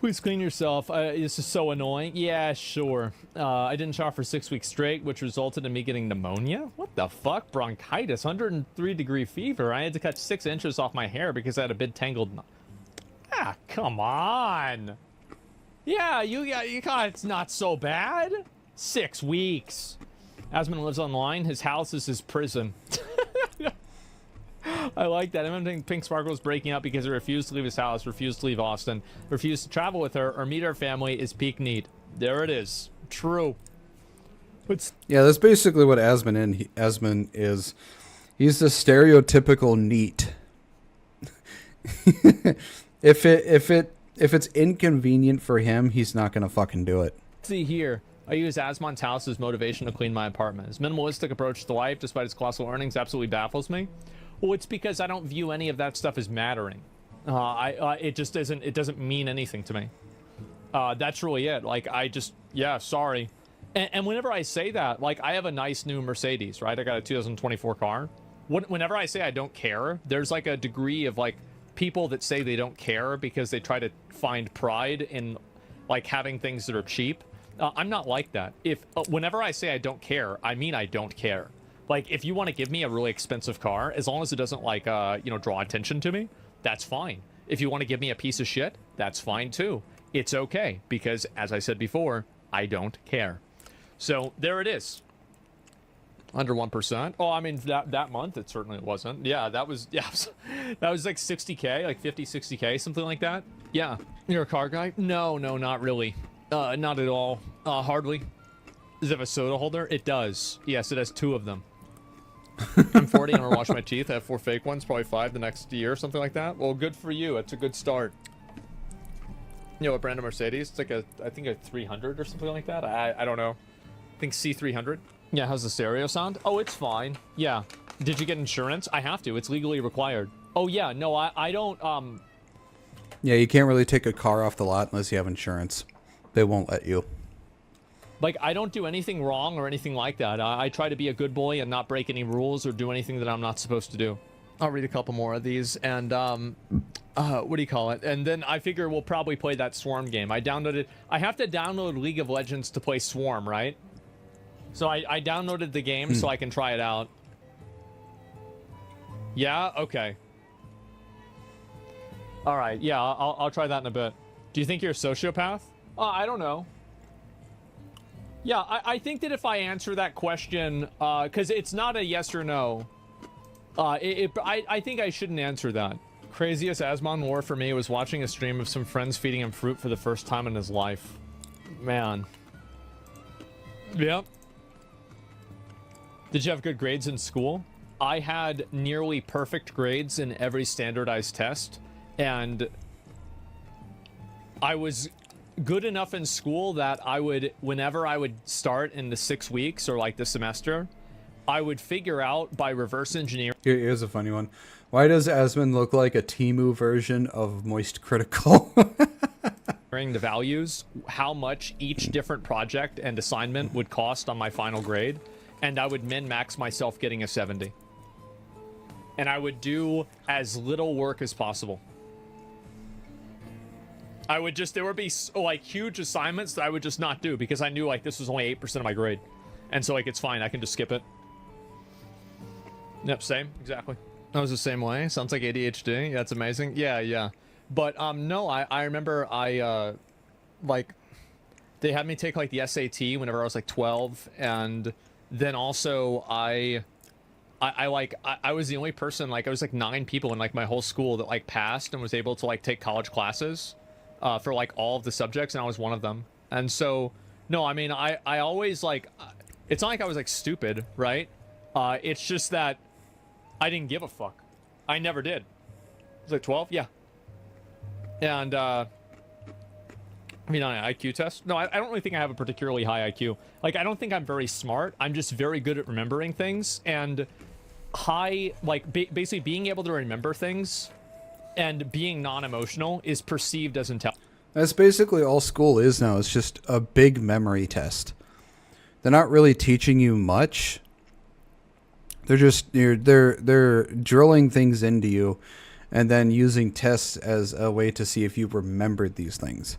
Please clean yourself. This is so annoying. Yeah, sure. I didn't shower for 6 weeks straight, which resulted in me getting pneumonia. What the fuck? Bronchitis, 103-degree fever. I had to cut 6 inches off my hair because I had a bit tangled. Ah, come on. Yeah, you got it's not so bad. 6 weeks. Asmon lives online. His house is his prison. I like that. I think Pink Sparkle is breaking up because he refused to leave his house, refused to leave Austin, refused to travel with her or meet her family is peak need. There it is. True. Yeah, that's basically what Asmon is. He's the stereotypical neat. If it's inconvenient for him, he's not gonna fucking do it. Let's see here. I use Asmon's house as motivation to clean my apartment. His minimalistic approach to life, despite his colossal earnings, absolutely baffles me. Well, it's because I don't view any of that stuff as mattering. It just doesn't. It doesn't mean anything to me. That's really it. Like yeah, sorry. And whenever I say that, like I have a nice new Mercedes, right? I got a 2024 car. Whenever I say I don't care, there's like a degree of like people that say they don't care because they try to find pride in like having things that are cheap. I'm not like that. Whenever I say I don't care, I mean I don't care. Like, if you want to give me a really expensive car, as long as it doesn't, like, draw attention to me, that's fine. If you want to give me a piece of shit, that's fine, too. It's okay, because, as I said before, I don't care. So, there it is. Under 1%. Oh, I mean, that month, it certainly wasn't. Yeah, that was like 60K, like 50, 60K, something like that. Yeah. You're a car guy? No, not really. Not at all. Hardly. Does it have a soda holder? It does. Yes, it has 2 of them. I'm 40 and I'm gonna wash my teeth. I have 4 fake ones, probably 5 the next year or something like that. Well, good for you. It's a good start. You know, a brand of Mercedes? It's like I think a 300 or something like that. I don't know. I think C300. Yeah, how's the stereo sound? Oh, it's fine. Yeah. Did you get insurance? I have to. It's legally required. Oh, yeah. No, I don't, Yeah, you can't really take a car off the lot unless you have insurance. They won't let you. Like, I don't do anything wrong or anything like that. I try to be a good boy and not break any rules or do anything that I'm not supposed to do. I'll read a couple more of these and, what do you call it? And then I figure we'll probably play that Swarm game. I have to download League of Legends to play Swarm, right? So I downloaded the game so I can try it out. Yeah? Okay. Alright, yeah, I'll try that in a bit. Do you think you're a sociopath? I don't know. Yeah, I think that if I answer that question, because it's not a yes or no. I think I shouldn't answer that. Craziest Asmon war for me was watching a stream of some friends feeding him fruit for the first time in his life. Man. Yep. Did you have good grades in school? I had nearly perfect grades in every standardized test, and I was good enough in school that I would, whenever I would start in the 6 weeks or like the semester, I would figure out by reverse engineering. Here's a funny one. Why does Asmon look like a Temu version of Moist Critical? The values, how much each different project and assignment would cost on my final grade, and I would min-max myself getting a 70. And I would do as little work as possible. I would just, there would be like huge assignments that I would just not do because I knew like this was only 8% of my grade. And so like it's fine, I can just skip it. Yep, same, exactly. I was the same way. Sounds like ADHD. That's amazing. Yeah. But no, I remember like they had me take like the SAT whenever I was like 12, and then also I was the only person, like I was like 9 people in like my whole school that like passed and was able to like take college classes for like all of the subjects, and I was one of them. And so no, I mean I always like, it's not like I was like stupid, right? It's just that I didn't give a fuck. I never did. Was I 12? Yeah. And I mean, on an IQ test? No, I don't really think I have a particularly high IQ. Like, I don't think I'm very smart. I'm just very good at remembering things. And high, like, basically being able to remember things and being non-emotional is perceived as intelligent. That's basically all school is now. It's just a big memory test. They're not really teaching you much. They're just they're drilling things into you, and then using tests as a way to see if you remembered these things.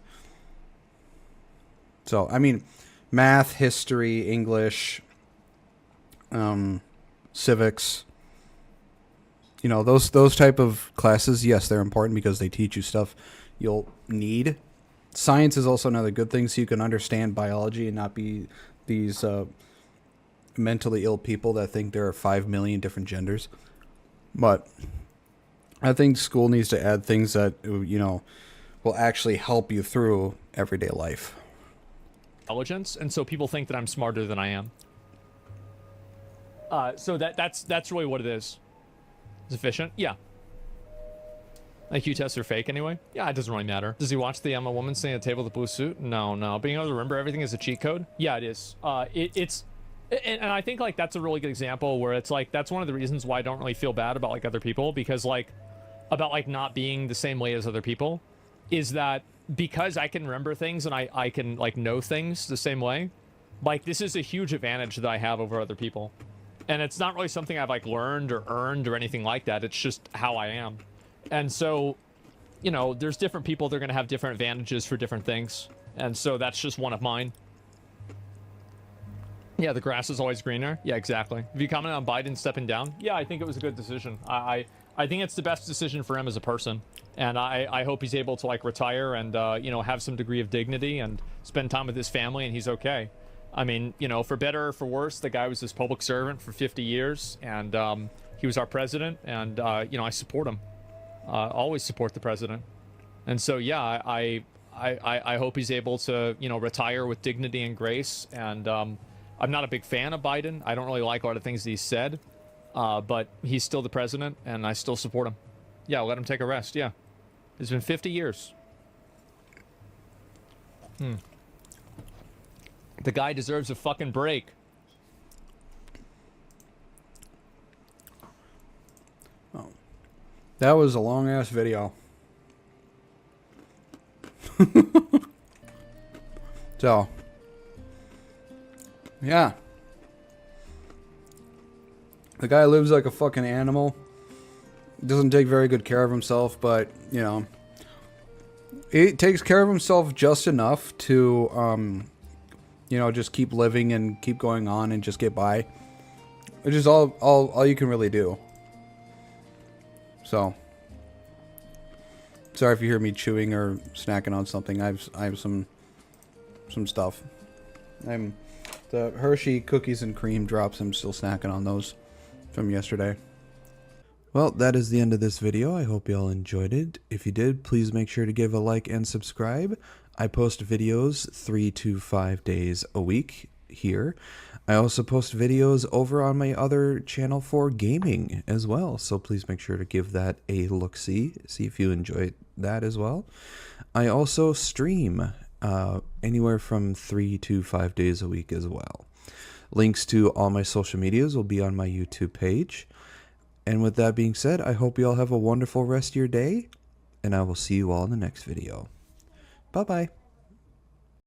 So I mean, math, history, English, civics. You know, those type of classes. Yes, they're important because they teach you stuff you'll need. Science is also another good thing, so you can understand biology and not be these mentally ill people that think there are 5 million different genders. But I think school needs to add things that, you know, will actually help you through everyday life. Intelligence, and so people think that I'm smarter than I am. So that's really what it is. Is efficient? Yeah. IQ tests are fake anyway? Yeah, it doesn't really matter. Does he watch the I'm a woman sitting at the table with the blue suit? No. Being able to remember everything is a cheat code? Yeah, it is. It's and I think like that's a really good example where it's like that's one of the reasons why I don't really feel bad about like other people, because like about like not being the same way as other people, is that because I can remember things and I can like know things the same way, like this is a huge advantage that I have over other people. And it's not really something I've like learned or earned or anything like that. It's just how I am. And so, you know, there's different people, they're going to have different advantages for different things. And so that's just one of mine. Yeah, the grass is always greener. Yeah, exactly. Have you commented on Biden stepping down? Yeah, I think it was a good decision. I think it's the best decision for him as a person. And I hope he's able to like retire and, you know, have some degree of dignity and spend time with his family, and he's okay. I mean, you know, for better or for worse, the guy was this public servant for 50 years, and he was our president, and, you know, I support him. Always support the president. And so, yeah, I hope he's able to, you know, retire with dignity and grace. And I'm not a big fan of Biden. I don't really like a lot of things that he said, but he's still the president, and I still support him. Yeah, let him take a rest, yeah. It's been 50 years. The guy deserves a fucking break. Oh. That was a long-ass video. So, yeah. The guy lives like a fucking animal. Doesn't take very good care of himself, but, you know, he takes care of himself just enough to, you know, just keep living and keep going on and just get by. Which is all you can really do. So, sorry if you hear me chewing or snacking on something. I have some stuff. The Hershey cookies and cream drops. I'm still snacking on those from yesterday. Well, that is the end of this video. I hope you all enjoyed it. If you did, please make sure to give a like and subscribe. I post videos 3 to 5 days a week here. I also post videos over on my other channel for gaming as well, so please make sure to give that a look-see, see if you enjoy that as well. I also stream anywhere from 3 to 5 days a week as well. Links to all my social medias will be on my YouTube page. And with that being said, I hope you all have a wonderful rest of your day, and I will see you all in the next video. Bye-bye.